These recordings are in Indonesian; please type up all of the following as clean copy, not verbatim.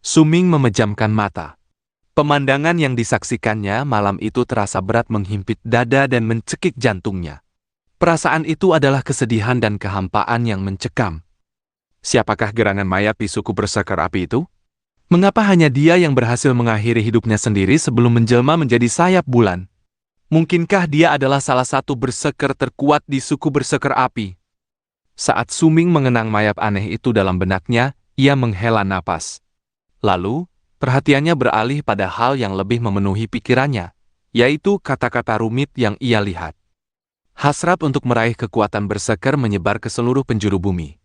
Suming memejamkan mata. Pemandangan yang disaksikannya malam itu terasa berat menghimpit dada dan mencekik jantungnya. Perasaan itu adalah kesedihan dan kehampaan yang mencekam. Siapakah gerangan mayat di suku bersekar api itu? Mengapa hanya dia yang berhasil mengakhiri hidupnya sendiri sebelum menjelma menjadi sayap bulan? Mungkinkah dia adalah salah satu bersekar terkuat di suku bersekar api? Saat Suming mengenang mayat aneh itu dalam benaknya, ia menghela napas. Lalu, perhatiannya beralih pada hal yang lebih memenuhi pikirannya, yaitu kata-kata rumit yang ia lihat. Hasrat untuk meraih kekuatan bersekar menyebar ke seluruh penjuru bumi.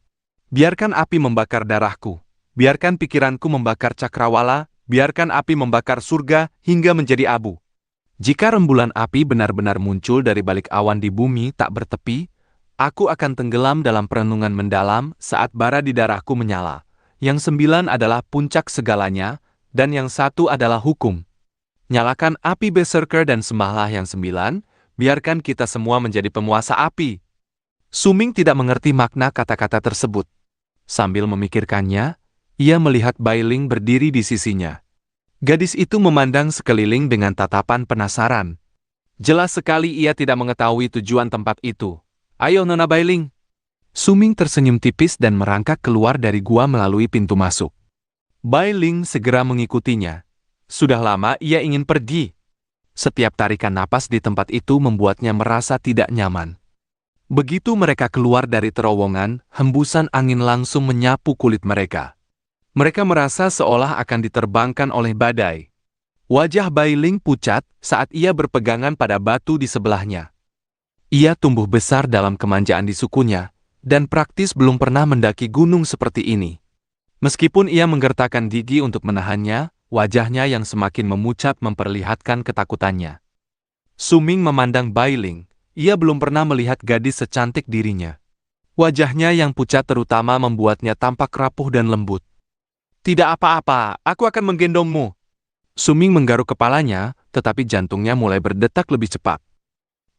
Biarkan api membakar darahku, biarkan pikiranku membakar cakrawala, biarkan api membakar surga hingga menjadi abu. Jika rembulan api benar-benar muncul dari balik awan di bumi tak bertepi, aku akan tenggelam dalam perenungan mendalam saat bara di darahku menyala. Yang 9 adalah puncak segalanya, dan yang 1 adalah hukum. Nyalakan api berserker dan sembahlah yang 9, biarkan kita semua menjadi penguasa api. Suming tidak mengerti makna kata-kata tersebut. Sambil memikirkannya, ia melihat Bailing berdiri di sisinya. Gadis itu memandang sekeliling dengan tatapan penasaran. Jelas sekali ia tidak mengetahui tujuan tempat itu. Ayo Nona Bailing. Suming tersenyum tipis dan merangkak keluar dari gua melalui pintu masuk. Bailing segera mengikutinya. Sudah lama ia ingin pergi. Setiap tarikan napas di tempat itu membuatnya merasa tidak nyaman. Begitu mereka keluar dari terowongan, hembusan angin langsung menyapu kulit mereka. Mereka merasa seolah akan diterbangkan oleh badai. Wajah Bailing pucat saat ia berpegangan pada batu di sebelahnya. Ia tumbuh besar dalam kemanjaan di sukunya, dan praktis belum pernah mendaki gunung seperti ini. Meskipun ia menggertakkan gigi untuk menahannya, wajahnya yang semakin memucat memperlihatkan ketakutannya. Suming memandang Bailing, ia belum pernah melihat gadis secantik dirinya. Wajahnya yang pucat terutama membuatnya tampak rapuh dan lembut. Tidak apa-apa, aku akan menggendongmu. Suming menggaruk kepalanya, tetapi jantungnya mulai berdetak lebih cepat.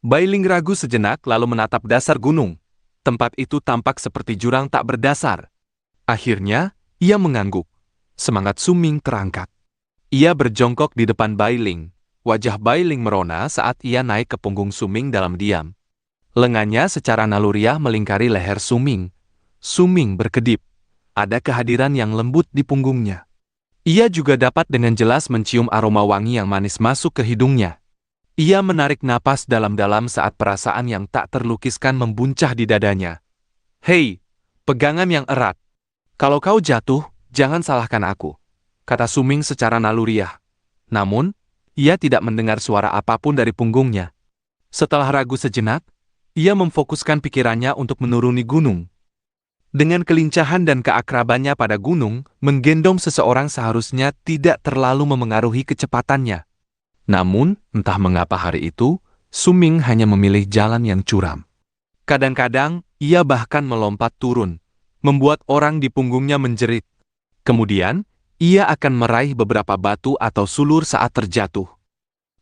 Bailing ragu sejenak lalu menatap dasar gunung. Tempat itu tampak seperti jurang tak berdasar. Akhirnya, ia mengangguk. Semangat Suming terangkat. Ia berjongkok di depan Bailing. Wajah Bailing merona saat ia naik ke punggung Suming dalam diam. Lengannya secara naluriah melingkari leher Suming. Suming berkedip. Ada kehadiran yang lembut di punggungnya. Ia juga dapat dengan jelas mencium aroma wangi yang manis masuk ke hidungnya. Ia menarik napas dalam-dalam saat perasaan yang tak terlukiskan membuncah di dadanya. Hei, pegangan yang erat. Kalau kau jatuh, jangan salahkan aku, kata Suming secara naluriah. Namun, ia tidak mendengar suara apapun dari punggungnya. Setelah ragu sejenak, ia memfokuskan pikirannya untuk menuruni gunung. Dengan kelincahan dan keakrabannya pada gunung, menggendong seseorang seharusnya tidak terlalu memengaruhi kecepatannya. Namun, entah mengapa hari itu, Suming hanya memilih jalan yang curam. Kadang-kadang, ia bahkan melompat turun, membuat orang di punggungnya menjerit. Kemudian, ia akan meraih beberapa batu atau sulur saat terjatuh.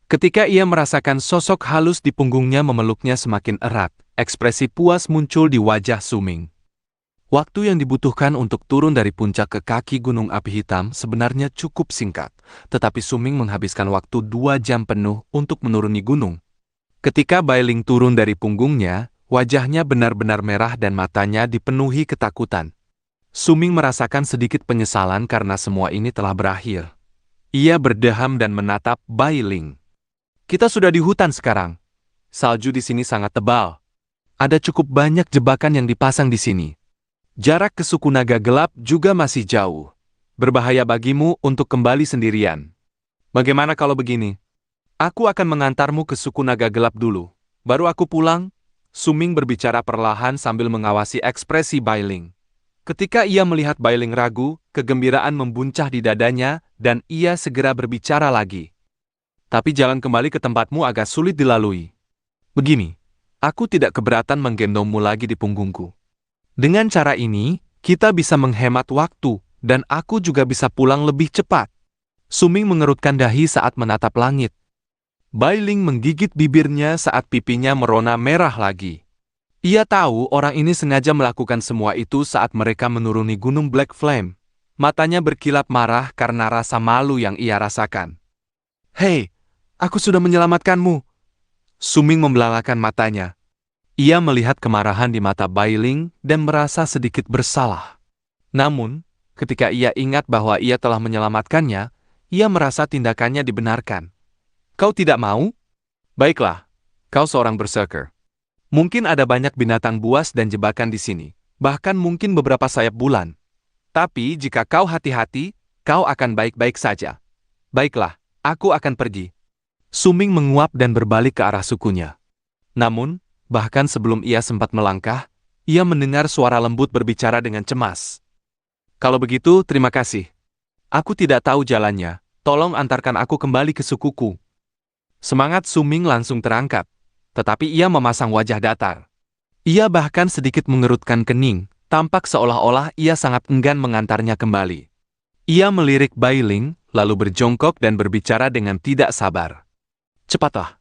Ketika ia merasakan sosok halus di punggungnya memeluknya semakin erat, ekspresi puas muncul di wajah Suming. Waktu yang dibutuhkan untuk turun dari puncak ke kaki gunung api hitam sebenarnya cukup singkat, tetapi Suming menghabiskan waktu 2 jam penuh untuk menuruni gunung. Ketika Bailing turun dari punggungnya, wajahnya benar-benar merah dan matanya dipenuhi ketakutan. Suming merasakan sedikit penyesalan karena semua ini telah berakhir. Ia berdeham dan menatap Bailing. Kita sudah di hutan sekarang. Salju di sini sangat tebal. Ada cukup banyak jebakan yang dipasang di sini. Jarak ke suku naga gelap juga masih jauh. Berbahaya bagimu untuk kembali sendirian. Bagaimana kalau begini? Aku akan mengantarmu ke suku naga gelap dulu. Baru aku pulang. Suming berbicara perlahan sambil mengawasi ekspresi Bailing. Ketika ia melihat Bailing ragu, kegembiraan membuncah di dadanya dan ia segera berbicara lagi. Tapi jalan kembali ke tempatmu agak sulit dilalui. Begini, aku tidak keberatan menggendongmu lagi di punggungku. Dengan cara ini, kita bisa menghemat waktu, dan aku juga bisa pulang lebih cepat. Suming mengerutkan dahi saat menatap langit. Bailing menggigit bibirnya saat pipinya merona merah lagi. Ia tahu orang ini sengaja melakukan semua itu saat mereka menuruni gunung Black Flame. Matanya berkilat marah karena rasa malu yang ia rasakan. "Hei, aku sudah menyelamatkanmu." Suming membelalakan matanya. Ia melihat kemarahan di mata Bailing dan merasa sedikit bersalah. Namun, ketika ia ingat bahwa ia telah menyelamatkannya, ia merasa tindakannya dibenarkan. "Kau tidak mau? Baiklah, kau seorang berserker. Mungkin ada banyak binatang buas dan jebakan di sini, bahkan mungkin beberapa sayap bulan. Tapi jika kau hati-hati, kau akan baik-baik saja. Baiklah, aku akan pergi." Suming menguap dan berbalik ke arah sukunya. Namun, bahkan sebelum ia sempat melangkah, ia mendengar suara lembut berbicara dengan cemas. "Kalau begitu, terima kasih. Aku tidak tahu jalannya. Tolong antarkan aku kembali ke sukuku." Semangat Suming langsung terangkat, tetapi ia memasang wajah datar. Ia bahkan sedikit mengerutkan kening, tampak seolah-olah ia sangat enggan mengantarnya kembali. Ia melirik Bailing, lalu berjongkok dan berbicara dengan tidak sabar. "Cepatlah.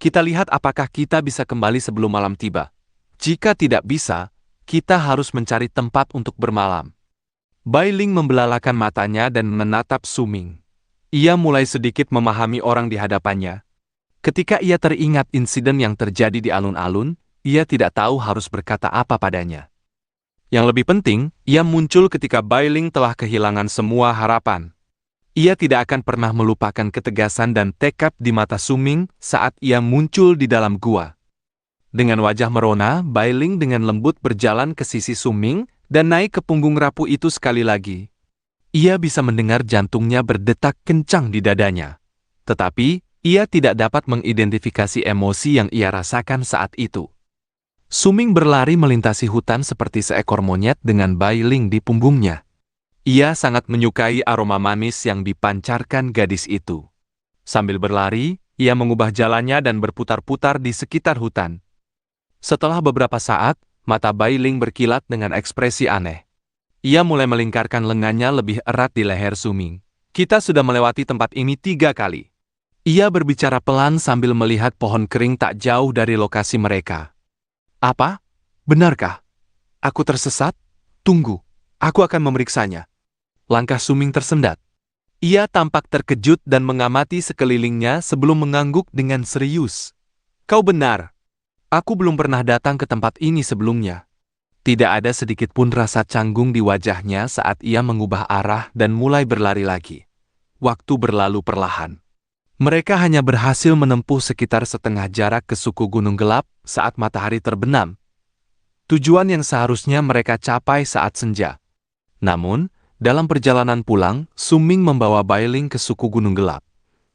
Kita lihat apakah kita bisa kembali sebelum malam tiba. Jika tidak bisa, kita harus mencari tempat untuk bermalam." Bailing membelalakan matanya dan menatap Suming. Ia mulai sedikit memahami orang di hadapannya. Ketika ia teringat insiden yang terjadi di alun-alun, ia tidak tahu harus berkata apa padanya. Yang lebih penting, ia muncul ketika Bailing telah kehilangan semua harapan. Ia tidak akan pernah melupakan ketegasan dan tekad di mata Suming saat ia muncul di dalam gua. Dengan wajah merona, Bailing dengan lembut berjalan ke sisi Suming dan naik ke punggung rapuh itu sekali lagi. Ia bisa mendengar jantungnya berdetak kencang di dadanya. Tetapi, ia tidak dapat mengidentifikasi emosi yang ia rasakan saat itu. Suming berlari melintasi hutan seperti seekor monyet dengan Bailing di punggungnya. Ia sangat menyukai aroma manis yang dipancarkan gadis itu. Sambil berlari, ia mengubah jalannya dan berputar-putar di sekitar hutan. Setelah beberapa saat, mata Bailing berkilat dengan ekspresi aneh. Ia mulai melingkarkan lengannya lebih erat di leher Suming. "Kita sudah melewati tempat ini 3 kali." Ia berbicara pelan sambil melihat pohon kering tak jauh dari lokasi mereka. "Apa? Benarkah? Aku tersesat? Tunggu, aku akan memeriksanya." Langkah Suming tersendat. Ia tampak terkejut dan mengamati sekelilingnya sebelum mengangguk dengan serius. "Kau benar. Aku belum pernah datang ke tempat ini sebelumnya." Tidak ada sedikit pun rasa canggung di wajahnya saat ia mengubah arah dan mulai berlari lagi. Waktu berlalu perlahan. Mereka hanya berhasil menempuh sekitar setengah jarak ke suku Gunung Gelap saat matahari terbenam. Tujuan yang seharusnya mereka capai saat senja. Namun, dalam perjalanan pulang, Suming membawa Bailing ke suku Gunung Gelap.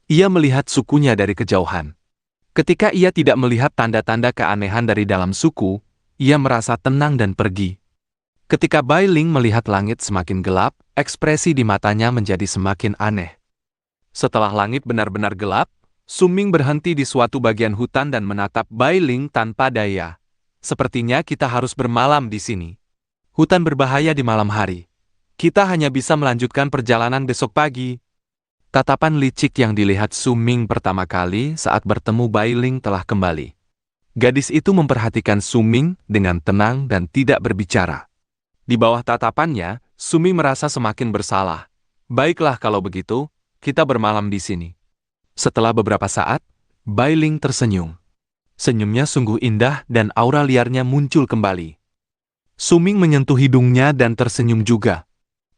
Ia melihat sukunya dari kejauhan. Ketika ia tidak melihat tanda-tanda keanehan dari dalam suku, ia merasa tenang dan pergi. Ketika Bailing melihat langit semakin gelap, ekspresi di matanya menjadi semakin aneh. Setelah langit benar-benar gelap, Suming berhenti di suatu bagian hutan dan menatap Bailing tanpa daya. "Sepertinya kita harus bermalam di sini. Hutan berbahaya di malam hari. Kita hanya bisa melanjutkan perjalanan besok pagi." Tatapan licik yang dilihat Suming pertama kali saat bertemu Bailing telah kembali. Gadis itu memperhatikan Suming dengan tenang dan tidak berbicara. Di bawah tatapannya, Suming merasa semakin bersalah. "Baiklah kalau begitu, kita bermalam di sini." Setelah beberapa saat, Bailing tersenyum. Senyumnya sungguh indah dan aura liarnya muncul kembali. Suming menyentuh hidungnya dan tersenyum juga.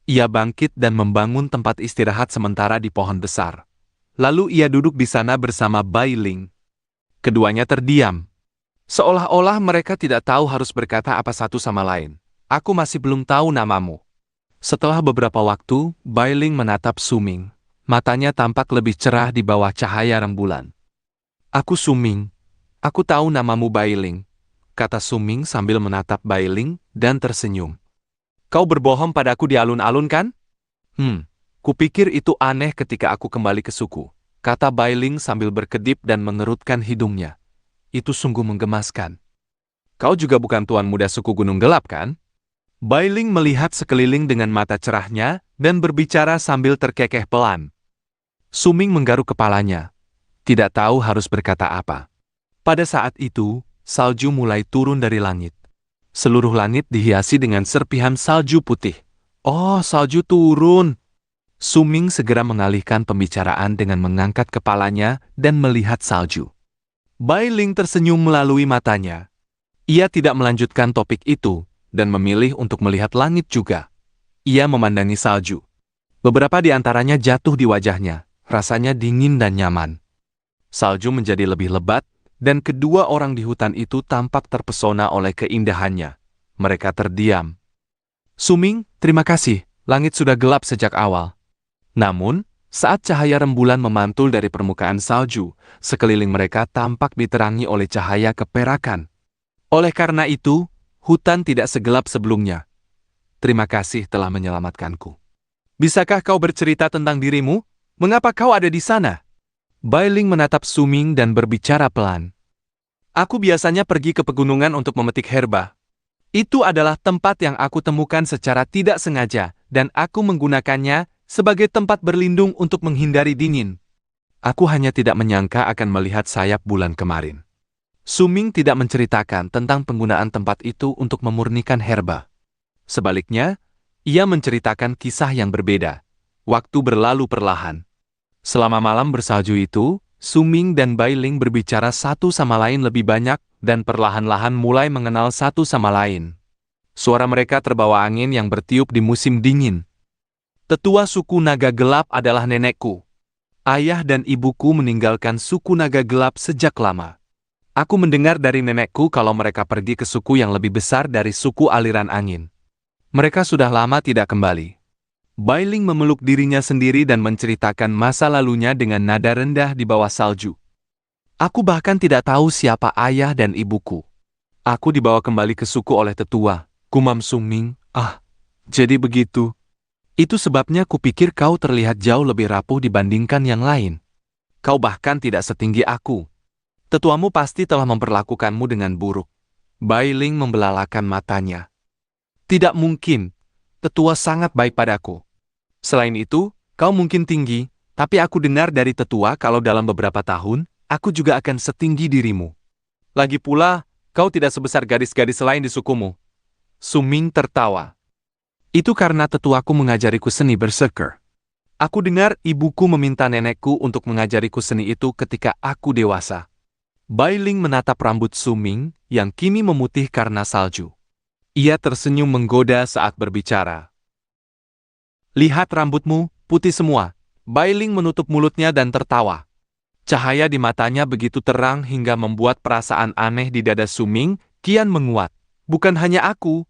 Ia bangkit dan membangun tempat istirahat sementara di pohon besar. Lalu ia duduk di sana bersama Bailing. Keduanya terdiam. Seolah-olah mereka tidak tahu harus berkata apa satu sama lain. "Aku masih belum tahu namamu." Setelah beberapa waktu, Bailing menatap Suming. Matanya tampak lebih cerah di bawah cahaya rembulan. "Aku Suming. Aku tahu namamu Bailing," kata Suming sambil menatap Bailing dan tersenyum. "Kau berbohong padaku di alun-alun kan?" Kupikir itu aneh ketika aku kembali ke suku," kata Bailing sambil berkedip dan mengerutkan hidungnya. "Itu sungguh menggemaskan." "Kau juga bukan tuan muda suku Gunung Gelap kan?" Bailing melihat sekeliling dengan mata cerahnya dan berbicara sambil terkekeh pelan. Suming menggaruk kepalanya. Tidak tahu harus berkata apa. Pada saat itu, salju mulai turun dari langit. Seluruh langit dihiasi dengan serpihan salju putih. Oh, salju turun. Suming segera mengalihkan pembicaraan dengan mengangkat kepalanya dan melihat salju. Bai Ling tersenyum melalui matanya. Ia tidak melanjutkan topik itu dan memilih untuk melihat langit juga. Ia memandangi salju. Beberapa di antaranya jatuh di wajahnya, rasanya dingin dan nyaman. Salju menjadi lebih lebat, dan kedua orang di hutan itu tampak terpesona oleh keindahannya. Mereka terdiam. Suming, terima kasih, langit sudah gelap sejak awal. Namun, saat cahaya rembulan memantul dari permukaan salju, sekeliling mereka tampak diterangi oleh cahaya keperakan. Oleh karena itu, hutan tidak segelap sebelumnya. Terima kasih telah menyelamatkanku. Bisakah kau bercerita tentang dirimu? Mengapa kau ada di sana? Bai Ling menatap Suming dan berbicara pelan. Aku biasanya pergi ke pegunungan untuk memetik herba. Itu adalah tempat yang aku temukan secara tidak sengaja, dan aku menggunakannya sebagai tempat berlindung untuk menghindari dingin. Aku hanya tidak menyangka akan melihat sayap bulan kemarin. Suming tidak menceritakan tentang penggunaan tempat itu untuk memurnikan herba. Sebaliknya, ia menceritakan kisah yang berbeda. Waktu berlalu perlahan. Selama malam bersalju itu, Suming dan Bai Ling berbicara satu sama lain lebih banyak dan perlahan-lahan mulai mengenal satu sama lain. Suara mereka terbawa angin yang bertiup di musim dingin. Tetua suku naga gelap adalah nenekku. Ayah dan ibuku meninggalkan suku naga gelap sejak lama. Aku mendengar dari nenekku kalau mereka pergi ke suku yang lebih besar dari suku aliran angin. Mereka sudah lama tidak kembali. Bai Ling memeluk dirinya sendiri dan menceritakan masa lalunya dengan nada rendah di bawah salju. Aku bahkan tidak tahu siapa ayah dan ibuku. Aku dibawa kembali ke suku oleh tetua, gumam Suming. Ah, jadi begitu. Itu sebabnya kupikir kau terlihat jauh lebih rapuh dibandingkan yang lain. Kau bahkan tidak setinggi aku. Tetuamu pasti telah memperlakukanmu dengan buruk. Bai Ling membelalakan matanya. Tidak mungkin. Tetua sangat baik padaku. Selain itu, kau mungkin tinggi, tapi aku dengar dari tetua kalau dalam beberapa tahun, aku juga akan setinggi dirimu. Lagi pula, kau tidak sebesar gadis-gadis lain di sukumu. Suming tertawa. Itu karena tetuaku mengajariku seni berserker. Aku dengar ibuku meminta nenekku untuk mengajariku seni itu ketika aku dewasa. Bai Ling menatap rambut Suming yang kini memutih karena salju. Ia tersenyum menggoda saat berbicara. Lihat rambutmu, putih semua. Bai Ling menutup mulutnya dan tertawa. Cahaya di matanya begitu terang hingga membuat perasaan aneh di dada Suming kian menguat. Bukan hanya aku.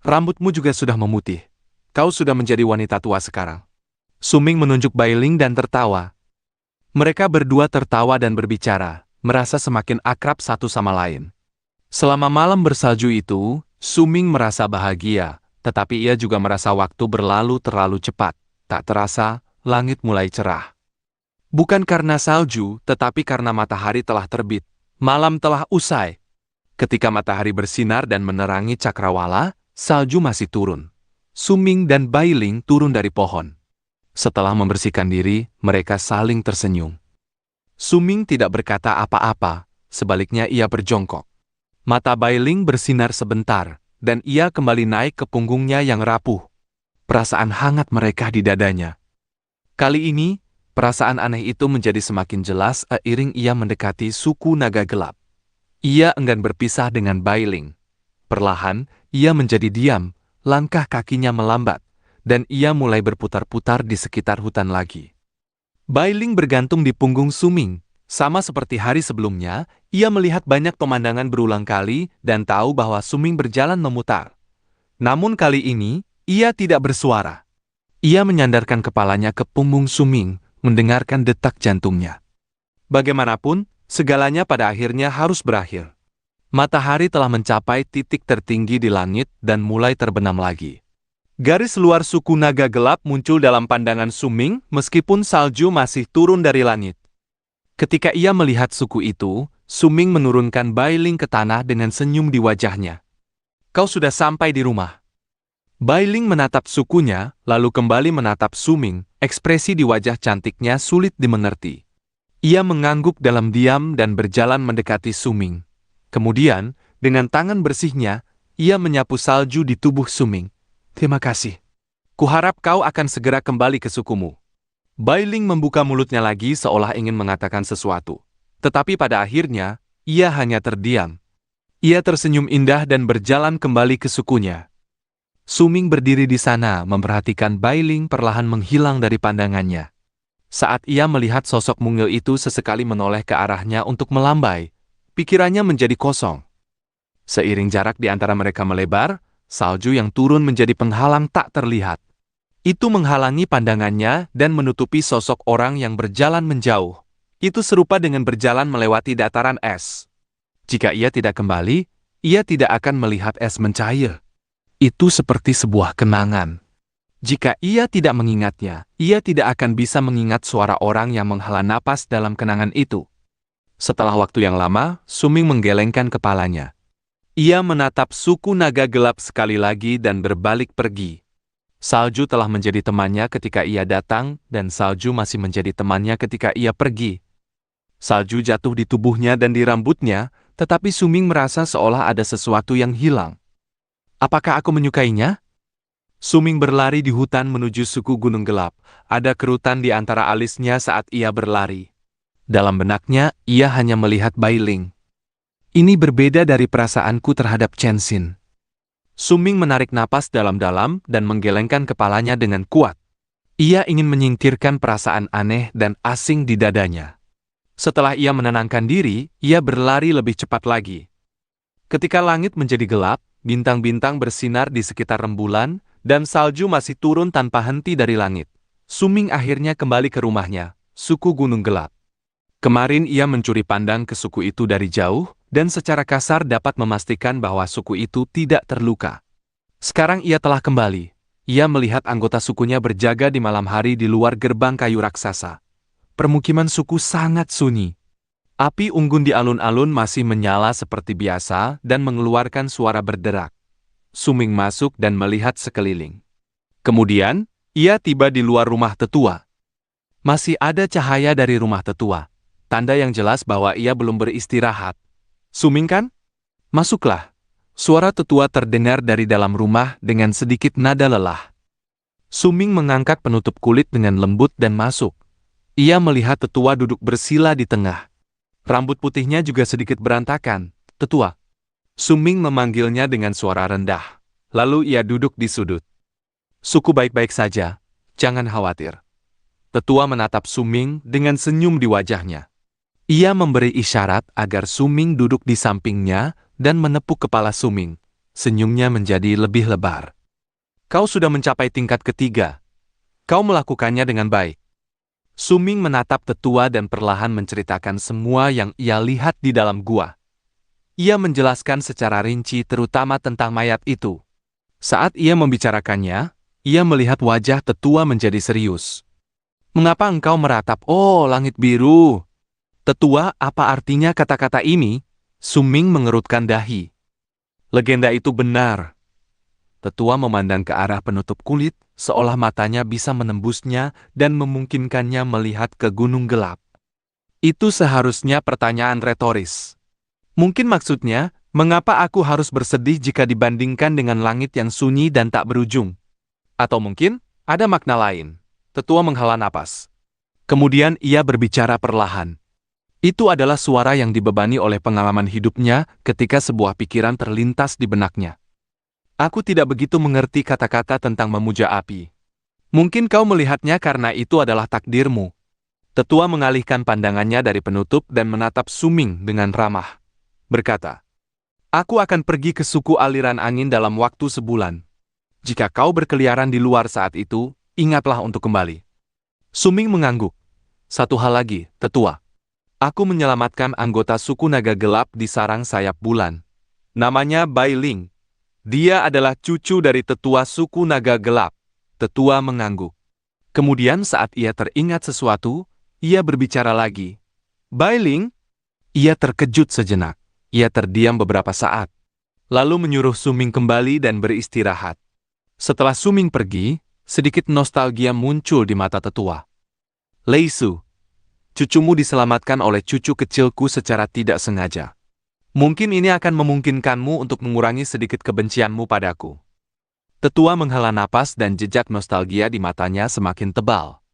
Rambutmu juga sudah memutih. Kau sudah menjadi wanita tua sekarang. Suming menunjuk Bai Ling dan tertawa. Mereka berdua tertawa dan berbicara, merasa semakin akrab satu sama lain. Selama malam bersalju itu, Suming merasa bahagia, tetapi ia juga merasa waktu berlalu terlalu cepat. Tak terasa, langit mulai cerah. Bukan karena salju, tetapi karena matahari telah terbit. Malam telah usai. Ketika matahari bersinar dan menerangi cakrawala, salju masih turun. Suming dan Bai Ling turun dari pohon. Setelah membersihkan diri, mereka saling tersenyum. Suming tidak berkata apa-apa, sebaliknya ia berjongkok. Mata Bai Ling bersinar sebentar, dan ia kembali naik ke punggungnya yang rapuh. Perasaan hangat mereka di dadanya. Kali ini, perasaan aneh itu menjadi semakin jelas seiring ia mendekati suku naga gelap. Ia enggan berpisah dengan Bai Ling. Perlahan, ia menjadi diam, langkah kakinya melambat, dan ia mulai berputar-putar di sekitar hutan lagi. Bai Ling bergantung di punggung Suming. Sama seperti hari sebelumnya, ia melihat banyak pemandangan berulang kali dan tahu bahwa Suming berjalan memutar. Namun kali ini, ia tidak bersuara. Ia menyandarkan kepalanya ke punggung Suming, mendengarkan detak jantungnya. Bagaimanapun, segalanya pada akhirnya harus berakhir. Matahari telah mencapai titik tertinggi di langit dan mulai terbenam lagi. Garis luar suku naga gelap muncul dalam pandangan Suming meskipun salju masih turun dari langit. Ketika ia melihat suku itu, Suming menurunkan Bai Ling ke tanah dengan senyum di wajahnya. Kau sudah sampai di rumah. Bai Ling menatap sukunya, lalu kembali menatap Suming, ekspresi di wajah cantiknya sulit dimengerti. Ia mengangguk dalam diam dan berjalan mendekati Suming. Kemudian, dengan tangan bersihnya, ia menyapu salju di tubuh Suming. Terima kasih. Kuharap kau akan segera kembali ke sukumu. Bailing membuka mulutnya lagi seolah ingin mengatakan sesuatu. Tetapi pada akhirnya, ia hanya terdiam. Ia tersenyum indah dan berjalan kembali ke sukunya. Suming berdiri di sana memperhatikan Bailing perlahan menghilang dari pandangannya. Saat ia melihat sosok mungil itu sesekali menoleh ke arahnya untuk melambai, pikirannya menjadi kosong. Seiring jarak di antara mereka melebar, salju yang turun menjadi penghalang tak terlihat. Itu menghalangi pandangannya dan menutupi sosok orang yang berjalan menjauh. Itu serupa dengan berjalan melewati dataran es. Jika ia tidak kembali, ia tidak akan melihat es mencair. Itu seperti sebuah kenangan. Jika ia tidak mengingatnya, ia tidak akan bisa mengingat suara orang yang menghela napas dalam kenangan itu. Setelah waktu yang lama, Suming menggelengkan kepalanya. Ia menatap suku naga gelap sekali lagi dan berbalik pergi. Salju telah menjadi temannya ketika ia datang, dan salju masih menjadi temannya ketika ia pergi. Salju jatuh di tubuhnya dan di rambutnya, tetapi Suming merasa seolah ada sesuatu yang hilang. Apakah aku menyukainya? Suming berlari di hutan menuju suku Gunung Gelap. Ada kerutan di antara alisnya saat ia berlari. Dalam benaknya, ia hanya melihat Bailing. Ini berbeda dari perasaanku terhadap Chensin. Suming menarik napas dalam-dalam dan menggelengkan kepalanya dengan kuat. Ia ingin menyingkirkan perasaan aneh dan asing di dadanya. Setelah ia menenangkan diri, ia berlari lebih cepat lagi. Ketika langit menjadi gelap, bintang-bintang bersinar di sekitar rembulan, dan salju masih turun tanpa henti dari langit. Suming akhirnya kembali ke rumahnya, suku Gunung Gelap. Kemarin ia mencuri pandang ke suku itu dari jauh, dan secara kasar dapat memastikan bahwa suku itu tidak terluka. Sekarang ia telah kembali. Ia melihat anggota sukunya berjaga di malam hari di luar gerbang kayu raksasa. Permukiman suku sangat sunyi. Api unggun di alun-alun masih menyala seperti biasa dan mengeluarkan suara berderak. Suming masuk dan melihat sekeliling. Kemudian, ia tiba di luar rumah tetua. Masih ada cahaya dari rumah tetua, tanda yang jelas bahwa ia belum beristirahat. Suming kan? Masuklah. Suara tetua terdengar dari dalam rumah dengan sedikit nada lelah. Suming mengangkat penutup kulit dengan lembut dan masuk. Ia melihat tetua duduk bersila di tengah. Rambut putihnya juga sedikit berantakan. Tetua. Suming memanggilnya dengan suara rendah. Lalu ia duduk di sudut. Suku baik-baik saja, jangan khawatir. Tetua menatap Suming dengan senyum di wajahnya. Ia memberi isyarat agar Suming duduk di sampingnya dan menepuk kepala Suming. Senyumnya menjadi lebih lebar. Kau sudah mencapai tingkat ketiga. Kau melakukannya dengan baik. Suming menatap tetua dan perlahan menceritakan semua yang ia lihat di dalam gua. Ia menjelaskan secara rinci terutama tentang mayat itu. Saat ia membicarakannya, ia melihat wajah tetua menjadi serius. Mengapa engkau meratap, oh langit biru? Tetua, apa artinya kata-kata ini? Suming mengerutkan dahi. Legenda itu benar. Tetua memandang ke arah penutup kulit, seolah matanya bisa menembusnya dan memungkinkannya melihat ke Gunung Gelap. Itu seharusnya pertanyaan retoris. Mungkin maksudnya, mengapa aku harus bersedih jika dibandingkan dengan langit yang sunyi dan tak berujung? Atau mungkin, ada makna lain. Tetua menghela napas. Kemudian ia berbicara perlahan. Itu adalah suara yang dibebani oleh pengalaman hidupnya ketika sebuah pikiran terlintas di benaknya. Aku tidak begitu mengerti kata-kata tentang memuja api. Mungkin kau melihatnya karena itu adalah takdirmu. Tetua mengalihkan pandangannya dari penutup dan menatap Suming dengan ramah. Berkata, aku akan pergi ke suku aliran angin dalam waktu sebulan. Jika kau berkeliaran di luar saat itu, ingatlah untuk kembali. Suming mengangguk. Satu hal lagi, tetua. Aku menyelamatkan anggota suku naga gelap di sarang sayap bulan. Namanya Bailing. Dia adalah cucu dari tetua suku naga gelap. Tetua mengangguk. Kemudian saat ia teringat sesuatu, ia berbicara lagi. Bailing? Ia terkejut sejenak. Ia terdiam beberapa saat. Lalu menyuruh Suming kembali dan beristirahat. Setelah Suming pergi, sedikit nostalgia muncul di mata tetua. Leisu. Cucumu diselamatkan oleh cucu kecilku secara tidak sengaja. Mungkin ini akan memungkinkanmu untuk mengurangi sedikit kebencianmu padaku. Tetua menghela napas dan jejak nostalgia di matanya semakin tebal.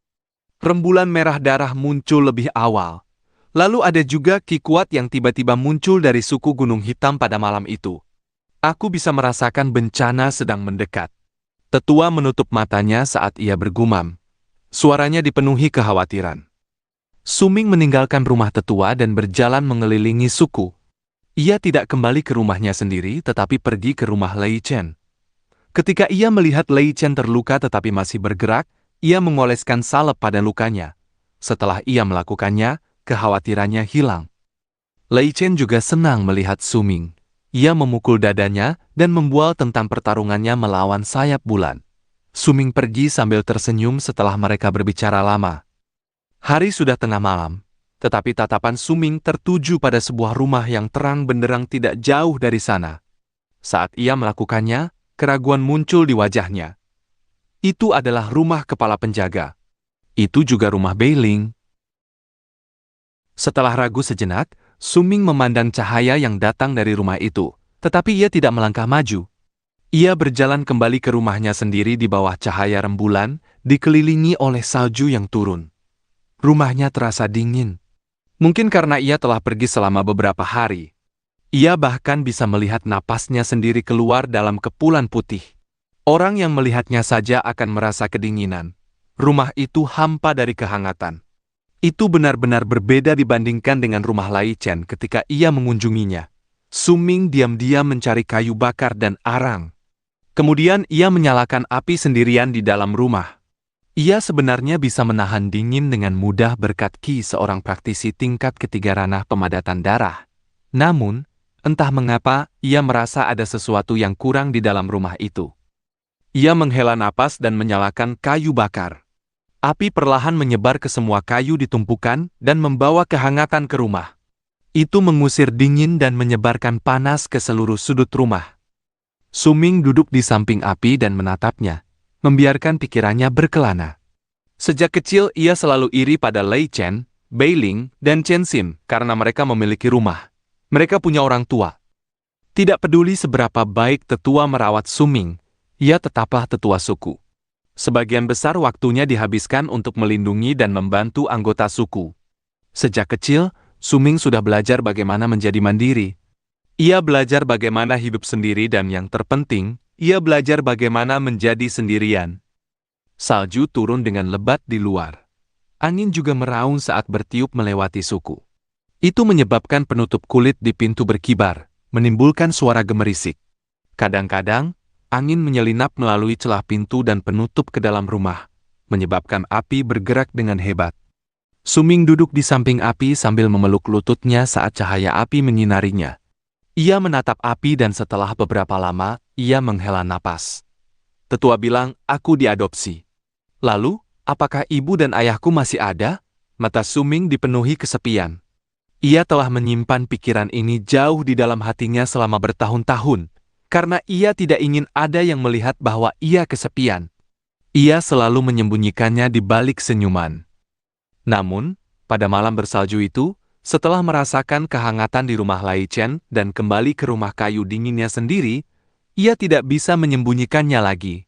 Rembulan merah darah muncul lebih awal. Lalu ada juga ki kuat yang tiba-tiba muncul dari suku Gunung Hitam pada malam itu. Aku bisa merasakan bencana sedang mendekat. Tetua menutup matanya saat ia bergumam. Suaranya dipenuhi kekhawatiran. Suming meninggalkan rumah tetua dan berjalan mengelilingi suku. Ia tidak kembali ke rumahnya sendiri tetapi pergi ke rumah Lei Chen. Ketika ia melihat Lei Chen terluka tetapi masih bergerak, ia mengoleskan salep pada lukanya. Setelah ia melakukannya, kekhawatirannya hilang. Lei Chen juga senang melihat Suming. Ia memukul dadanya dan membual tentang pertarungannya melawan sayap bulan. Suming pergi sambil tersenyum setelah mereka berbicara lama. Hari sudah tengah malam, tetapi tatapan Suming tertuju pada sebuah rumah yang terang benderang tidak jauh dari sana. Saat ia melakukannya, keraguan muncul di wajahnya. Itu adalah rumah kepala penjaga. Itu juga rumah Beiling. Setelah ragu sejenak, Suming memandang cahaya yang datang dari rumah itu, tetapi ia tidak melangkah maju. Ia berjalan kembali ke rumahnya sendiri di bawah cahaya rembulan, dikelilingi oleh salju yang turun. Rumahnya terasa dingin. Mungkin karena ia telah pergi selama beberapa hari. Ia bahkan bisa melihat napasnya sendiri keluar dalam kepulan putih. Orang yang melihatnya saja akan merasa kedinginan. Rumah itu hampa dari kehangatan. Itu benar-benar berbeda dibandingkan dengan rumah Lei Chen ketika ia mengunjunginya. Suming diam-diam mencari kayu bakar dan arang. Kemudian ia menyalakan api sendirian di dalam rumah. Ia sebenarnya bisa menahan dingin dengan mudah berkat Ki seorang praktisi tingkat ketiga ranah pemadatan darah. Namun, entah mengapa, ia merasa ada sesuatu yang kurang di dalam rumah itu. Ia menghela napas dan menyalakan kayu bakar. Api perlahan menyebar ke semua kayu ditumpukan dan membawa kehangatan ke rumah. Itu mengusir dingin dan menyebarkan panas ke seluruh sudut rumah. Suming duduk di samping api dan menatapnya, membiarkan pikirannya berkelana. Sejak kecil ia selalu iri pada Lei Chen, Beiling, dan Chen Xin karena mereka memiliki rumah. Mereka punya orang tua. Tidak peduli seberapa baik tetua merawat Suming, ia tetaplah tetua suku. Sebagian besar waktunya dihabiskan untuk melindungi dan membantu anggota suku. Sejak kecil, Suming sudah belajar bagaimana menjadi mandiri. Ia belajar bagaimana hidup sendiri dan yang terpenting, ia belajar bagaimana menjadi sendirian. Salju turun dengan lebat di luar. Angin juga meraung saat bertiup melewati suku. Itu menyebabkan penutup kulit di pintu berkibar, menimbulkan suara gemerisik. Kadang-kadang, angin menyelinap melalui celah pintu dan penutup ke dalam rumah, menyebabkan api bergerak dengan hebat. Suming duduk di samping api sambil memeluk lututnya saat cahaya api menyinarinya. Ia menatap api dan setelah beberapa lama, ia menghela napas. Tetua bilang, aku diadopsi. Lalu, apakah ibu dan ayahku masih ada? Mata Suming dipenuhi kesepian. Ia telah menyimpan pikiran ini jauh di dalam hatinya selama bertahun-tahun. Karena ia tidak ingin ada yang melihat bahwa ia kesepian. Ia selalu menyembunyikannya di balik senyuman. Namun, pada malam bersalju itu, setelah merasakan kehangatan di rumah Lei Chen dan kembali ke rumah kayu dinginnya sendiri, ia tidak bisa menyembunyikannya lagi.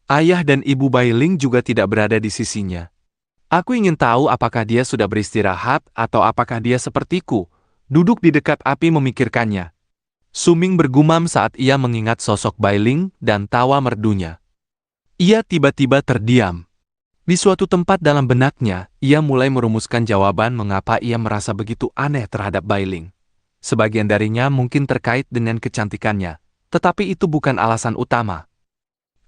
Ayah dan ibu Bailing juga tidak berada di sisinya. Aku ingin tahu apakah dia sudah beristirahat atau apakah dia sepertiku, duduk di dekat api memikirkannya. Suming bergumam saat ia mengingat sosok Bailing dan tawa merdunya. Ia tiba-tiba terdiam. Di suatu tempat dalam benaknya, ia mulai merumuskan jawaban mengapa ia merasa begitu aneh terhadap Bailing. Sebagian darinya mungkin terkait dengan kecantikannya, tetapi itu bukan alasan utama.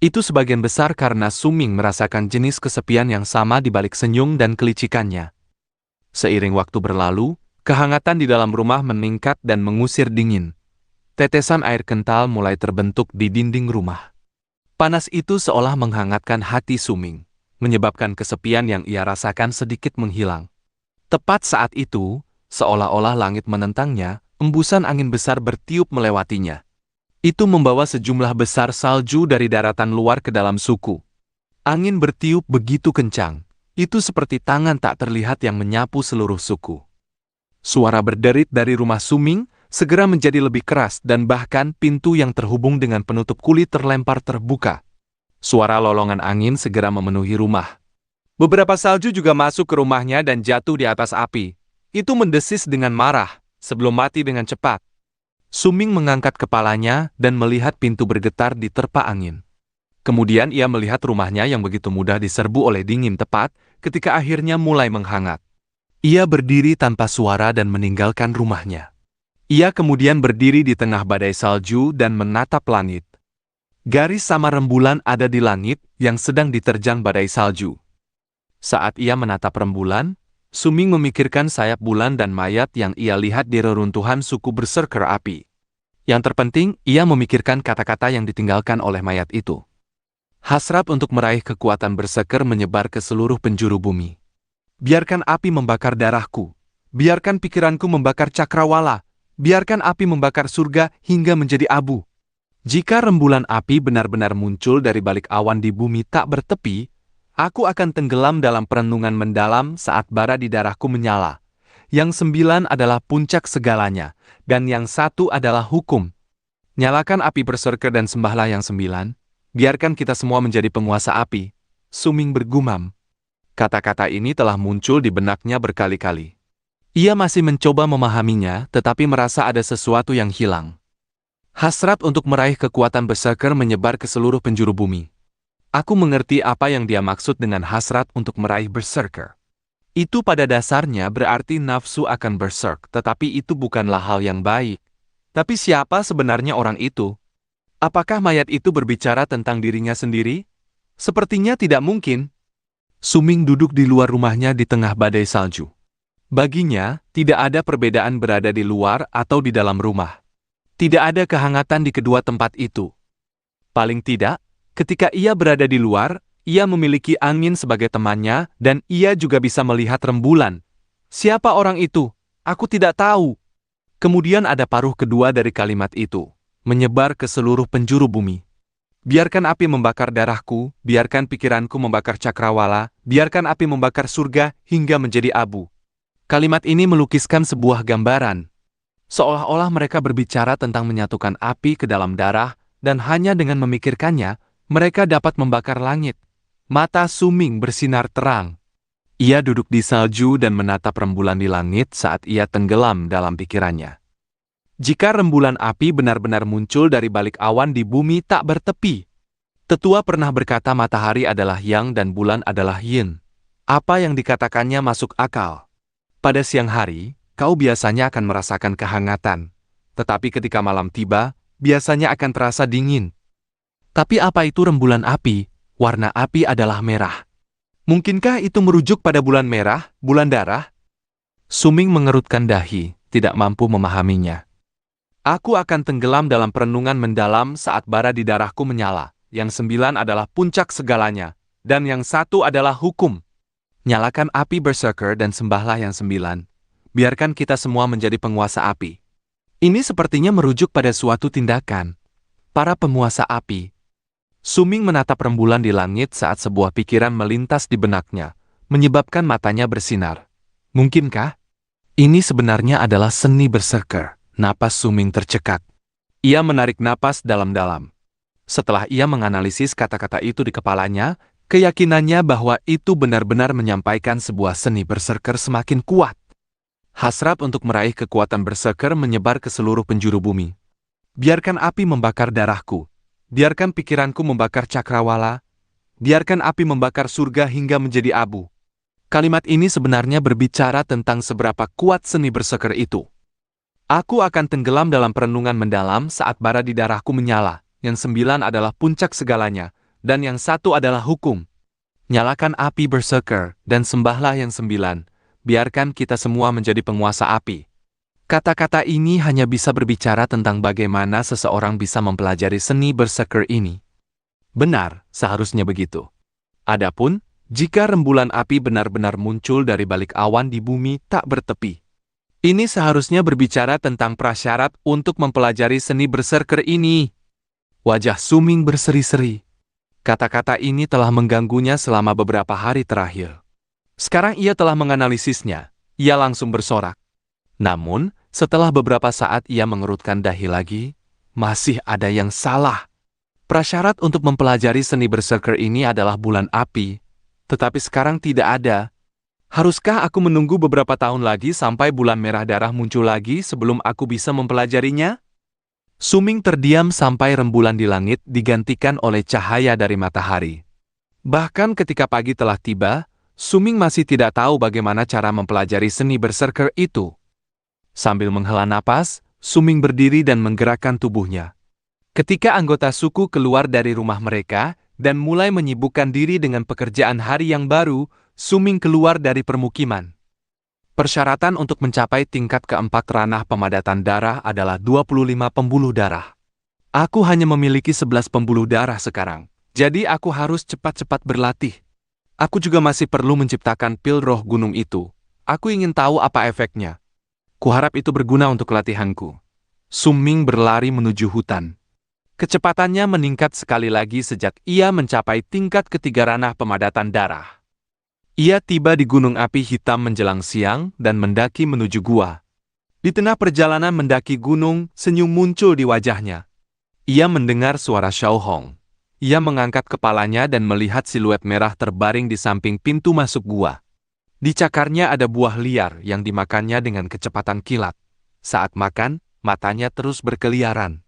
Itu sebagian besar karena Suming merasakan jenis kesepian yang sama di balik senyum dan kelicikannya. Seiring waktu berlalu, kehangatan di dalam rumah meningkat dan mengusir dingin. Tetesan air kental mulai terbentuk di dinding rumah. Panas itu seolah menghangatkan hati Suming, menyebabkan kesepian yang ia rasakan sedikit menghilang. Tepat saat itu, seolah-olah langit menentangnya, embusan angin besar bertiup melewatinya. Itu membawa sejumlah besar salju dari daratan luar ke dalam suku. Angin bertiup begitu kencang, itu seperti tangan tak terlihat yang menyapu seluruh suku. Suara berderit dari rumah Suming, segera menjadi lebih keras dan bahkan pintu yang terhubung dengan penutup kulit terlempar terbuka. Suara lolongan angin segera memenuhi rumah. Beberapa salju juga masuk ke rumahnya dan jatuh di atas api. Itu mendesis dengan marah, sebelum mati dengan cepat. Suming mengangkat kepalanya dan melihat pintu bergetar diterpa angin. Kemudian ia melihat rumahnya yang begitu mudah diserbu oleh dingin tepat ketika akhirnya mulai menghangat. Ia berdiri tanpa suara dan meninggalkan rumahnya. Ia kemudian berdiri di tengah badai salju dan menatap langit. Garis sama rembulan ada di langit yang sedang diterjang badai salju. Saat ia menatap rembulan, Suming memikirkan sayap bulan dan mayat yang ia lihat di reruntuhan suku berserker api. Yang terpenting, ia memikirkan kata-kata yang ditinggalkan oleh mayat itu. Hasrat untuk meraih kekuatan berserker menyebar ke seluruh penjuru bumi. Biarkan api membakar darahku. Biarkan pikiranku membakar cakrawala. Biarkan api membakar surga hingga menjadi abu. Jika rembulan api benar-benar muncul dari balik awan di bumi tak bertepi, aku akan tenggelam dalam perenungan mendalam saat bara di darahku menyala. Yang 9 adalah puncak segalanya, dan yang 1 adalah hukum. Nyalakan api berserker dan sembahlah yang 9. Biarkan kita semua menjadi penguasa api. Suming bergumam. Kata-kata ini telah muncul di benaknya berkali-kali. Ia masih mencoba memahaminya, tetapi merasa ada sesuatu yang hilang. Hasrat untuk meraih kekuatan berserker menyebar ke seluruh penjuru bumi. Aku mengerti apa yang dia maksud dengan hasrat untuk meraih berserker. Itu pada dasarnya berarti nafsu akan berserk, tetapi itu bukanlah hal yang baik. Tapi siapa sebenarnya orang itu? Apakah mayat itu berbicara tentang dirinya sendiri? Sepertinya tidak mungkin. Suming duduk di luar rumahnya di tengah badai salju. Baginya, tidak ada perbedaan berada di luar atau di dalam rumah. Tidak ada kehangatan di kedua tempat itu. Paling tidak, ketika ia berada di luar, ia memiliki angin sebagai temannya dan ia juga bisa melihat rembulan. Siapa orang itu? Aku tidak tahu. Kemudian ada paruh kedua dari kalimat itu, menyebar ke seluruh penjuru bumi. Biarkan api membakar darahku, biarkan pikiranku membakar cakrawala, biarkan api membakar surga hingga menjadi abu. Kalimat ini melukiskan sebuah gambaran. Seolah-olah mereka berbicara tentang menyatukan api ke dalam darah, dan hanya dengan memikirkannya, mereka dapat membakar langit. Mata Suming bersinar terang. Ia duduk di salju dan menatap rembulan di langit saat ia tenggelam dalam pikirannya. Jika rembulan api benar-benar muncul dari balik awan di bumi tak bertepi. Tetua pernah berkata matahari adalah yang dan bulan adalah yin. Apa yang dikatakannya masuk akal. Pada siang hari, kau biasanya akan merasakan kehangatan. Tetapi ketika malam tiba, biasanya akan terasa dingin. Tapi apa itu rembulan api? Warna api adalah merah. Mungkinkah itu merujuk pada bulan merah, bulan darah? Suming mengerutkan dahi, tidak mampu memahaminya. Aku akan tenggelam dalam perenungan mendalam saat bara di darahku menyala. Yang 9 adalah puncak segalanya, dan yang 1 adalah hukum. Nyalakan api berserker dan sembahlah yang 9. Biarkan kita semua menjadi penguasa api. Ini sepertinya merujuk pada suatu tindakan. Para penguasa api. Suming menatap rembulan di langit saat sebuah pikiran melintas di benaknya, menyebabkan matanya bersinar. Mungkinkah? Ini sebenarnya adalah seni berserker. Napas Suming tercekat. Ia menarik napas dalam-dalam. Setelah ia menganalisis kata-kata itu di kepalanya, keyakinannya bahwa itu benar-benar menyampaikan sebuah seni berserker semakin kuat. Hasrat untuk meraih kekuatan berserker menyebar ke seluruh penjuru bumi. Biarkan api membakar darahku. Biarkan pikiranku membakar cakrawala. Biarkan api membakar surga hingga menjadi abu. Kalimat ini sebenarnya berbicara tentang seberapa kuat seni berserker itu. Aku akan tenggelam dalam perenungan mendalam saat bara di darahku menyala. Yang 9 adalah puncak segalanya, dan yang 1 adalah hukum. Nyalakan api berserker, dan sembahlah yang 9. Biarkan kita semua menjadi penguasa api. Kata-kata ini hanya bisa berbicara tentang bagaimana seseorang bisa mempelajari seni berserker ini. Benar, seharusnya begitu. Adapun, jika rembulan api benar-benar muncul dari balik awan di bumi tak bertepi. Ini seharusnya berbicara tentang prasyarat untuk mempelajari seni berserker ini. Wajah Suming berseri-seri. Kata-kata ini telah mengganggunya selama beberapa hari terakhir. Sekarang ia telah menganalisisnya. Ia langsung bersorak. Namun, Setelah beberapa saat ia mengerutkan dahi lagi, masih ada yang salah. Prasyarat untuk mempelajari seni berserker ini adalah bulan api, tetapi sekarang tidak ada. Haruskah aku menunggu beberapa tahun lagi sampai bulan merah darah muncul lagi sebelum aku bisa mempelajarinya? Suming terdiam sampai rembulan di langit digantikan oleh cahaya dari matahari. Bahkan ketika pagi telah tiba, Suming masih tidak tahu bagaimana cara mempelajari seni berserker itu. Sambil menghela napas, Suming berdiri dan menggerakkan tubuhnya. Ketika anggota suku keluar dari rumah mereka dan mulai menyibukkan diri dengan pekerjaan hari yang baru, Suming keluar dari permukiman. Persyaratan untuk mencapai tingkat keempat ranah pemadatan darah adalah 25 pembuluh darah. Aku hanya memiliki 11 pembuluh darah sekarang, jadi aku harus cepat-cepat berlatih. Aku juga masih perlu menciptakan pil roh gunung itu. Aku ingin tahu apa efeknya. Kuharap itu berguna untuk latihanku. Suming berlari menuju hutan. Kecepatannya meningkat sekali lagi sejak ia mencapai tingkat ketiga ranah pemadatan darah. Ia tiba di gunung api hitam menjelang siang dan mendaki menuju gua. Di tengah perjalanan mendaki gunung, senyum muncul di wajahnya. Ia mendengar suara Xiao Hong. Ia mengangkat kepalanya dan melihat siluet merah terbaring di samping pintu masuk gua. Di cakarnya ada buah liar yang dimakannya dengan kecepatan kilat. Saat makan, matanya terus berkeliaran.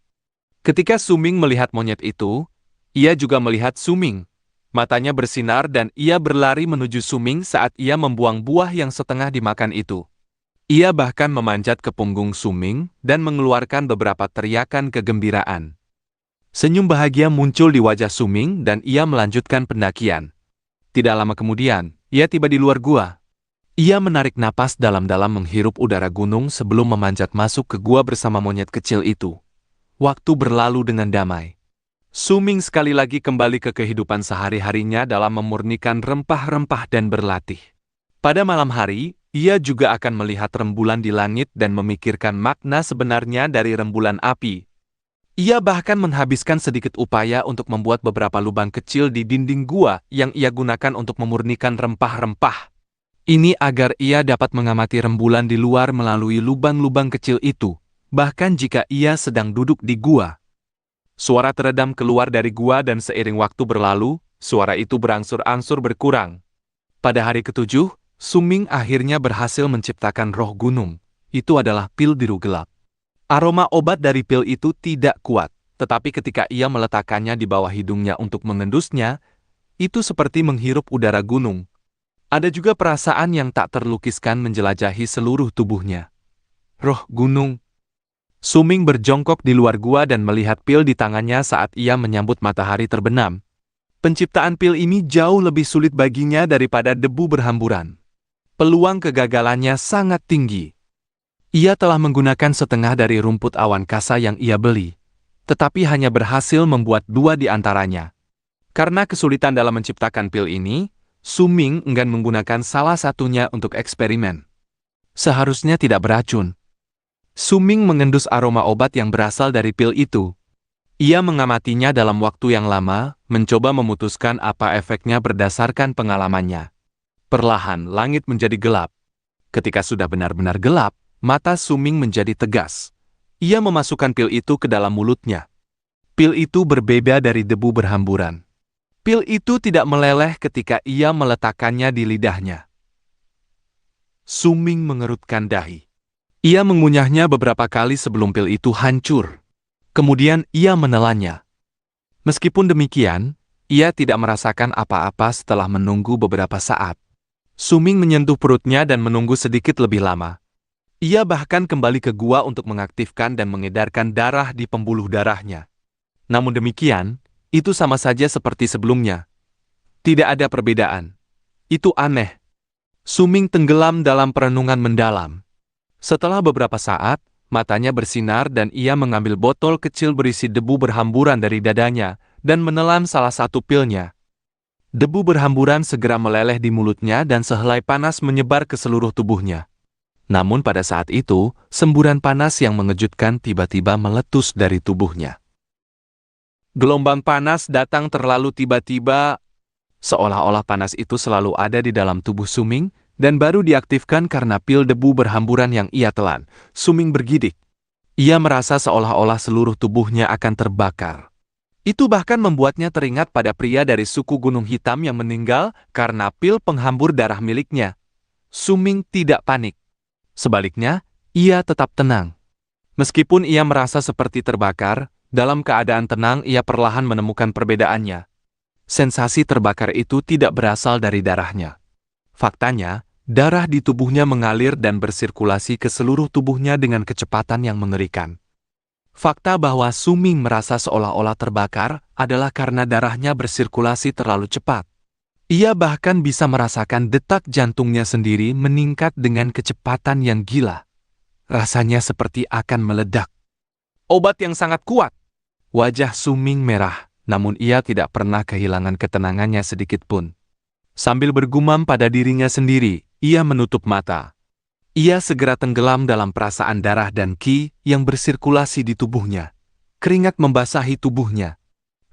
Ketika Suming melihat monyet itu, ia juga melihat Suming. Matanya bersinar dan ia berlari menuju Suming saat ia membuang buah yang setengah dimakan itu. Ia bahkan memanjat ke punggung Suming dan mengeluarkan beberapa teriakan kegembiraan. Senyum bahagia muncul di wajah Suming dan ia melanjutkan pendakian. Tidak lama kemudian, ia tiba di luar gua. Ia menarik napas dalam-dalam menghirup udara gunung sebelum memanjat masuk ke gua bersama monyet kecil itu. Waktu berlalu dengan damai. Suming sekali lagi kembali ke kehidupan sehari-harinya dalam memurnikan rempah-rempah dan berlatih. Pada malam hari, ia juga akan melihat rembulan di langit dan memikirkan makna sebenarnya dari rembulan api. Ia bahkan menghabiskan sedikit upaya untuk membuat beberapa lubang kecil di dinding gua yang ia gunakan untuk memurnikan rempah-rempah. Ini agar ia dapat mengamati rembulan di luar melalui lubang-lubang kecil itu, bahkan jika ia sedang duduk di gua. Suara teredam keluar dari gua dan seiring waktu berlalu, suara itu berangsur-angsur berkurang. Pada hari ketujuh, Suming akhirnya berhasil menciptakan roh gunung. Itu adalah pil biru gelap. Aroma obat dari pil itu tidak kuat, tetapi ketika ia meletakkannya di bawah hidungnya untuk mengendusnya, itu seperti menghirup udara gunung. Ada juga perasaan yang tak terlukiskan menjelajahi seluruh tubuhnya. Roh gunung. Suming berjongkok di luar gua dan melihat pil di tangannya saat ia menyambut matahari terbenam. Penciptaan pil ini jauh lebih sulit baginya daripada debu berhamburan. Peluang kegagalannya sangat tinggi. Ia telah menggunakan setengah dari rumput awan kasa yang ia beli, tetapi hanya berhasil membuat 2 di antaranya. Karena kesulitan dalam menciptakan pil ini, Suming enggan menggunakan salah satunya untuk eksperimen. Seharusnya tidak beracun. Suming mengendus aroma obat yang berasal dari pil itu. Ia mengamatinya dalam waktu yang lama, mencoba memutuskan apa efeknya berdasarkan pengalamannya. Perlahan, langit menjadi gelap. Ketika sudah benar-benar gelap, mata Suming menjadi tegas. Ia memasukkan pil itu ke dalam mulutnya. Pil itu berbeda dari debu berhamburan. Pil itu tidak meleleh ketika ia meletakkannya di lidahnya. Suming mengerutkan dahi. Ia mengunyahnya beberapa kali sebelum pil itu hancur. Kemudian ia menelannya. Meskipun demikian, ia tidak merasakan apa-apa setelah menunggu beberapa saat. Suming menyentuh perutnya dan menunggu sedikit lebih lama. Ia bahkan kembali ke gua untuk mengaktifkan dan mengedarkan darah di pembuluh darahnya. Namun demikian, itu sama saja seperti sebelumnya. Tidak ada perbedaan. Itu aneh. Suming tenggelam dalam perenungan mendalam. Setelah beberapa saat, matanya bersinar dan ia mengambil botol kecil berisi debu berhamburan dari dadanya dan menelan salah satu pilnya. Debu berhamburan segera meleleh di mulutnya dan sehelai panas menyebar ke seluruh tubuhnya. Namun pada saat itu, semburan panas yang mengejutkan tiba-tiba meletus dari tubuhnya. Gelombang panas datang terlalu tiba-tiba, seolah-olah panas itu selalu ada di dalam tubuh Suming, dan baru diaktifkan karena pil debu berhamburan yang ia telan. Suming bergidik. Ia merasa seolah-olah seluruh tubuhnya akan terbakar. Itu bahkan membuatnya teringat pada pria dari suku Gunung Hitam yang meninggal karena pil penghambur darah miliknya. Suming tidak panik. Sebaliknya, ia tetap tenang. Meskipun ia merasa seperti terbakar, dalam keadaan tenang ia perlahan menemukan perbedaannya. Sensasi terbakar itu tidak berasal dari darahnya. Faktanya, darah di tubuhnya mengalir dan bersirkulasi ke seluruh tubuhnya dengan kecepatan yang mengerikan. Fakta bahwa Suming merasa seolah-olah terbakar adalah karena darahnya bersirkulasi terlalu cepat. Ia bahkan bisa merasakan detak jantungnya sendiri meningkat dengan kecepatan yang gila. Rasanya seperti akan meledak. Obat yang sangat kuat. Wajah Suming merah, namun ia tidak pernah kehilangan ketenangannya sedikit pun. Sambil bergumam pada dirinya sendiri, ia menutup mata. Ia segera tenggelam dalam perasaan darah dan ki yang bersirkulasi di tubuhnya. Keringat membasahi tubuhnya.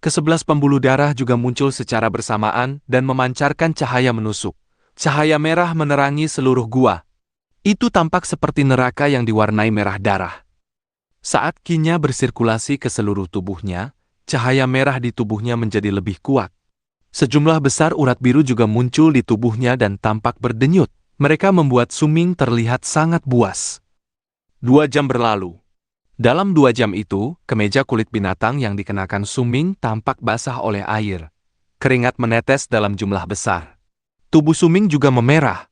Ke-11 pembuluh darah juga muncul secara bersamaan dan memancarkan cahaya menusuk. Cahaya merah menerangi seluruh gua. Itu tampak seperti neraka yang diwarnai merah darah. Saat ki-nya bersirkulasi ke seluruh tubuhnya, cahaya merah di tubuhnya menjadi lebih kuat. Sejumlah besar urat biru juga muncul di tubuhnya dan tampak berdenyut. Mereka membuat Suming terlihat sangat buas. 2 jam berlalu. Dalam 2 jam itu, kemeja kulit binatang yang dikenakan Suming tampak basah oleh air. Keringat menetes dalam jumlah besar. Tubuh Suming juga memerah.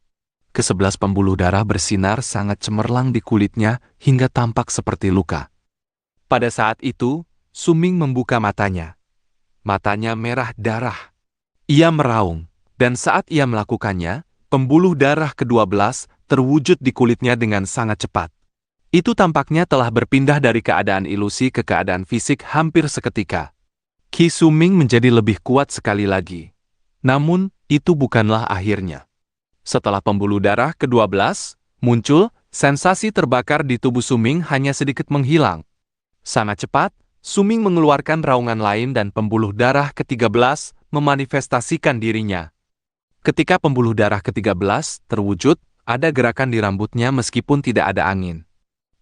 Ke-11 pembuluh darah bersinar sangat cemerlang di kulitnya hingga tampak seperti luka. Pada saat itu, Suming membuka matanya. Matanya merah darah. Ia meraung, dan saat ia melakukannya, pembuluh darah ke-12 terwujud di kulitnya dengan sangat cepat. Itu tampaknya telah berpindah dari keadaan ilusi ke keadaan fisik hampir seketika. Ki Suming menjadi lebih kuat sekali lagi. Namun, itu bukanlah akhirnya. Setelah pembuluh darah ke-12 muncul, sensasi terbakar di tubuh Suming hanya sedikit menghilang. Sangat cepat, Suming mengeluarkan raungan lain dan pembuluh darah ke-13 memanifestasikan dirinya. Ketika pembuluh darah ke-13 terwujud, ada gerakan di rambutnya meskipun tidak ada angin.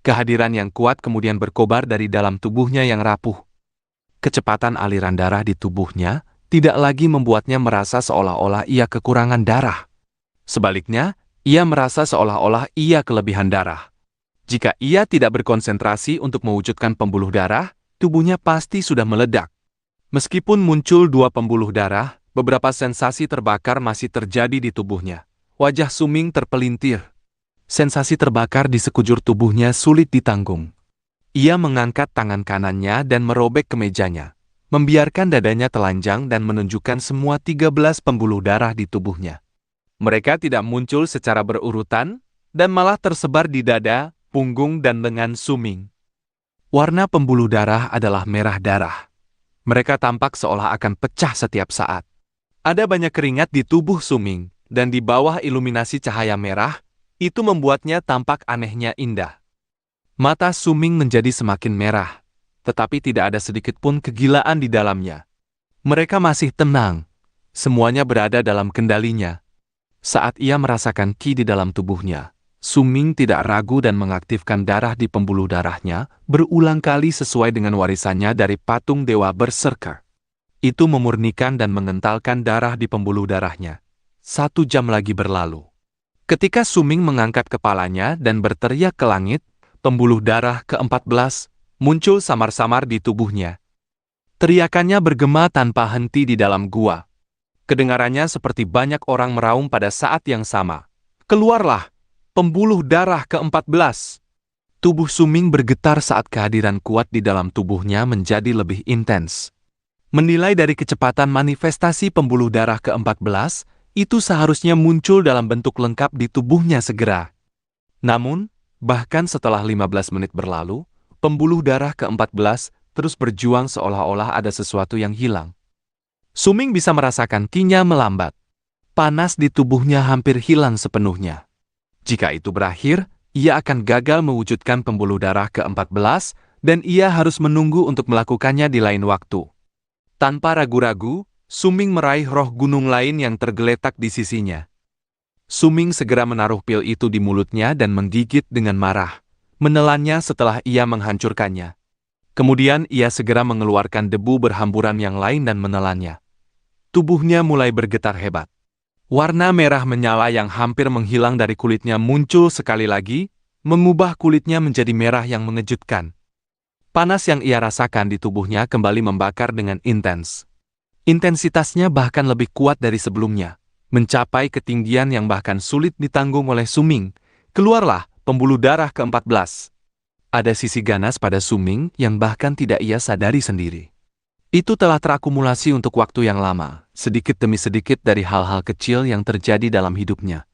Kehadiran yang kuat kemudian berkobar dari dalam tubuhnya yang rapuh. Kecepatan aliran darah di tubuhnya tidak lagi membuatnya merasa seolah-olah ia kekurangan darah. Sebaliknya, ia merasa seolah-olah ia kelebihan darah. Jika ia tidak berkonsentrasi untuk mewujudkan pembuluh darah, tubuhnya pasti sudah meledak. Meskipun muncul 2 pembuluh darah, beberapa sensasi terbakar masih terjadi di tubuhnya. Wajah Suming terpelintir. Sensasi terbakar di sekujur tubuhnya sulit ditanggung. Ia mengangkat tangan kanannya dan merobek kemejanya, membiarkan dadanya telanjang dan menunjukkan semua 13 pembuluh darah di tubuhnya. Mereka tidak muncul secara berurutan, dan malah tersebar di dada, punggung dan lengan Suming. Warna pembuluh darah adalah merah darah. Mereka tampak seolah akan pecah setiap saat. Ada banyak keringat di tubuh Suming, dan di bawah iluminasi cahaya merah, itu membuatnya tampak anehnya indah. Mata Suming menjadi semakin merah, tetapi tidak ada sedikit pun kegilaan di dalamnya. Mereka masih tenang, semuanya berada dalam kendalinya. Saat ia merasakan ki di dalam tubuhnya, Suming tidak ragu dan mengaktifkan darah di pembuluh darahnya berulang kali sesuai dengan warisannya dari patung Dewa Berserker. Itu memurnikan dan mengentalkan darah di pembuluh darahnya. 1 jam lagi berlalu. Ketika Suming mengangkat kepalanya dan berteriak ke langit, pembuluh darah ke-14 muncul samar-samar di tubuhnya. Teriakannya bergema tanpa henti di dalam gua. Kedengarannya seperti banyak orang meraung pada saat yang sama. Keluarlah, pembuluh darah ke-14. Tubuh Suming bergetar saat kehadiran kuat di dalam tubuhnya menjadi lebih intens. Menilai dari kecepatan manifestasi pembuluh darah ke-14, itu seharusnya muncul dalam bentuk lengkap di tubuhnya segera. Namun, bahkan setelah 15 menit berlalu, pembuluh darah ke-14 terus berjuang seolah-olah ada sesuatu yang hilang. Suming bisa merasakan ki-nya melambat. Panas di tubuhnya hampir hilang sepenuhnya. Jika itu berakhir, ia akan gagal mewujudkan pembuluh darah ke-14 dan ia harus menunggu untuk melakukannya di lain waktu. Tanpa ragu-ragu, Suming meraih roh gunung lain yang tergeletak di sisinya. Suming segera menaruh pil itu di mulutnya dan menggigit dengan marah, menelannya setelah ia menghancurkannya. Kemudian ia segera mengeluarkan debu berhamburan yang lain dan menelannya. Tubuhnya mulai bergetar hebat. Warna merah menyala yang hampir menghilang dari kulitnya muncul sekali lagi, mengubah kulitnya menjadi merah yang mengejutkan. Panas yang ia rasakan di tubuhnya kembali membakar dengan intens. Intensitasnya bahkan lebih kuat dari sebelumnya, mencapai ketinggian yang bahkan sulit ditanggung oleh Suming. Keluarlah pembuluh darah ke-14. Ada sisi ganas pada Suming yang bahkan tidak ia sadari sendiri. Itu telah terakumulasi untuk waktu yang lama, sedikit demi sedikit dari hal-hal kecil yang terjadi dalam hidupnya.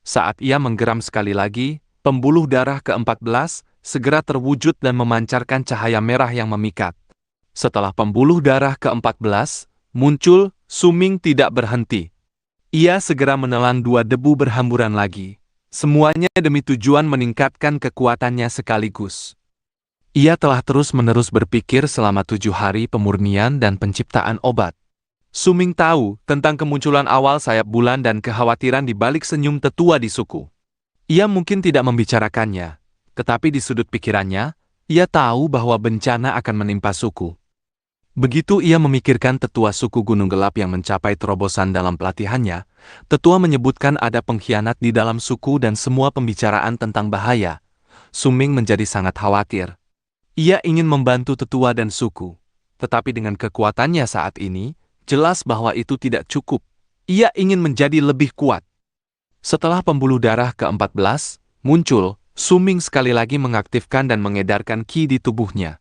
Saat ia menggeram sekali lagi, pembuluh darah ke-14 segera terwujud dan memancarkan cahaya merah yang memikat. Setelah pembuluh darah ke-14 muncul, Suming tidak berhenti. Ia segera menelan 2 debu berhamburan lagi, semuanya demi tujuan meningkatkan kekuatannya sekaligus. Ia telah terus-menerus berpikir selama 7 hari pemurnian dan penciptaan obat. Suming tahu tentang kemunculan awal sayap bulan dan kekhawatiran di balik senyum tetua di suku. Ia mungkin tidak membicarakannya, tetapi di sudut pikirannya, ia tahu bahwa bencana akan menimpa suku. Begitu ia memikirkan tetua suku Gunung Gelap yang mencapai terobosan dalam pelatihannya, tetua menyebutkan ada pengkhianat di dalam suku dan semua pembicaraan tentang bahaya. Suming menjadi sangat khawatir. Ia ingin membantu tetua dan suku, tetapi dengan kekuatannya saat ini, jelas bahwa itu tidak cukup. Ia ingin menjadi lebih kuat. Setelah pembuluh darah ke-14 muncul, Suming sekali lagi mengaktifkan dan mengedarkan ki di tubuhnya.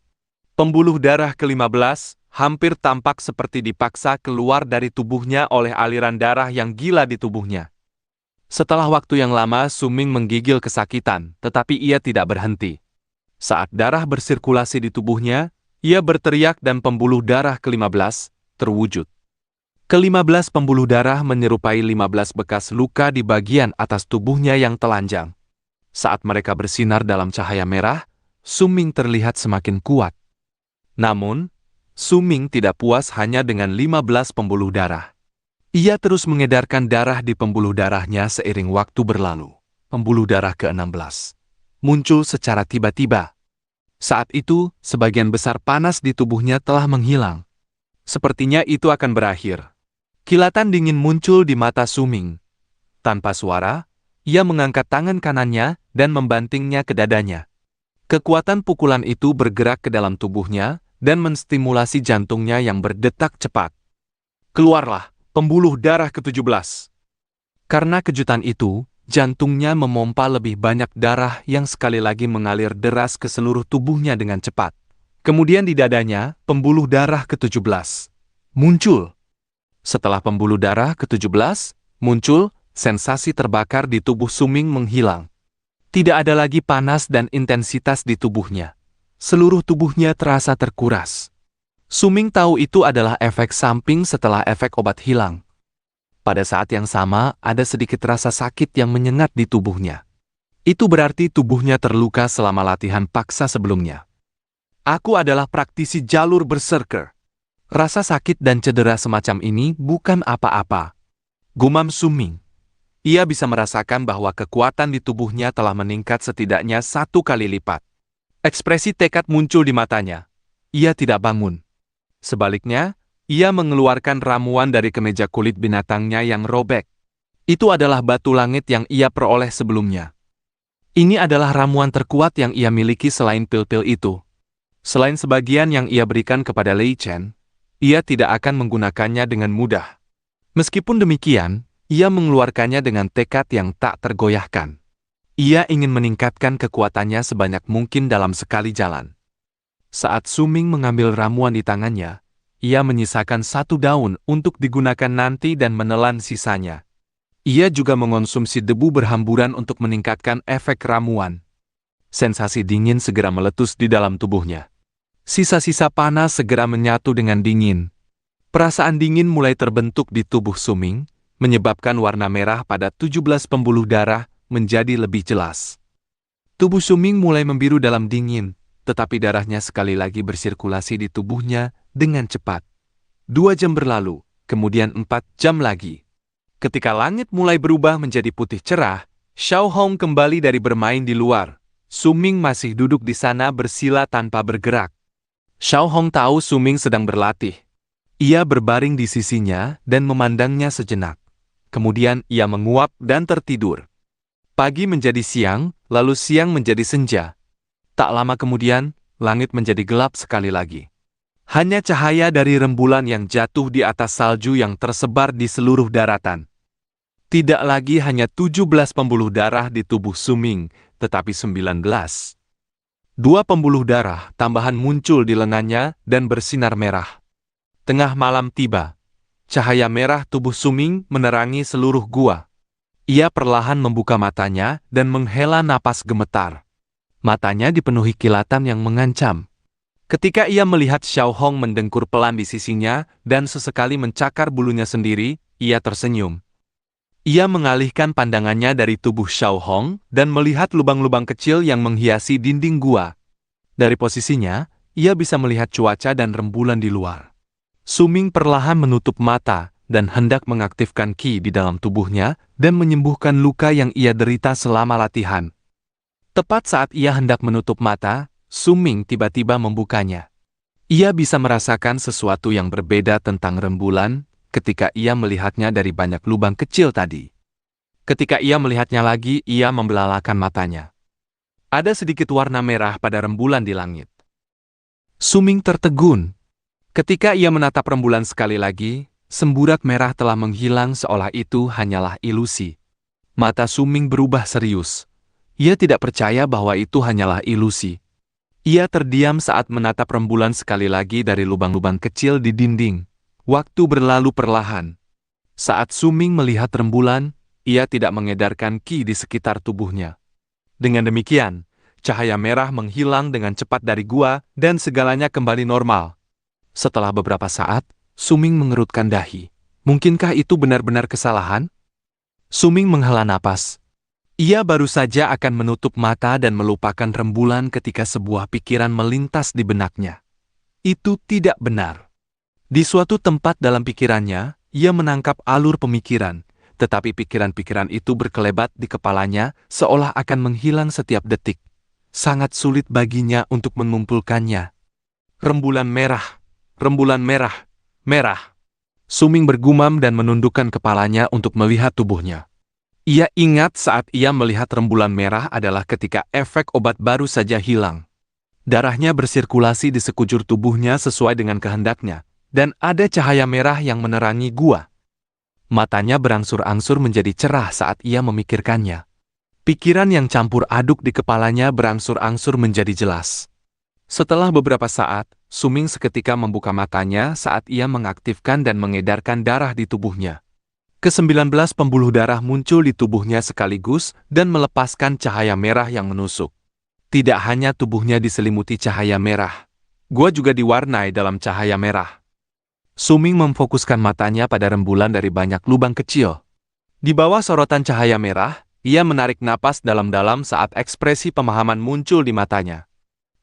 Pembuluh darah ke-15 hampir tampak seperti dipaksa keluar dari tubuhnya oleh aliran darah yang gila di tubuhnya. Setelah waktu yang lama, Suming menggigil kesakitan, tetapi ia tidak berhenti. Saat darah bersirkulasi di tubuhnya, ia berteriak dan pembuluh darah ke-15 terwujud. Ke-15 pembuluh darah menyerupai 15 bekas luka di bagian atas tubuhnya yang telanjang. Saat mereka bersinar dalam cahaya merah, Suming terlihat semakin kuat. Namun, Suming tidak puas hanya dengan 15 pembuluh darah. Ia terus mengedarkan darah di pembuluh darahnya seiring waktu berlalu. Pembuluh darah ke-16 muncul secara tiba-tiba. Saat itu, sebagian besar panas di tubuhnya telah menghilang. Sepertinya itu akan berakhir. Kilatan dingin muncul di mata Suming. Tanpa suara, ia mengangkat tangan kanannya dan membantingnya ke dadanya. Kekuatan pukulan itu bergerak ke dalam tubuhnya dan menstimulasi jantungnya yang berdetak cepat. Keluarlah pembuluh darah ke-17. Karena kejutan itu, jantungnya memompa lebih banyak darah yang sekali lagi mengalir deras ke seluruh tubuhnya dengan cepat. Kemudian di dadanya, pembuluh darah ke-17 muncul. Setelah pembuluh darah ke-17 muncul, sensasi terbakar di tubuh Suming menghilang. Tidak ada lagi panas dan intensitas di tubuhnya. Seluruh tubuhnya terasa terkuras. Suming tahu itu adalah efek samping setelah efek obat hilang. Pada saat yang sama, ada sedikit rasa sakit yang menyengat di tubuhnya. Itu berarti tubuhnya terluka selama latihan paksa sebelumnya. Aku adalah praktisi jalur berserker. Rasa sakit dan cedera semacam ini bukan apa-apa. Gumam Suming. Ia bisa merasakan bahwa kekuatan di tubuhnya telah meningkat setidaknya 1 kali lipat. Ekspresi tekad muncul di matanya. Ia tidak bangun. Sebaliknya, ia mengeluarkan ramuan dari kemeja kulit binatangnya yang robek. Itu adalah batu langit yang ia peroleh sebelumnya. Ini adalah ramuan terkuat yang ia miliki selain pil-pil itu. Selain sebagian yang ia berikan kepada Lei Chen, ia tidak akan menggunakannya dengan mudah. Meskipun demikian, ia mengeluarkannya dengan tekad yang tak tergoyahkan. Ia ingin meningkatkan kekuatannya sebanyak mungkin dalam sekali jalan. Saat Suming mengambil ramuan di tangannya, ia menyisakan 1 daun untuk digunakan nanti dan menelan sisanya. Ia juga mengonsumsi debu berhamburan untuk meningkatkan efek ramuan. Sensasi dingin segera meletus di dalam tubuhnya. Sisa-sisa panas segera menyatu dengan dingin. Perasaan dingin mulai terbentuk di tubuh Suming, menyebabkan warna merah pada 17 pembuluh darah menjadi lebih jelas. Tubuh Suming mulai membiru dalam dingin, tetapi darahnya sekali lagi bersirkulasi di tubuhnya dengan cepat. 2 jam berlalu, kemudian 4 jam lagi. Ketika langit mulai berubah menjadi putih cerah, Xiao Hong kembali dari bermain di luar. Su Ming masih duduk di sana bersila tanpa bergerak. Xiao Hong tahu Su Ming sedang berlatih. Ia berbaring di sisinya dan memandangnya sejenak. Kemudian ia menguap dan tertidur. Pagi menjadi siang, lalu siang menjadi senja. Tak lama kemudian, langit menjadi gelap sekali lagi. Hanya cahaya dari rembulan yang jatuh di atas salju yang tersebar di seluruh daratan. Tidak lagi hanya 17 pembuluh darah di tubuh Su Ming, tetapi 19. Dua pembuluh darah tambahan muncul di lengannya dan bersinar merah. Tengah malam tiba. Cahaya merah tubuh Su Ming menerangi seluruh gua. Ia perlahan membuka matanya dan menghela napas gemetar. Matanya dipenuhi kilatan yang mengancam. Ketika ia melihat Xiao Hong mendengkur pelan di sisinya dan sesekali mencakar bulunya sendiri, ia tersenyum. Ia mengalihkan pandangannya dari tubuh Xiao Hong dan melihat lubang-lubang kecil yang menghiasi dinding gua. Dari posisinya, ia bisa melihat cuaca dan rembulan di luar. Su Ming perlahan menutup mata dan hendak mengaktifkan Qi di dalam tubuhnya dan menyembuhkan luka yang ia derita selama latihan. Tepat saat ia hendak menutup mata, Su Ming tiba-tiba membukanya. Ia bisa merasakan sesuatu yang berbeda tentang rembulan ketika ia melihatnya dari banyak lubang kecil tadi. Ketika ia melihatnya lagi, ia membelalakan matanya. Ada sedikit warna merah pada rembulan di langit. Su Ming tertegun. Ketika ia menatap rembulan sekali lagi, semburat merah telah menghilang seolah itu hanyalah ilusi. Mata Su Ming berubah serius. Ia tidak percaya bahwa itu hanyalah ilusi. Ia terdiam saat menatap rembulan sekali lagi dari lubang-lubang kecil di dinding. Waktu berlalu perlahan. Saat Su Ming melihat rembulan, ia tidak mengedarkan Qi di sekitar tubuhnya. Dengan demikian, cahaya merah menghilang dengan cepat dari gua dan segalanya kembali normal. Setelah beberapa saat, Su Ming mengerutkan dahi. Mungkinkah itu benar-benar kesalahan? Su Ming menghela napas. Ia baru saja akan menutup mata dan melupakan rembulan ketika sebuah pikiran melintas di benaknya. Itu tidak benar. Di suatu tempat dalam pikirannya, ia menangkap alur pemikiran, tetapi pikiran-pikiran itu berkelebat di kepalanya seolah akan menghilang setiap detik. Sangat sulit baginya untuk mengumpulkannya. Rembulan merah. Rembulan merah, merah. Su Ming bergumam dan menundukkan kepalanya untuk melihat tubuhnya. Ia ingat saat ia melihat rembulan merah adalah ketika efek obat baru saja hilang. Darahnya bersirkulasi di sekujur tubuhnya sesuai dengan kehendaknya, dan ada cahaya merah yang menerangi gua. Matanya berangsur-angsur menjadi cerah saat ia memikirkannya. Pikiran yang campur aduk di kepalanya berangsur-angsur menjadi jelas. Setelah beberapa saat, Su Ming seketika membuka matanya saat ia mengaktifkan dan mengedarkan darah di tubuhnya. Ke-19 pembuluh darah muncul di tubuhnya sekaligus dan melepaskan cahaya merah yang menusuk. Tidak hanya tubuhnya diselimuti cahaya merah, gua juga diwarnai dalam cahaya merah. Su Ming memfokuskan matanya pada rembulan dari banyak lubang kecil. Di bawah sorotan cahaya merah, ia menarik napas dalam-dalam saat ekspresi pemahaman muncul di matanya.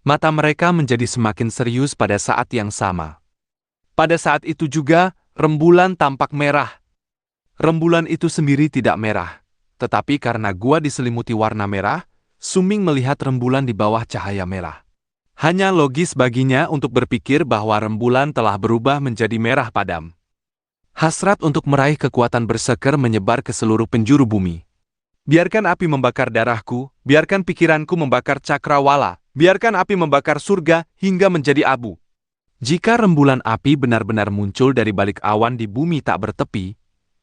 Mata mereka menjadi semakin serius pada saat yang sama. Pada saat itu juga, rembulan tampak merah. Rembulan itu sendiri tidak merah, tetapi karena gua diselimuti warna merah, Su Ming melihat rembulan di bawah cahaya merah. Hanya logis baginya untuk berpikir bahwa rembulan telah berubah menjadi merah padam. Hasrat untuk meraih kekuatan berseker menyebar ke seluruh penjuru bumi. Biarkan api membakar darahku, biarkan pikiranku membakar cakrawala, biarkan api membakar surga hingga menjadi abu. Jika rembulan api benar-benar muncul dari balik awan di bumi tak bertepi,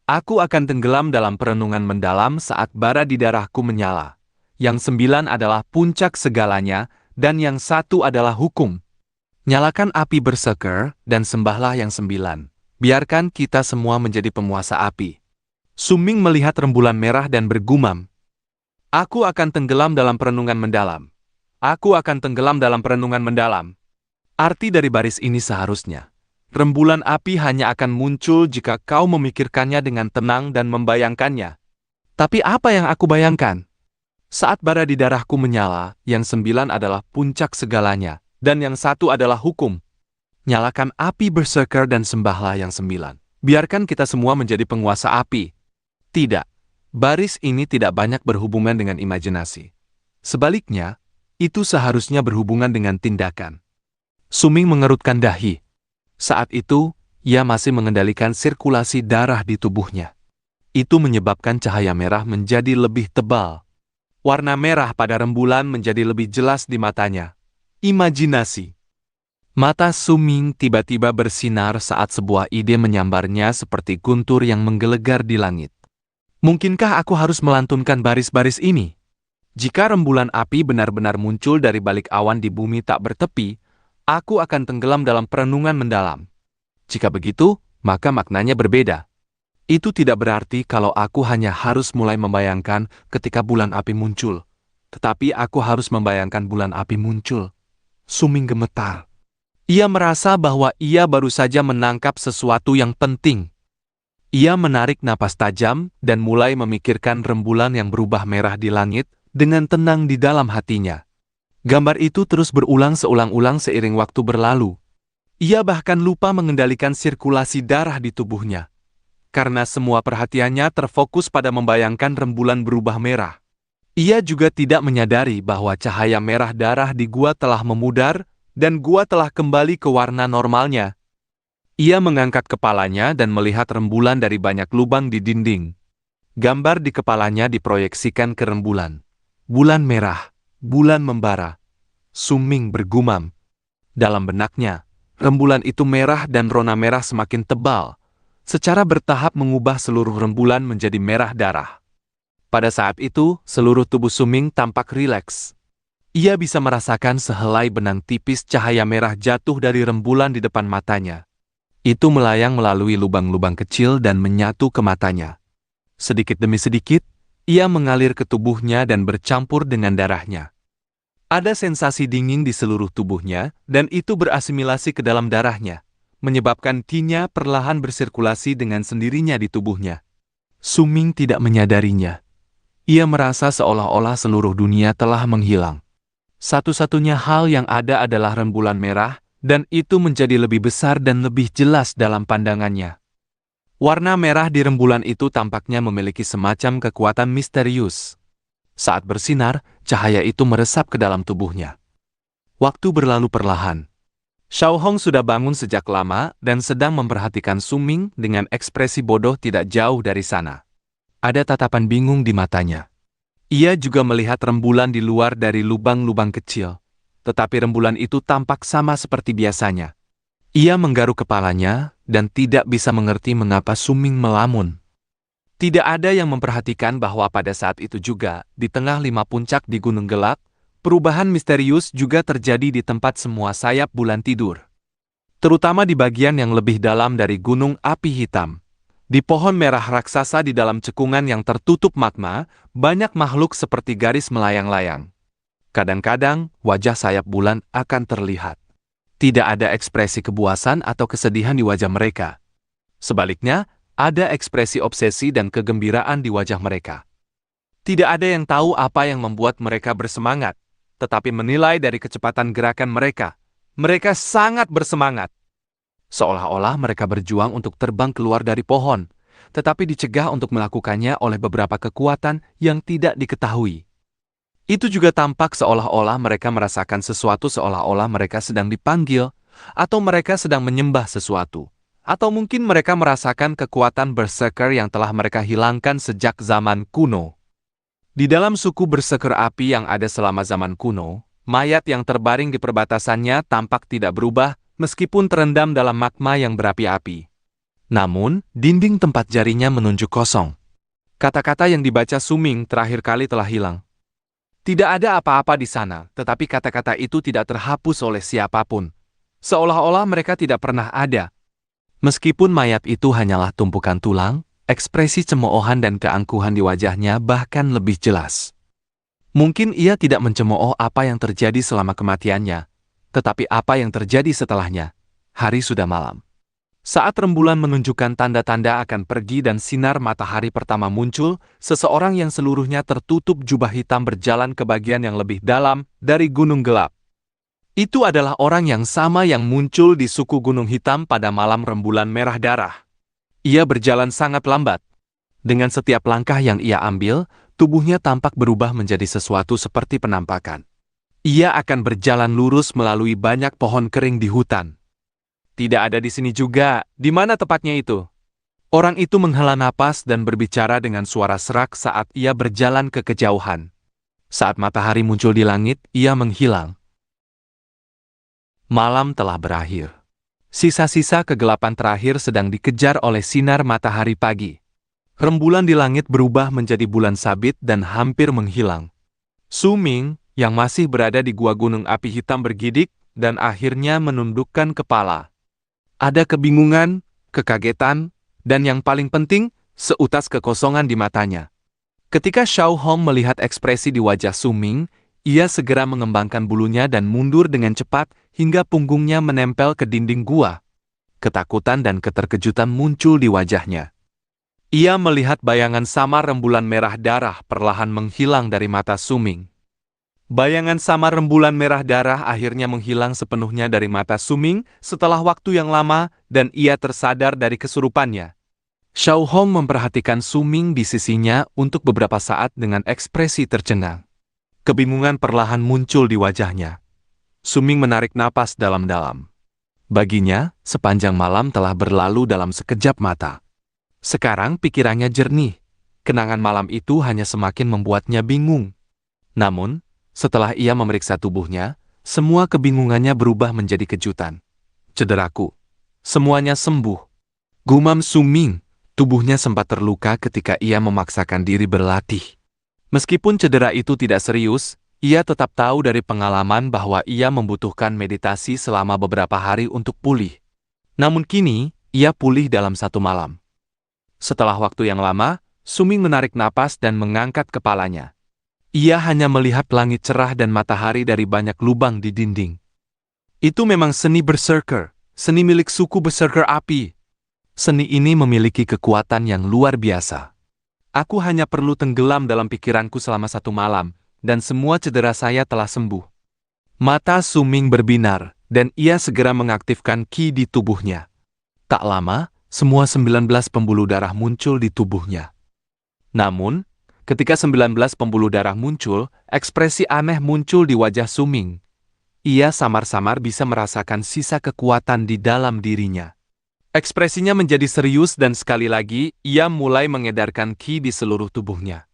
aku akan tenggelam dalam perenungan mendalam saat bara di darahku menyala. Yang 9 adalah puncak segalanya, dan yang 1 adalah hukum. Nyalakan api berseker, dan sembahlah yang 9. Biarkan kita semua menjadi penguasa api. Su Ming melihat rembulan merah dan bergumam. Aku akan tenggelam dalam perenungan mendalam. Aku akan tenggelam dalam perenungan mendalam. Arti dari baris ini seharusnya, rembulan api hanya akan muncul jika kau memikirkannya dengan tenang dan membayangkannya. Tapi apa yang aku bayangkan? Saat bara di darahku menyala, yang 9 adalah puncak segalanya, dan yang 1 adalah hukum. Nyalakan api berseker dan sembahlah yang 9. Biarkan kita semua menjadi penguasa api. Tidak, baris ini tidak banyak berhubungan dengan imajinasi. Sebaliknya, itu seharusnya berhubungan dengan tindakan. Suming mengerutkan dahi. Saat itu, ia masih mengendalikan sirkulasi darah di tubuhnya. Itu menyebabkan cahaya merah menjadi lebih tebal. Warna merah pada rembulan menjadi lebih jelas di matanya. Imajinasi. Mata Suming tiba-tiba bersinar saat sebuah ide menyambarnya seperti guntur yang menggelegar di langit. Mungkinkah aku harus melantunkan baris-baris ini? Jika rembulan api benar-benar muncul dari balik awan di bumi tak bertepi, aku akan tenggelam dalam perenungan mendalam. Jika begitu, maka maknanya berbeda. Itu tidak berarti kalau aku hanya harus mulai membayangkan ketika bulan api muncul. Tetapi aku harus membayangkan bulan api muncul. Suming gemetar. Ia merasa bahwa ia baru saja menangkap sesuatu yang penting. Ia menarik napas tajam dan mulai memikirkan rembulan yang berubah merah di langit dengan tenang di dalam hatinya. Gambar itu terus berulang seulang-ulang seiring waktu berlalu. Ia bahkan lupa mengendalikan sirkulasi darah di tubuhnya. Karena semua perhatiannya terfokus pada membayangkan rembulan berubah merah. Ia juga tidak menyadari bahwa cahaya merah darah di gua telah memudar dan gua telah kembali ke warna normalnya. Ia mengangkat kepalanya dan melihat rembulan dari banyak lubang di dinding. Gambar di kepalanya diproyeksikan ke rembulan. Bulan merah, bulan membara. Suming bergumam. Dalam benaknya, rembulan itu merah dan rona merah semakin tebal. Secara bertahap mengubah seluruh rembulan menjadi merah darah. Pada saat itu, seluruh tubuh Suming tampak rileks. Ia bisa merasakan sehelai benang tipis cahaya merah jatuh dari rembulan di depan matanya. Itu melayang melalui lubang-lubang kecil dan menyatu ke matanya. Sedikit demi sedikit, ia mengalir ke tubuhnya dan bercampur dengan darahnya. Ada sensasi dingin di seluruh tubuhnya, dan itu berasimilasi ke dalam darahnya, menyebabkan qi-nya perlahan bersirkulasi dengan sendirinya di tubuhnya. Suming tidak menyadarinya. Ia merasa seolah-olah seluruh dunia telah menghilang. Satu-satunya hal yang ada adalah rembulan merah, dan itu menjadi lebih besar dan lebih jelas dalam pandangannya. Warna merah di rembulan itu tampaknya memiliki semacam kekuatan misterius. Saat bersinar, cahaya itu meresap ke dalam tubuhnya. Waktu berlalu perlahan. Xiao Hong sudah bangun sejak lama dan sedang memperhatikan Suming dengan ekspresi bodoh tidak jauh dari sana. Ada tatapan bingung di matanya. Ia juga melihat rembulan di luar dari lubang-lubang kecil, tetapi rembulan itu tampak sama seperti biasanya. Ia menggaruk kepalanya dan tidak bisa mengerti mengapa Suming melamun. Tidak ada yang memperhatikan bahwa pada saat itu juga, di tengah 5 puncak di Gunung Gelap, perubahan misterius juga terjadi di tempat semua sayap bulan tidur. Terutama di bagian yang lebih dalam dari Gunung Api Hitam. Di pohon merah raksasa di dalam cekungan yang tertutup magma, banyak makhluk seperti garis melayang-layang. Kadang-kadang, wajah sayap bulan akan terlihat. Tidak ada ekspresi kepuasan atau kesedihan di wajah mereka. Sebaliknya, ada ekspresi obsesi dan kegembiraan di wajah mereka. Tidak ada yang tahu apa yang membuat mereka bersemangat, tetapi menilai dari kecepatan gerakan mereka. Mereka sangat bersemangat. Seolah-olah mereka berjuang untuk terbang keluar dari pohon, tetapi dicegah untuk melakukannya oleh beberapa kekuatan yang tidak diketahui. Itu juga tampak seolah-olah mereka merasakan sesuatu seolah-olah mereka sedang dipanggil, atau mereka sedang menyembah sesuatu. Atau mungkin mereka merasakan kekuatan berserker yang telah mereka hilangkan sejak zaman kuno. Di dalam suku berserker api yang ada selama zaman kuno, mayat yang terbaring di perbatasannya tampak tidak berubah meskipun terendam dalam magma yang berapi-api. Namun, dinding tempat jarinya menunjuk kosong. Kata-kata yang dibaca Suming terakhir kali telah hilang. Tidak ada apa-apa di sana, tetapi kata-kata itu tidak terhapus oleh siapapun. Seolah-olah mereka tidak pernah ada. Meskipun mayat itu hanyalah tumpukan tulang, ekspresi cemoohan dan keangkuhan di wajahnya bahkan lebih jelas. Mungkin ia tidak mencemooh apa yang terjadi selama kematiannya, tetapi apa yang terjadi setelahnya. Hari sudah malam. Saat rembulan menunjukkan tanda-tanda akan pergi dan sinar matahari pertama muncul, seseorang yang seluruhnya tertutup jubah hitam berjalan ke bagian yang lebih dalam dari Gunung Gelap. Itu adalah orang yang sama yang muncul di suku Gunung Hitam pada malam rembulan merah darah. Ia berjalan sangat lambat. Dengan setiap langkah yang ia ambil, tubuhnya tampak berubah menjadi sesuatu seperti penampakan. Ia akan berjalan lurus melalui banyak pohon kering di hutan. Tidak ada di sini juga. Di mana tepatnya itu? Orang itu menghela napas dan berbicara dengan suara serak saat ia berjalan ke kejauhan. Saat matahari muncul di langit, ia menghilang. Malam telah berakhir. Sisa-sisa kegelapan terakhir sedang dikejar oleh sinar matahari pagi. Rembulan di langit berubah menjadi bulan sabit dan hampir menghilang. Su Ming, yang masih berada di gua gunung api hitam bergidik, dan akhirnya menundukkan kepala. Ada kebingungan, kekagetan, dan yang paling penting, seutas kekosongan di matanya. Ketika Xiao Hong melihat ekspresi di wajah Su Ming, ia segera mengembangkan bulunya dan mundur dengan cepat hingga punggungnya menempel ke dinding gua. Ketakutan dan keterkejutan muncul di wajahnya. Ia melihat bayangan samar rembulan merah darah perlahan menghilang dari mata Su Ming. Bayangan samar rembulan merah darah akhirnya menghilang sepenuhnya dari mata Su Ming setelah waktu yang lama dan ia tersadar dari kesurupannya. Xiao Hong memperhatikan Su Ming di sisinya untuk beberapa saat dengan ekspresi tercengang. Kebingungan perlahan muncul di wajahnya. Su Ming menarik napas dalam-dalam. Baginya, sepanjang malam telah berlalu dalam sekejap mata. Sekarang pikirannya jernih. Kenangan malam itu hanya semakin membuatnya bingung. Namun, setelah ia memeriksa tubuhnya, semua kebingungannya berubah menjadi kejutan. Cederaku. Semuanya sembuh. Gumam Su Ming. Tubuhnya sempat terluka ketika ia memaksakan diri berlatih. Meskipun cedera itu tidak serius, ia tetap tahu dari pengalaman bahwa ia membutuhkan meditasi selama beberapa hari untuk pulih. Namun kini, ia pulih dalam satu malam. Setelah waktu yang lama, Su Ming menarik napas dan mengangkat kepalanya. Ia hanya melihat langit cerah dan matahari dari banyak lubang di dinding. Itu memang seni berserker, seni milik suku berserker api. Seni ini memiliki kekuatan yang luar biasa. Aku hanya perlu tenggelam dalam pikiranku selama satu malam, dan semua cedera saya telah sembuh. Mata Su Ming berbinar, dan ia segera mengaktifkan ki di tubuhnya. Tak lama, semua 19 pembuluh darah muncul di tubuhnya. Namun, ketika 19 pembuluh darah muncul, ekspresi aneh muncul di wajah Su Ming. Ia samar-samar bisa merasakan sisa kekuatan di dalam dirinya. Ekspresinya menjadi serius dan sekali lagi, ia mulai mengedarkan ki di seluruh tubuhnya.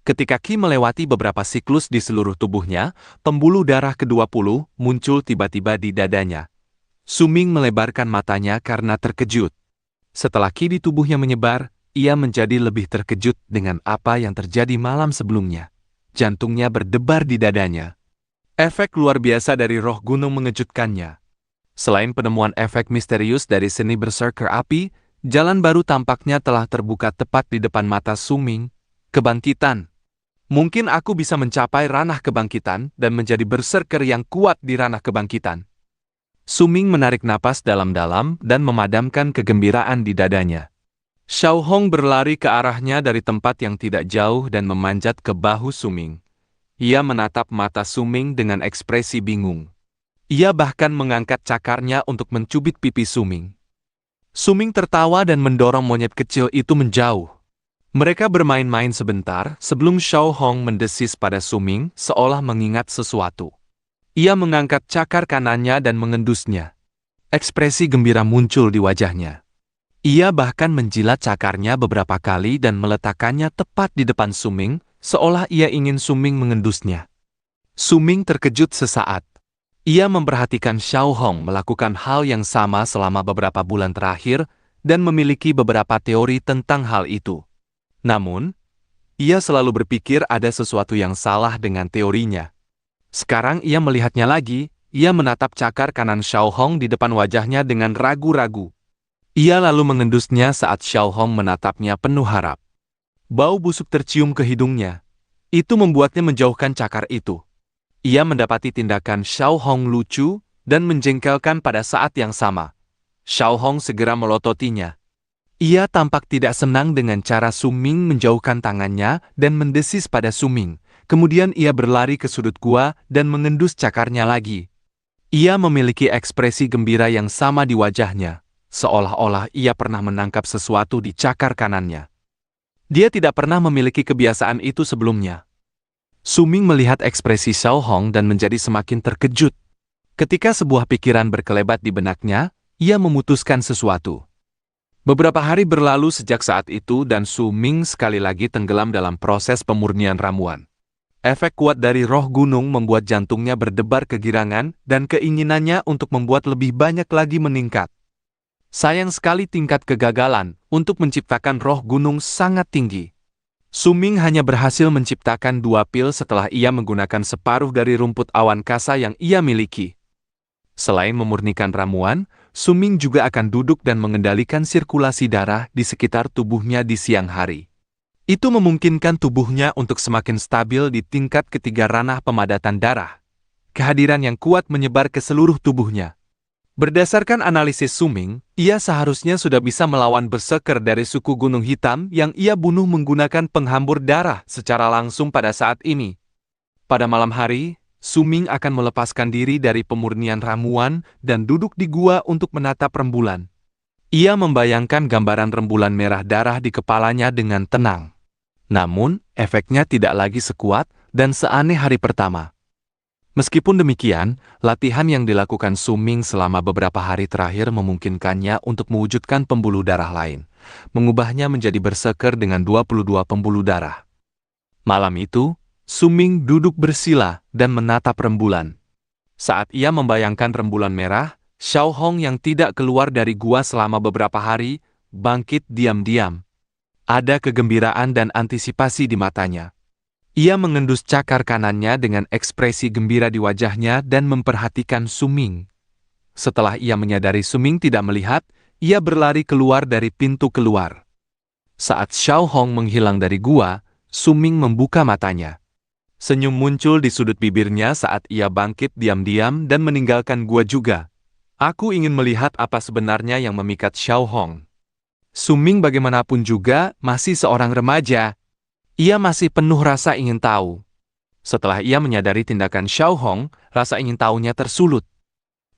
Ketika ki melewati beberapa siklus di seluruh tubuhnya, pembuluh darah ke-20 muncul tiba-tiba di dadanya. Su Ming melebarkan matanya karena terkejut. Setelah ki di tubuhnya menyebar, ia menjadi lebih terkejut dengan apa yang terjadi malam sebelumnya. Jantungnya berdebar di dadanya. Efek luar biasa dari roh gunung mengejutkannya. Selain penemuan efek misterius dari seni berserker api, jalan baru tampaknya telah terbuka tepat di depan mata Su Ming. Kebangkitan. Mungkin aku bisa mencapai ranah kebangkitan dan menjadi berserker yang kuat di ranah kebangkitan. Su Ming menarik napas dalam-dalam dan memadamkan kegembiraan di dadanya. Xiao Hong berlari ke arahnya dari tempat yang tidak jauh dan memanjat ke bahu Su Ming. Ia menatap mata Su Ming dengan ekspresi bingung. Ia bahkan mengangkat cakarnya untuk mencubit pipi Su Ming. Su Ming tertawa dan mendorong monyet kecil itu menjauh. Mereka bermain-main sebentar sebelum Xiao Hong mendesis pada Su Ming seolah mengingat sesuatu. Ia mengangkat cakar kanannya dan mengendusnya. Ekspresi gembira muncul di wajahnya. Ia bahkan menjilat cakarnya beberapa kali dan meletakkannya tepat di depan Su Ming, seolah ia ingin Su Ming mengendusnya. Su Ming terkejut sesaat. Ia memperhatikan Xiao Hong melakukan hal yang sama selama beberapa bulan terakhir dan memiliki beberapa teori tentang hal itu. Namun, ia selalu berpikir ada sesuatu yang salah dengan teorinya. Sekarang ia melihatnya lagi, ia menatap cakar kanan Xiao Hong di depan wajahnya dengan ragu-ragu. Ia lalu mengendusnya saat Xiao Hong menatapnya penuh harap. Bau busuk tercium ke hidungnya. Itu membuatnya menjauhkan cakar itu. Ia mendapati tindakan Xiao Hong lucu dan menjengkelkan pada saat yang sama. Xiao Hong segera melototinya. Ia tampak tidak senang dengan cara Su Ming menjauhkan tangannya dan mendesis pada Su Ming. Kemudian ia berlari ke sudut gua dan mengendus cakarnya lagi. Ia memiliki ekspresi gembira yang sama di wajahnya, seolah-olah ia pernah menangkap sesuatu di cakar kanannya. Dia tidak pernah memiliki kebiasaan itu sebelumnya. Su Ming melihat ekspresi Xiao Hong dan menjadi semakin terkejut. Ketika sebuah pikiran berkelebat di benaknya, ia memutuskan sesuatu. Beberapa hari berlalu sejak saat itu dan Su Ming sekali lagi tenggelam dalam proses pemurnian ramuan. Efek kuat dari roh gunung membuat jantungnya berdebar kegirangan dan keinginannya untuk membuat lebih banyak lagi meningkat. Sayang sekali tingkat kegagalan untuk menciptakan roh gunung sangat tinggi. Su Ming hanya berhasil menciptakan 2 pil setelah ia menggunakan separuh dari rumput awan kasa yang ia miliki. Selain memurnikan ramuan, Su Ming juga akan duduk dan mengendalikan sirkulasi darah di sekitar tubuhnya di siang hari. Itu memungkinkan tubuhnya untuk semakin stabil di tingkat ketiga ranah pemadatan darah. Kehadiran yang kuat menyebar ke seluruh tubuhnya. Berdasarkan analisis Su Ming, ia seharusnya sudah bisa melawan berserker dari suku Gunung Hitam yang ia bunuh menggunakan penghambur darah secara langsung pada saat ini. Pada malam hari, Su Ming akan melepaskan diri dari pemurnian ramuan dan duduk di gua untuk menatap rembulan. Ia membayangkan gambaran rembulan merah darah di kepalanya dengan tenang. Namun, efeknya tidak lagi sekuat dan seaneh hari pertama. Meskipun demikian, latihan yang dilakukan Su Ming selama beberapa hari terakhir memungkinkannya untuk mewujudkan pembuluh darah lain, mengubahnya menjadi berserker dengan 22 pembuluh darah. Malam itu, Su Ming duduk bersila dan menatap rembulan. Saat ia membayangkan rembulan merah, Xiao Hong yang tidak keluar dari gua selama beberapa hari, bangkit diam-diam. Ada kegembiraan dan antisipasi di matanya. Ia mengendus cakar kanannya dengan ekspresi gembira di wajahnya dan memperhatikan Su Ming. Setelah ia menyadari Su Ming tidak melihat, ia berlari keluar dari pintu keluar. Saat Xiao Hong menghilang dari gua, Su Ming membuka matanya. Senyum muncul di sudut bibirnya saat ia bangkit diam-diam dan meninggalkan gua juga. Aku ingin melihat apa sebenarnya yang memikat Xiao Hong. Su Ming bagaimanapun juga masih seorang remaja. Ia masih penuh rasa ingin tahu. Setelah ia menyadari tindakan Xiao Hong, rasa ingin tahunya tersulut.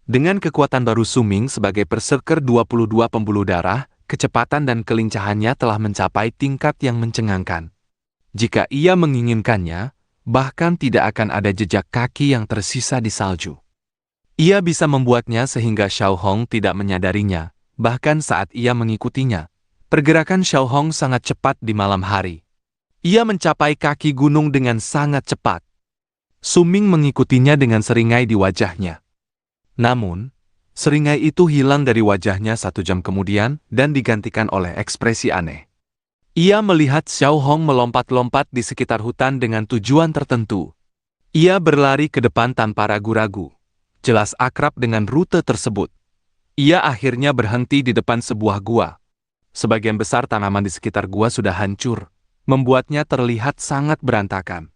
Dengan kekuatan baru Su Ming sebagai berserker 22 pembuluh darah, kecepatan dan kelincahannya telah mencapai tingkat yang mencengangkan. Jika ia menginginkannya, bahkan tidak akan ada jejak kaki yang tersisa di salju. Ia bisa membuatnya sehingga Xiao Hong tidak menyadarinya, bahkan saat ia mengikutinya. Pergerakan Xiao Hong sangat cepat di malam hari. Ia mencapai kaki gunung dengan sangat cepat. Su Ming mengikutinya dengan seringai di wajahnya. Namun, seringai itu hilang dari wajahnya 1 jam kemudian dan digantikan oleh ekspresi aneh. Ia melihat Xiao Hong melompat-lompat di sekitar hutan dengan tujuan tertentu. Ia berlari ke depan tanpa ragu-ragu. Jelas akrab dengan rute tersebut. Ia akhirnya berhenti di depan sebuah gua. Sebagian besar tanaman di sekitar gua sudah hancur, membuatnya terlihat sangat berantakan.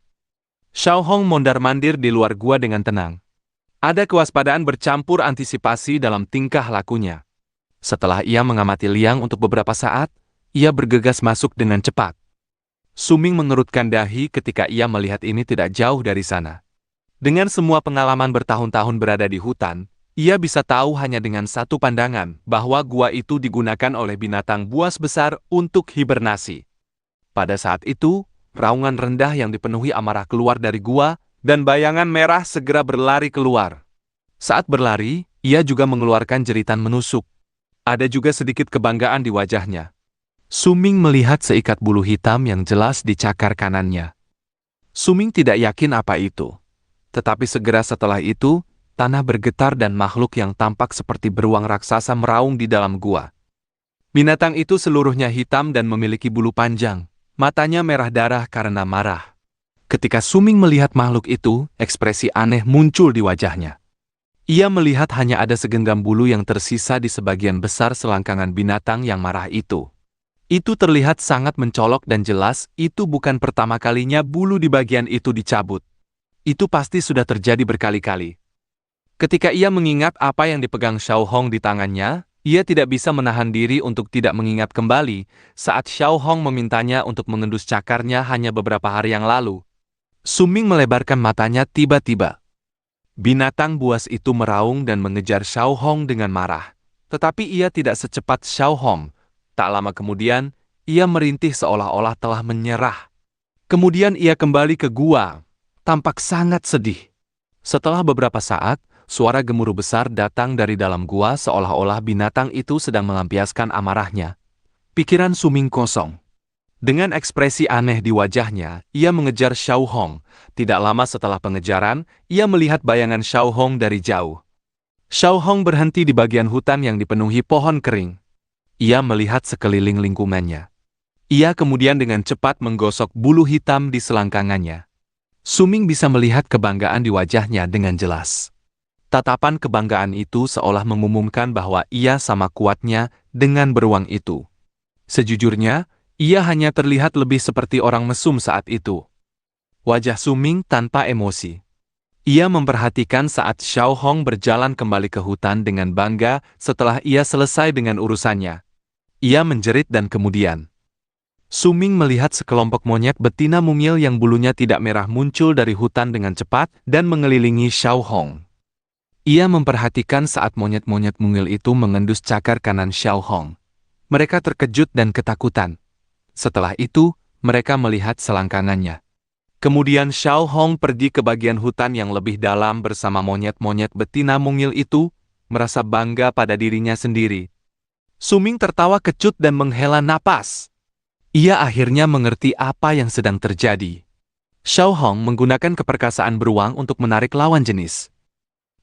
Xiao Hong mondar-mandir di luar gua dengan tenang. Ada kewaspadaan bercampur antisipasi dalam tingkah lakunya. Setelah ia mengamati Liang untuk beberapa saat, ia bergegas masuk dengan cepat. Su Ming mengerutkan dahi ketika ia melihat ini tidak jauh dari sana. Dengan semua pengalaman bertahun-tahun berada di hutan, ia bisa tahu hanya dengan satu pandangan bahwa gua itu digunakan oleh binatang buas besar untuk hibernasi. Pada saat itu, raungan rendah yang dipenuhi amarah keluar dari gua, dan bayangan merah segera berlari keluar. Saat berlari, ia juga mengeluarkan jeritan menusuk. Ada juga sedikit kebanggaan di wajahnya. Su Ming melihat seikat bulu hitam yang jelas di cakar kanannya. Su Ming tidak yakin apa itu. Tetapi segera setelah itu, tanah bergetar dan makhluk yang tampak seperti beruang raksasa meraung di dalam gua. Binatang itu seluruhnya hitam dan memiliki bulu panjang. Matanya merah darah karena marah. Ketika Su Ming melihat makhluk itu, ekspresi aneh muncul di wajahnya. Ia melihat hanya ada segenggam bulu yang tersisa di sebagian besar selangkangan binatang yang marah itu. Itu terlihat sangat mencolok dan jelas itu bukan pertama kalinya bulu di bagian itu dicabut. Itu pasti sudah terjadi berkali-kali. Ketika ia mengingat apa yang dipegang Xiao Hong di tangannya, ia tidak bisa menahan diri untuk tidak mengingat kembali saat Xiao Hong memintanya untuk mengendus cakarnya hanya beberapa hari yang lalu. Su Ming melebarkan matanya tiba-tiba. Binatang buas itu meraung dan mengejar Xiao Hong dengan marah. Tetapi ia tidak secepat Xiao Hong. Tak lama kemudian, ia merintih seolah-olah telah menyerah. Kemudian ia kembali ke gua, tampak sangat sedih. Setelah beberapa saat, suara gemuruh besar datang dari dalam gua seolah-olah binatang itu sedang melampiaskan amarahnya. Pikiran Suming kosong. Dengan ekspresi aneh di wajahnya, ia mengejar Xiao Hong. Tidak lama setelah pengejaran, ia melihat bayangan Xiao Hong dari jauh. Xiao Hong berhenti di bagian hutan yang dipenuhi pohon kering. Ia melihat sekeliling lingkungannya. Ia kemudian dengan cepat menggosok bulu hitam di selangkangannya. Suming bisa melihat kebanggaan di wajahnya dengan jelas. Tatapan kebanggaan itu seolah mengumumkan bahwa ia sama kuatnya dengan beruang itu. Sejujurnya, ia hanya terlihat lebih seperti orang mesum saat itu. Wajah Suming tanpa emosi. Ia memperhatikan saat Xiao Hong berjalan kembali ke hutan dengan bangga setelah ia selesai dengan urusannya. Ia menjerit dan kemudian Suming melihat sekelompok monyet betina mungil yang bulunya tidak merah muncul dari hutan dengan cepat dan mengelilingi Xiao Hong. Ia memperhatikan saat monyet-monyet mungil itu mengendus cakar kanan Xiao Hong. Mereka terkejut dan ketakutan. Setelah itu, mereka melihat selangkangannya. Kemudian Xiao Hong pergi ke bagian hutan yang lebih dalam bersama monyet-monyet betina mungil itu, merasa bangga pada dirinya sendiri. Suming tertawa kecut dan menghela napas. Ia akhirnya mengerti apa yang sedang terjadi. Xiao Hong menggunakan keperkasaan beruang untuk menarik lawan jenis.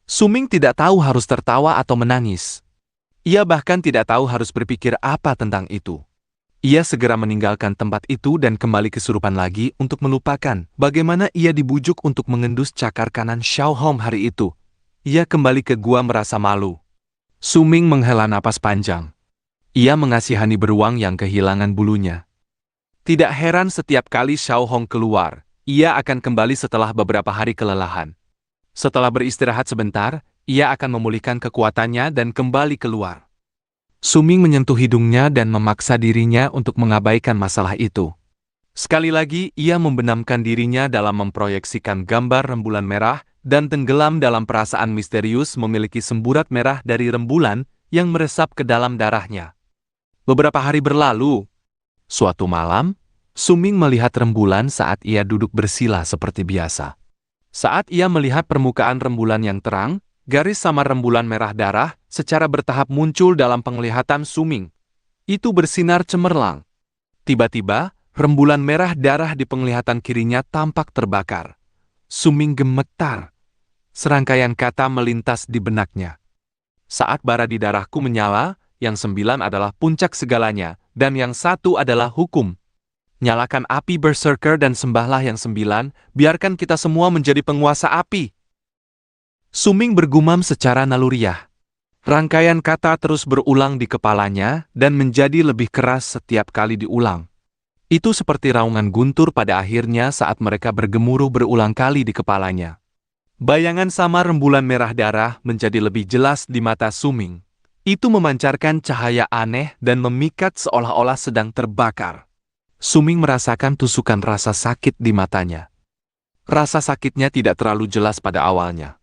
Suming tidak tahu harus tertawa atau menangis. Ia bahkan tidak tahu harus berpikir apa tentang itu. Ia segera meninggalkan tempat itu dan kembali kesurupan lagi untuk melupakan bagaimana ia dibujuk untuk mengendus cakar kanan Xiao Hong hari itu. Ia kembali ke gua merasa malu. Suming menghela napas panjang. Ia mengasihani beruang yang kehilangan bulunya. Tidak heran setiap kali Xiao Hong keluar, ia akan kembali setelah beberapa hari kelelahan. Setelah beristirahat sebentar, ia akan memulihkan kekuatannya dan kembali keluar. Suming menyentuh hidungnya dan memaksa dirinya untuk mengabaikan masalah itu. Sekali lagi, ia membenamkan dirinya dalam memproyeksikan gambar rembulan merah dan tenggelam dalam perasaan misterius memiliki semburat merah dari rembulan yang meresap ke dalam darahnya. Beberapa hari berlalu. Suatu malam, Suming melihat rembulan saat ia duduk bersila seperti biasa. Saat ia melihat permukaan rembulan yang terang, garis samar rembulan merah darah secara bertahap muncul dalam penglihatan Suming. Itu bersinar cemerlang. Tiba-tiba, rembulan merah darah di penglihatan kirinya tampak terbakar. Suming gemetar. Serangkaian kata melintas di benaknya. Saat bara di darahku menyala, yang 9 adalah puncak segalanya, dan yang 1 adalah hukum. Nyalakan api berserker dan sembahlah yang 9, biarkan kita semua menjadi penguasa api. Suming bergumam secara naluriah. Rangkaian kata terus berulang di kepalanya dan menjadi lebih keras setiap kali diulang. Itu seperti raungan guntur pada akhirnya saat mereka bergemuruh berulang kali di kepalanya. Bayangan samar rembulan merah darah menjadi lebih jelas di mata Suming. Itu memancarkan cahaya aneh dan memikat seolah-olah sedang terbakar. Suming merasakan tusukan rasa sakit di matanya. Rasa sakitnya tidak terlalu jelas pada awalnya.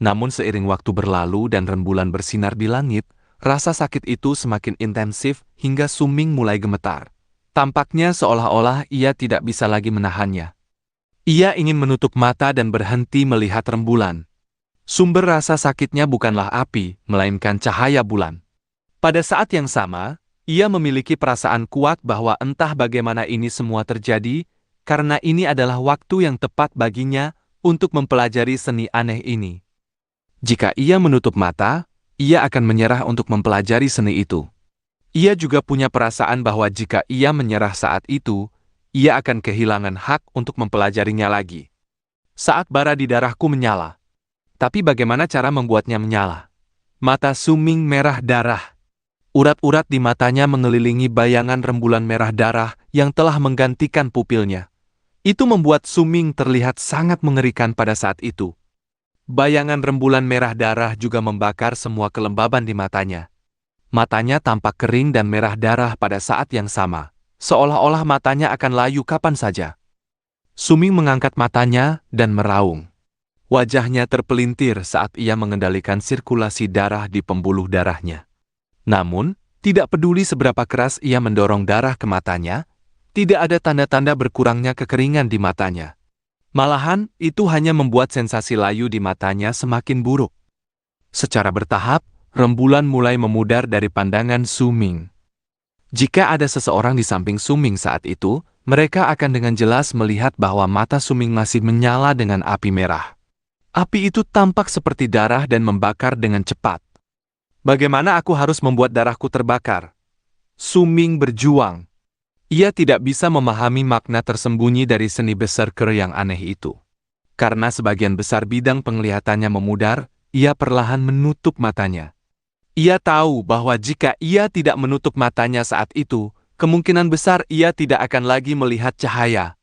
Namun seiring waktu berlalu dan rembulan bersinar di langit, rasa sakit itu semakin intensif hingga Suming mulai gemetar. Tampaknya seolah-olah ia tidak bisa lagi menahannya. Ia ingin menutup mata dan berhenti melihat rembulan. Sumber rasa sakitnya bukanlah api, melainkan cahaya bulan. Pada saat yang sama, ia memiliki perasaan kuat bahwa entah bagaimana ini semua terjadi, karena ini adalah waktu yang tepat baginya untuk mempelajari seni aneh ini. Jika ia menutup mata, ia akan menyerah untuk mempelajari seni itu. Ia juga punya perasaan bahwa jika ia menyerah saat itu, ia akan kehilangan hak untuk mempelajarinya lagi. Saat bara di darahku menyala. Tapi bagaimana cara membuatnya menyala? Mata Suming merah darah. Urat-urat di matanya mengelilingi bayangan rembulan merah darah yang telah menggantikan pupilnya. Itu membuat Suming terlihat sangat mengerikan pada saat itu. Bayangan rembulan merah darah juga membakar semua kelembaban di matanya. Matanya tampak kering dan merah darah pada saat yang sama, seolah-olah matanya akan layu kapan saja. Suming mengangkat matanya dan meraung. Wajahnya terpelintir saat ia mengendalikan sirkulasi darah di pembuluh darahnya. Namun, Tidak peduli seberapa keras ia mendorong darah ke matanya, tidak ada tanda-tanda berkurangnya kekeringan di matanya. Malahan, itu hanya membuat sensasi layu di matanya semakin buruk. Secara bertahap, rembulan mulai memudar dari pandangan Su Ming. Jika ada seseorang di samping Su Ming saat itu, mereka akan dengan jelas melihat bahwa mata Su Ming masih menyala dengan api merah. Api itu tampak seperti darah dan membakar dengan cepat. Bagaimana aku harus membuat darahku terbakar? Su Ming berjuang. Ia tidak bisa memahami makna tersembunyi dari seni berserker yang aneh itu. Karena sebagian besar bidang penglihatannya memudar, ia perlahan menutup matanya. Ia tahu bahwa jika ia tidak menutup matanya saat itu, kemungkinan besar ia tidak akan lagi melihat cahaya.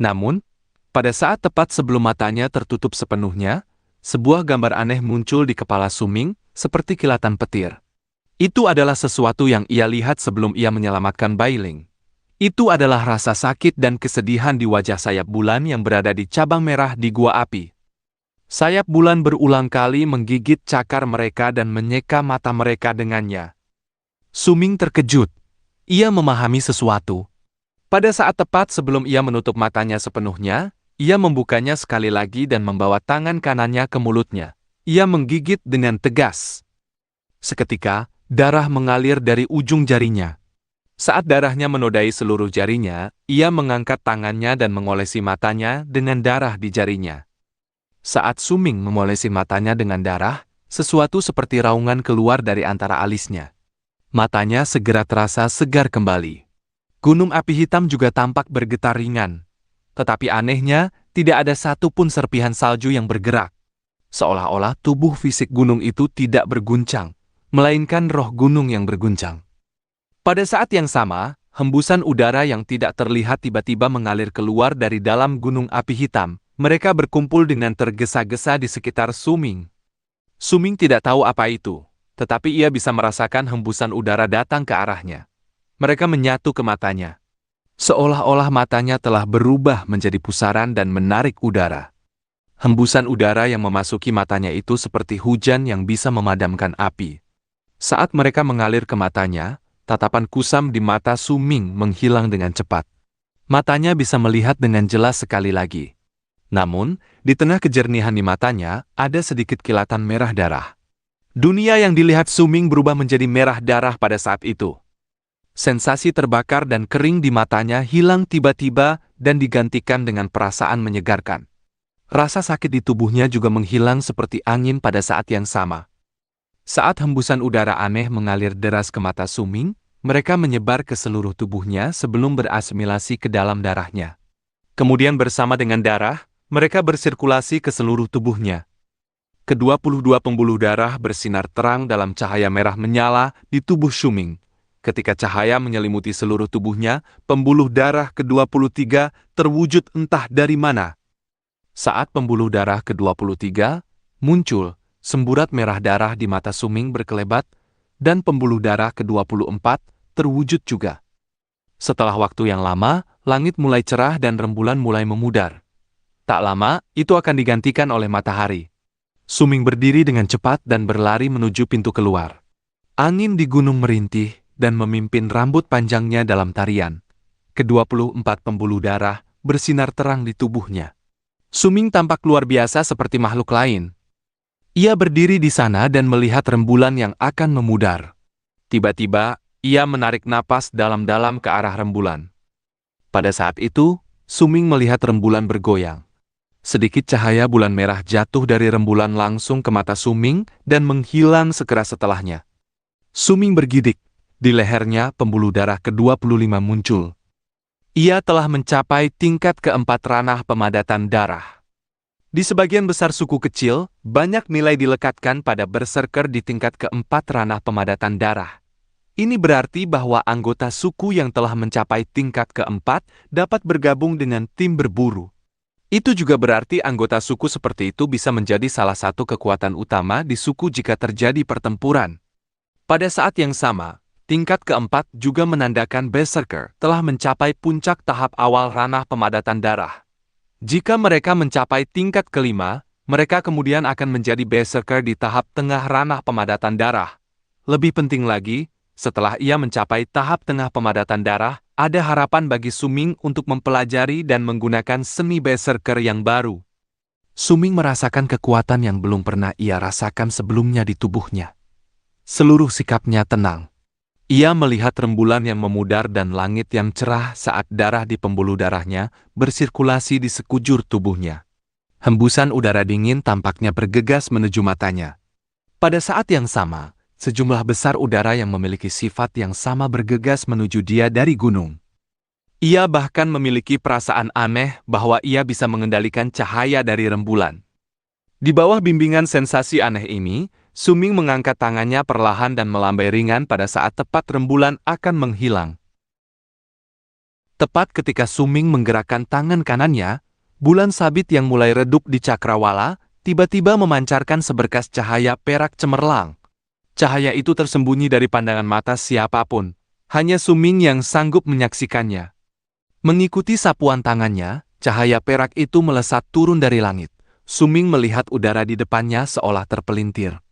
Namun, pada saat tepat sebelum matanya tertutup sepenuhnya, sebuah gambar aneh muncul di kepala Su Ming, seperti kilatan petir. Itu adalah sesuatu yang ia lihat sebelum ia menyelamatkan Bai Ling. Itu adalah rasa sakit dan kesedihan di wajah sayap bulan yang berada di cabang merah di gua api. Sayap bulan berulang kali menggigit cakar mereka dan menyeka mata mereka dengannya. Su Ming terkejut. Ia memahami sesuatu. Pada saat tepat sebelum ia menutup matanya sepenuhnya, ia membukanya sekali lagi dan membawa tangan kanannya ke mulutnya. Ia menggigit dengan tegas. Seketika, darah mengalir dari ujung jarinya. Saat darahnya menodai seluruh jarinya, ia mengangkat tangannya dan mengolesi matanya dengan darah di jarinya. Saat Su Ming mengolesi matanya dengan darah, sesuatu seperti raungan keluar dari antara alisnya. Matanya segera terasa segar kembali. Gunung api hitam juga tampak bergetar ringan. Tetapi anehnya, tidak ada satupun serpihan salju yang bergerak. Seolah-olah tubuh fisik gunung itu tidak berguncang, melainkan roh gunung yang berguncang. Pada saat yang sama, hembusan udara yang tidak terlihat tiba-tiba mengalir keluar dari dalam gunung api hitam. Mereka berkumpul dengan tergesa-gesa di sekitar Su Ming. Su Ming tidak tahu apa itu, tetapi ia bisa merasakan hembusan udara datang ke arahnya. Mereka menyatu ke matanya. Seolah-olah matanya telah berubah menjadi pusaran dan menarik udara. Hembusan udara yang memasuki matanya itu seperti hujan yang bisa memadamkan api. Saat mereka mengalir ke matanya, tatapan kusam di mata Su Ming menghilang dengan cepat. Matanya bisa melihat dengan jelas sekali lagi. Namun, di tengah kejernihan di matanya, ada sedikit kilatan merah darah. Dunia yang dilihat Su Ming berubah menjadi merah darah pada saat itu. Sensasi terbakar dan kering di matanya hilang tiba-tiba dan digantikan dengan perasaan menyegarkan. Rasa sakit di tubuhnya juga menghilang seperti angin pada saat yang sama. Saat hembusan udara aneh mengalir deras ke mata Su Ming, mereka menyebar ke seluruh tubuhnya sebelum berasimilasi ke dalam darahnya. Kemudian bersama dengan darah, mereka bersirkulasi ke seluruh tubuhnya. Ke-22 pembuluh darah bersinar terang dalam cahaya merah menyala di tubuh Su Ming. Ketika cahaya menyelimuti seluruh tubuhnya, pembuluh darah ke-23 terwujud entah dari mana. Saat pembuluh darah ke-23 muncul, semburat merah darah di mata Su Ming berkelebat, dan pembuluh darah ke-24 terwujud juga. Setelah waktu yang lama, langit mulai cerah dan rembulan mulai memudar. Tak lama, itu akan digantikan oleh matahari. Su Ming berdiri dengan cepat dan berlari menuju pintu keluar. Angin di gunung merintih dan memimpin rambut panjangnya dalam tarian. Ke-24 pembuluh darah bersinar terang di tubuhnya. Su Ming tampak luar biasa seperti makhluk lain. Ia berdiri di sana dan melihat rembulan yang akan memudar. Tiba-tiba, ia menarik napas dalam-dalam ke arah rembulan. Pada saat itu, Su Ming melihat rembulan bergoyang. Sedikit cahaya bulan merah jatuh dari rembulan langsung ke mata Su Ming dan menghilang segera setelahnya. Su Ming bergidik. Di lehernya, pembuluh darah ke-25 muncul. Ia telah mencapai tingkat keempat ranah pemadatan darah. Di sebagian besar suku kecil, banyak nilai dilekatkan pada berserker di tingkat keempat ranah pemadatan darah. Ini berarti bahwa anggota suku yang telah mencapai tingkat keempat dapat bergabung dengan tim berburu. Itu juga berarti anggota suku seperti itu bisa menjadi salah satu kekuatan utama di suku jika terjadi pertempuran. Pada saat yang sama, tingkat keempat juga menandakan berserker telah mencapai puncak tahap awal ranah pemadatan darah. Jika mereka mencapai tingkat kelima, mereka kemudian akan menjadi berserker di tahap tengah ranah pemadatan darah. Lebih penting lagi, Setelah ia mencapai tahap tengah pemadatan darah, ada harapan bagi Suming untuk mempelajari dan menggunakan seni berserker yang baru. Suming merasakan kekuatan yang belum pernah ia rasakan sebelumnya di tubuhnya. Seluruh sikapnya tenang. Ia melihat rembulan yang memudar dan langit yang cerah saat darah di pembuluh darahnya bersirkulasi di sekujur tubuhnya. Hembusan udara dingin tampaknya bergegas menuju matanya. Pada saat yang sama, sejumlah besar udara yang memiliki sifat yang sama bergegas menuju dia dari gunung. Ia bahkan memiliki perasaan aneh bahwa ia bisa mengendalikan cahaya dari rembulan. Di bawah bimbingan sensasi aneh ini, Suming mengangkat tangannya perlahan dan melambai ringan pada saat tepat rembulan akan menghilang. Tepat ketika Suming menggerakkan tangan kanannya, bulan sabit yang mulai redup di cakrawala tiba-tiba memancarkan seberkas cahaya perak cemerlang. Cahaya itu tersembunyi dari pandangan mata siapapun, hanya Suming yang sanggup menyaksikannya. Mengikuti sapuan tangannya, cahaya perak itu melesat turun dari langit. Suming melihat udara di depannya seolah terpelintir.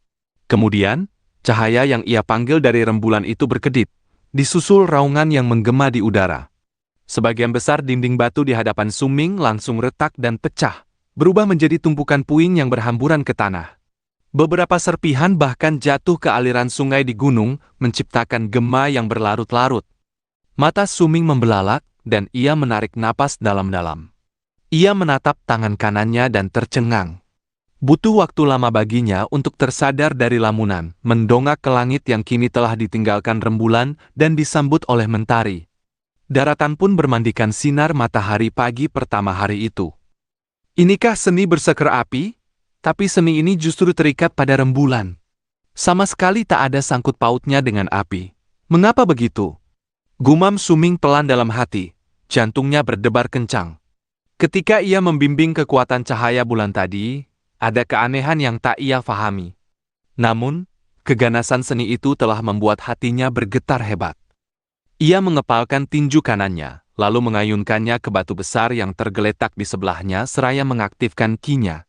Kemudian, cahaya yang ia panggil dari rembulan itu berkedip, disusul raungan yang menggema di udara. Sebagian besar dinding batu di hadapan Suming langsung retak dan pecah, berubah menjadi tumpukan puing yang berhamburan ke tanah. Beberapa serpihan bahkan jatuh ke aliran sungai di gunung, menciptakan gema yang berlarut-larut. Mata Suming membelalak, dan ia menarik napas dalam-dalam. Ia menatap tangan kanannya dan tercengang. Butuh waktu lama baginya untuk tersadar dari lamunan, mendongak ke langit yang kini telah ditinggalkan rembulan dan disambut oleh mentari. Daratan pun bermandikan sinar matahari pagi pertama hari itu. Inikah seni berseker api? Tapi seni ini justru terikat pada rembulan. Sama sekali tak ada sangkut pautnya dengan api. Mengapa begitu? Gumam Suming pelan dalam hati. Jantungnya berdebar kencang. Ketika ia membimbing kekuatan cahaya bulan tadi, ada keanehan yang tak ia fahami. Namun, keganasan seni itu telah membuat hatinya bergetar hebat. Ia mengepalkan tinju kanannya, lalu mengayunkannya ke batu besar yang tergeletak di sebelahnya seraya mengaktifkan ki-nya.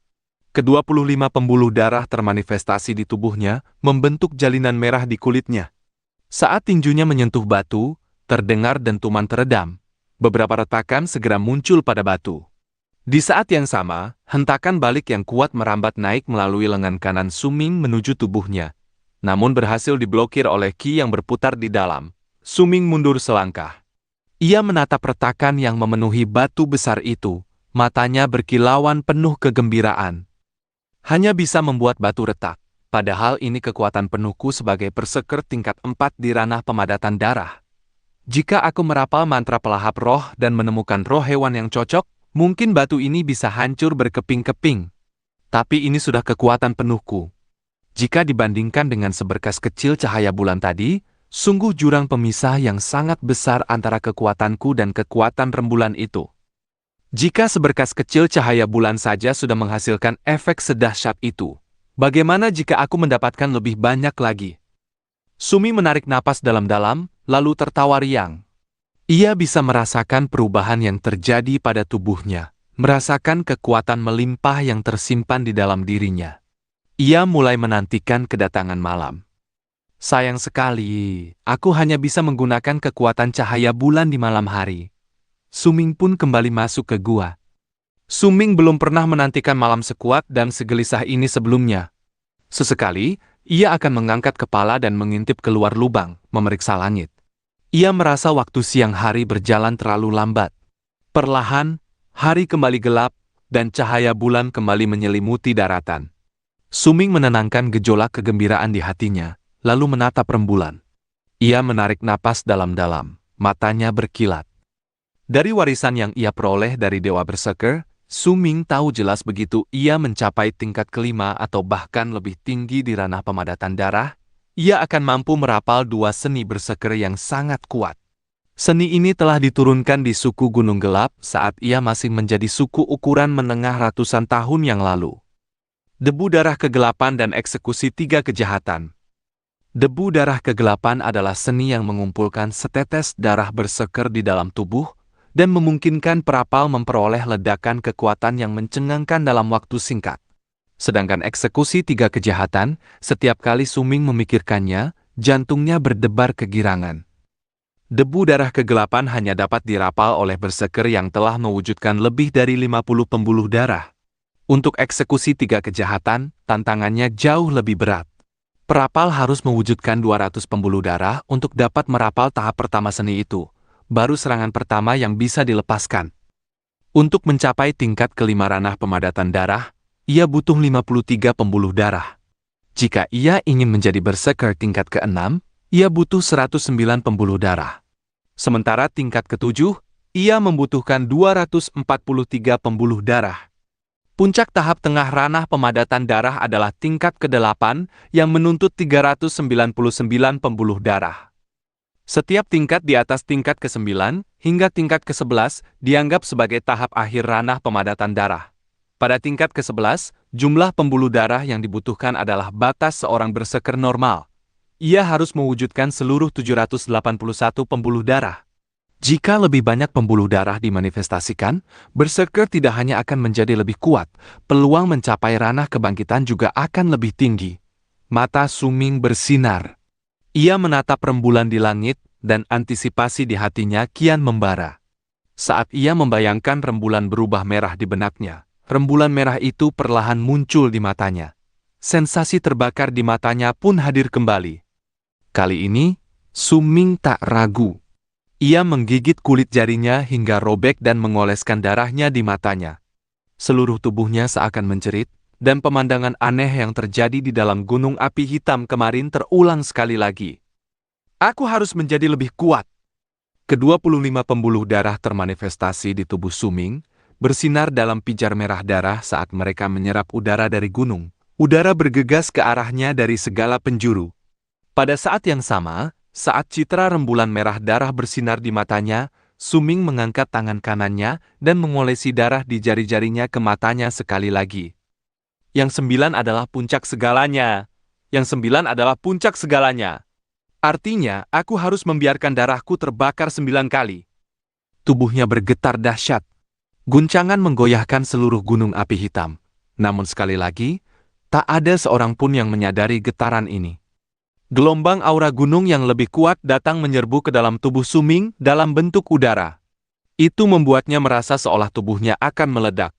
Ke-25 pembuluh darah termanifestasi di tubuhnya, membentuk jalinan merah di kulitnya. Saat tinjunya menyentuh batu, terdengar dentuman teredam. Beberapa retakan segera muncul pada batu. Di saat yang sama, hentakan balik yang kuat merambat naik melalui lengan kanan Suming menuju tubuhnya. Namun berhasil diblokir oleh ki yang berputar di dalam. Suming mundur selangkah. Ia menatap retakan yang memenuhi batu besar itu. Matanya berkilauan penuh kegembiraan. Hanya bisa membuat batu retak. Padahal ini kekuatan penuhku sebagai berserker tingkat 4 di ranah pemadatan darah. Jika aku merapal mantra pelahap roh dan menemukan roh hewan yang cocok, mungkin batu ini bisa hancur berkeping-keping. Tapi ini sudah kekuatan penuhku. Jika dibandingkan dengan seberkas kecil cahaya bulan tadi, sungguh jurang pemisah yang sangat besar antara kekuatanku dan kekuatan rembulan itu. Jika seberkas kecil cahaya bulan saja sudah menghasilkan efek sedahsyat itu, bagaimana jika aku mendapatkan lebih banyak lagi? Sumi menarik napas dalam-dalam, lalu tertawa riang. Ia bisa merasakan perubahan yang terjadi pada tubuhnya, merasakan kekuatan melimpah yang tersimpan di dalam dirinya. Ia mulai menantikan kedatangan malam. Sayang sekali, aku hanya bisa menggunakan kekuatan cahaya bulan di malam hari. Suming pun kembali masuk ke gua. Suming belum pernah menantikan malam sekuat dan segelisah ini sebelumnya. Sesekali, ia akan mengangkat kepala dan mengintip keluar lubang, memeriksa langit. Ia merasa waktu siang hari berjalan terlalu lambat. Perlahan, hari kembali gelap, dan cahaya bulan kembali menyelimuti daratan. Suming menenangkan gejolak kegembiraan di hatinya, lalu menatap rembulan. Ia menarik napas dalam-dalam, matanya berkilat. Dari warisan yang ia peroleh dari Dewa Berserker, Suming tahu jelas begitu ia mencapai tingkat kelima atau bahkan lebih tinggi di ranah pemadatan darah, ia akan mampu merapal dua seni berserker yang sangat kuat. Seni ini telah diturunkan di suku Gunung Gelap saat ia masih menjadi suku ukuran menengah ratusan tahun yang lalu. Debu darah kegelapan dan eksekusi 3 kejahatan. Debu darah kegelapan adalah seni yang mengumpulkan setetes darah berserker di dalam tubuh, dan memungkinkan perapal memperoleh ledakan kekuatan yang mencengangkan dalam waktu singkat. Sedangkan eksekusi 3 kejahatan, setiap kali Suming memikirkannya, Jantungnya berdebar kegirangan. Debu darah kegelapan hanya dapat dirapal oleh berserker yang telah mewujudkan lebih dari 50 pembuluh darah. Untuk eksekusi 3 kejahatan, tantangannya jauh lebih berat. Perapal harus mewujudkan 200 pembuluh darah untuk dapat merapal tahap pertama seni itu. Baru serangan pertama yang bisa dilepaskan. Untuk mencapai tingkat kelima ranah pemadatan darah, ia butuh 53 pembuluh darah. Jika ia ingin menjadi berserker tingkat ke-6, ia butuh 109 pembuluh darah. Sementara tingkat ke-7, ia membutuhkan 243 pembuluh darah. Puncak tahap tengah ranah pemadatan darah adalah tingkat ke-8 yang menuntut 399 pembuluh darah. Setiap tingkat di atas tingkat ke-9 hingga tingkat ke-11 dianggap sebagai tahap akhir ranah pemadatan darah. Pada tingkat ke-11, jumlah pembuluh darah yang dibutuhkan adalah batas seorang berserker normal. Ia harus mewujudkan seluruh 781 pembuluh darah. Jika lebih banyak pembuluh darah dimanifestasikan, berserker tidak hanya akan menjadi lebih kuat, peluang mencapai ranah kebangkitan juga akan lebih tinggi. Mata Su Ming bersinar. Ia menatap rembulan di langit, dan antisipasi di hatinya kian membara. Saat ia membayangkan rembulan berubah merah di benaknya, rembulan merah itu perlahan muncul di matanya. Sensasi terbakar di matanya pun hadir kembali. Kali ini, Su Ming tak ragu. Ia menggigit kulit jarinya hingga robek dan mengoleskan darahnya di matanya. Seluruh tubuhnya seakan menjerit, dan pemandangan aneh yang terjadi di dalam gunung api hitam kemarin terulang sekali lagi. Aku harus menjadi lebih kuat. Ke-25 pembuluh darah termanifestasi di tubuh Su Ming, bersinar dalam pijar merah darah saat mereka menyerap udara dari gunung. Udara bergegas ke arahnya dari segala penjuru. Pada saat yang sama, saat citra rembulan merah darah bersinar di matanya, Su Ming mengangkat tangan kanannya dan mengolesi darah di jari-jarinya ke matanya sekali lagi. Yang 9 adalah puncak segalanya. Yang 9 adalah puncak segalanya. Artinya, aku harus membiarkan darahku terbakar 9 kali. Tubuhnya bergetar dahsyat. Guncangan menggoyahkan seluruh gunung api hitam. Namun sekali lagi, tak ada seorang pun yang menyadari getaran ini. Gelombang aura gunung yang lebih kuat datang menyerbu ke dalam tubuh Su Ming dalam bentuk udara. Itu membuatnya merasa seolah tubuhnya akan meledak.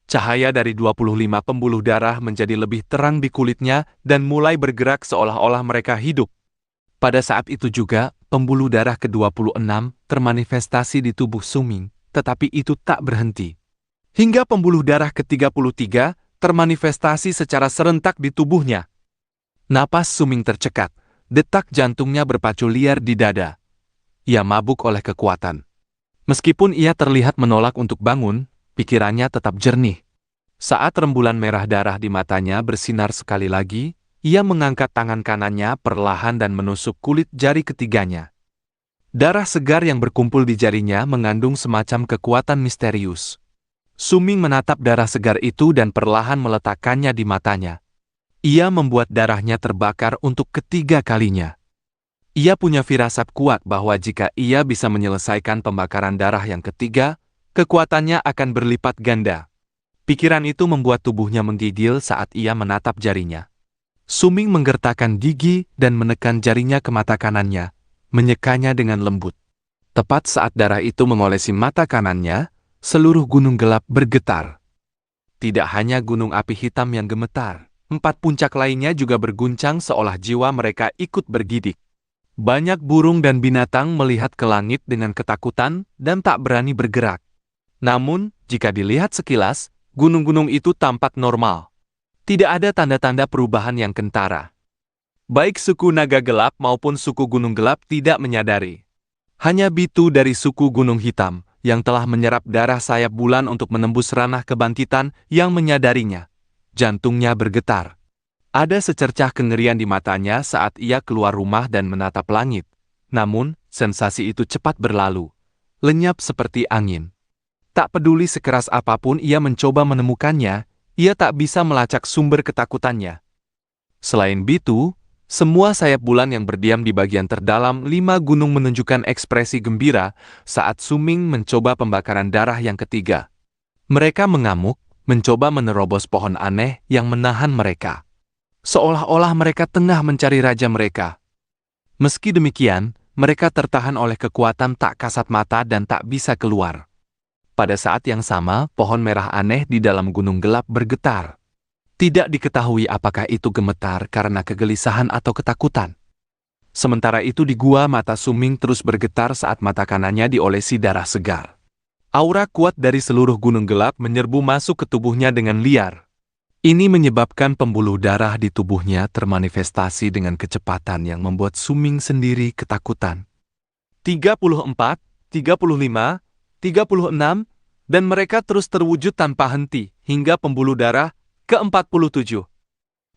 Cahaya dari 25 pembuluh darah menjadi lebih terang di kulitnya dan mulai bergerak seolah-olah mereka hidup. Pada saat itu juga, pembuluh darah ke-26 termanifestasi di tubuh Su Ming. Tetapi itu tak berhenti. Hingga pembuluh darah ke-33 termanifestasi secara serentak di tubuhnya. Napas Su Ming tercekat, detak jantungnya berpacu liar di dada. Ia mabuk oleh kekuatan. Meskipun ia terlihat menolak untuk bangun, pikirannya tetap jernih. Saat rembulan merah darah di matanya bersinar sekali lagi, ia mengangkat tangan kanannya perlahan dan menusuk kulit jari ketiganya. Darah segar yang berkumpul di jarinya mengandung semacam kekuatan misterius. Su Ming menatap darah segar itu dan perlahan meletakkannya di matanya. Ia membuat darahnya terbakar untuk ketiga kalinya. Ia punya firasat kuat bahwa jika ia bisa menyelesaikan pembakaran darah yang ketiga, kekuatannya akan berlipat ganda. Pikiran itu membuat tubuhnya menggigil saat ia menatap jarinya. Su Ming menggertakkan gigi dan menekan jarinya ke mata kanannya, menyekanya dengan lembut. Tepat saat darah itu mengolesi mata kanannya, seluruh gunung gelap bergetar. Tidak hanya gunung api hitam yang gemetar, 4 puncak lainnya juga berguncang seolah jiwa mereka ikut bergidik. Banyak burung dan binatang melihat ke langit dengan ketakutan dan tak berani bergerak. Namun, jika dilihat sekilas, gunung-gunung itu tampak normal. Tidak ada tanda-tanda perubahan yang kentara. Baik suku naga gelap maupun suku gunung gelap tidak menyadari. Hanya Bitu dari suku gunung hitam, yang telah menyerap darah sayap bulan untuk menembus ranah kebangkitan yang menyadarinya. Jantungnya bergetar. Ada secercah kengerian di matanya saat ia keluar rumah dan menatap langit. Namun, sensasi itu cepat berlalu. Lenyap seperti angin. Tak peduli sekeras apapun ia mencoba menemukannya, ia tak bisa melacak sumber ketakutannya. Selain Bitu, semua sayap bulan yang berdiam di bagian terdalam 5 gunung menunjukkan ekspresi gembira saat Su Ming mencoba pembakaran darah yang ketiga. Mereka mengamuk, mencoba menerobos pohon aneh yang menahan mereka. Seolah-olah mereka tengah mencari raja mereka. Meski demikian, mereka tertahan oleh kekuatan tak kasat mata dan tak bisa keluar. Pada saat yang sama, pohon merah aneh di dalam gunung gelap bergetar. Tidak diketahui apakah itu gemetar karena kegelisahan atau ketakutan. Sementara itu di gua mata Suming terus bergetar saat mata kanannya diolesi darah segar. Aura kuat dari seluruh gunung gelap menyerbu masuk ke tubuhnya dengan liar. Ini menyebabkan pembuluh darah di tubuhnya termanifestasi dengan kecepatan yang membuat Suming sendiri ketakutan. 34, 35, 36, dan mereka terus terwujud tanpa henti hingga pembuluh darah ke-47.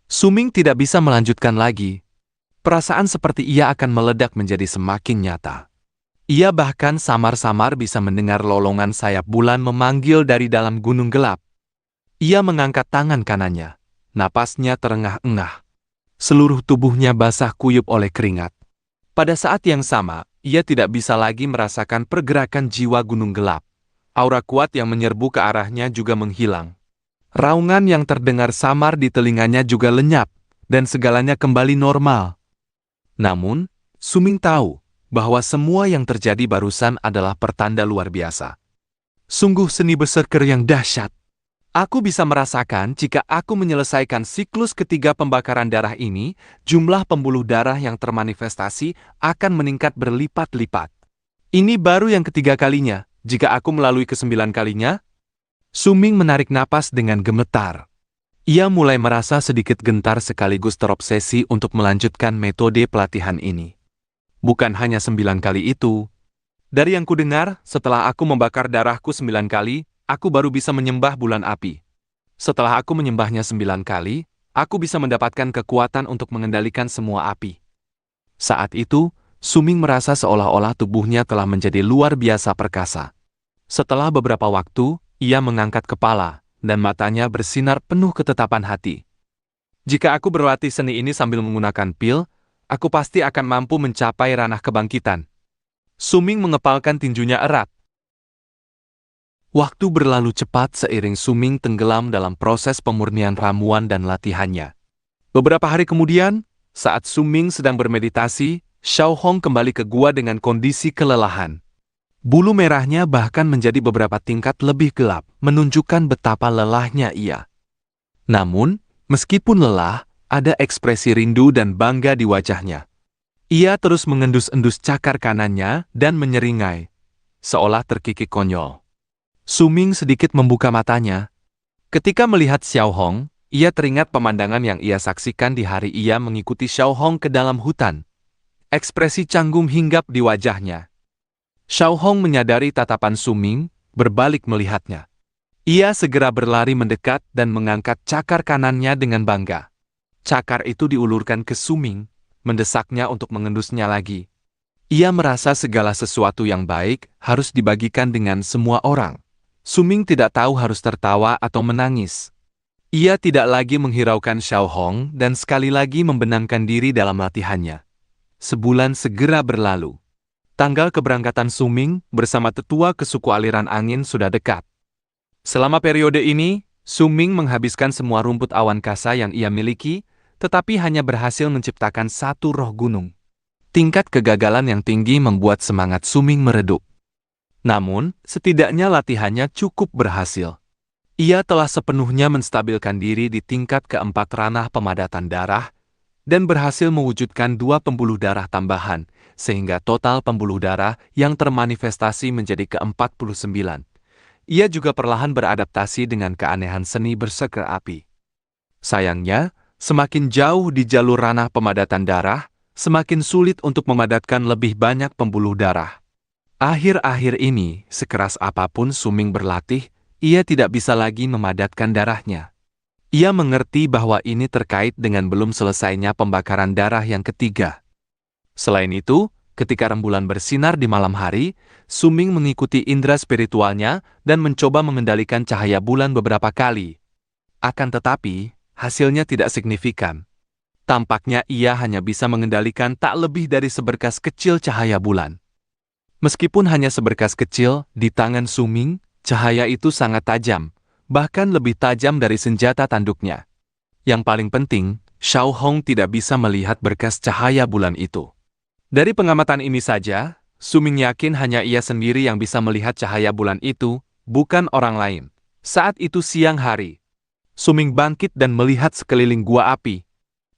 Suming tidak bisa melanjutkan lagi. Perasaan seperti ia akan meledak menjadi semakin nyata. Ia bahkan samar-samar bisa mendengar lolongan sayap bulan memanggil dari dalam gunung gelap. Ia mengangkat tangan kanannya. Napasnya terengah-engah. Seluruh tubuhnya basah kuyup oleh keringat. Pada saat yang sama, ia tidak bisa lagi merasakan pergerakan jiwa gunung gelap. Aura kuat yang menyerbu ke arahnya juga menghilang. Raungan yang terdengar samar di telinganya juga lenyap, dan segalanya kembali normal. Namun, Suming tahu bahwa semua yang terjadi barusan adalah pertanda luar biasa. Sungguh seni berserker yang dahsyat. Aku bisa merasakan jika aku menyelesaikan siklus ketiga pembakaran darah ini, jumlah pembuluh darah yang termanifestasi akan meningkat berlipat-lipat. Ini baru yang ketiga kalinya. Jika aku melalui kesembilan kalinya, Suming menarik napas dengan gemetar. Ia mulai merasa sedikit gentar sekaligus terobsesi untuk melanjutkan metode pelatihan ini. Bukan hanya 9 kali itu. Dari yang kudengar, setelah aku membakar darahku 9 kali, aku baru bisa menyembah bulan api. Setelah aku menyembahnya 9 kali, aku bisa mendapatkan kekuatan untuk mengendalikan semua api. Saat itu, Suming merasa seolah-olah tubuhnya telah menjadi luar biasa perkasa. Setelah beberapa waktu, ia mengangkat kepala, dan matanya bersinar penuh ketetapan hati. Jika aku berlatih seni ini sambil menggunakan pil, aku pasti akan mampu mencapai ranah kebangkitan. Suming mengepalkan tinjunya erat. Waktu berlalu cepat seiring Suming tenggelam dalam proses pemurnian ramuan dan latihannya. Beberapa hari kemudian, saat Suming sedang bermeditasi, Xiao Hong kembali ke gua dengan kondisi kelelahan. Bulu merahnya bahkan menjadi beberapa tingkat lebih gelap, menunjukkan betapa lelahnya ia. Namun, meskipun lelah, ada ekspresi rindu dan bangga di wajahnya. Ia terus mengendus-endus cakar kanannya dan menyeringai, seolah terkikik konyol. Suming sedikit membuka matanya. Ketika melihat Xiao Hong, ia teringat pemandangan yang ia saksikan di hari ia mengikuti Xiao Hong ke dalam hutan. Ekspresi canggung hinggap di wajahnya. Xiao Hong menyadari tatapan Suming, berbalik melihatnya. Ia segera berlari mendekat dan mengangkat cakar kanannya dengan bangga. Cakar itu diulurkan ke Suming, mendesaknya untuk mengendusnya lagi. Ia merasa segala sesuatu yang baik harus dibagikan dengan semua orang. Suming tidak tahu harus tertawa atau menangis. Ia tidak lagi menghiraukan Xiao Hong dan sekali lagi membenamkan diri dalam latihannya. Sebulan segera berlalu. Tanggal keberangkatan Suming bersama tetua ke suku aliran angin sudah dekat. Selama periode ini, Suming menghabiskan semua rumput awan kasa yang ia miliki, tetapi hanya berhasil menciptakan satu roh gunung. Tingkat kegagalan yang tinggi membuat semangat Suming meredup. Namun, setidaknya latihannya cukup berhasil. Ia telah sepenuhnya menstabilkan diri di tingkat keempat ranah pemadatan darah, dan berhasil mewujudkan 2 pembuluh darah tambahan, sehingga total pembuluh darah yang termanifestasi menjadi ke-49. Ia juga perlahan beradaptasi dengan keanehan seni berserker api. Sayangnya, semakin jauh di jalur ranah pemadatan darah, semakin sulit untuk memadatkan lebih banyak pembuluh darah. Akhir-akhir ini, sekeras apapun Suming berlatih, ia tidak bisa lagi memadatkan darahnya. Ia mengerti bahwa ini terkait dengan belum selesainya pembakaran darah yang ketiga. Selain itu, ketika rembulan bersinar di malam hari, Suming mengikuti indera spiritualnya dan mencoba mengendalikan cahaya bulan beberapa kali. Akan tetapi, hasilnya tidak signifikan. Tampaknya ia hanya bisa mengendalikan tak lebih dari seberkas kecil cahaya bulan. Meskipun hanya seberkas kecil, di tangan Suming, cahaya itu sangat tajam, bahkan lebih tajam dari senjata tanduknya. Yang paling penting, Xiao Hong tidak bisa melihat berkas cahaya bulan itu. Dari pengamatan ini saja, Suming yakin hanya ia sendiri yang bisa melihat cahaya bulan itu, bukan orang lain. Saat itu siang hari, Suming bangkit dan melihat sekeliling gua api.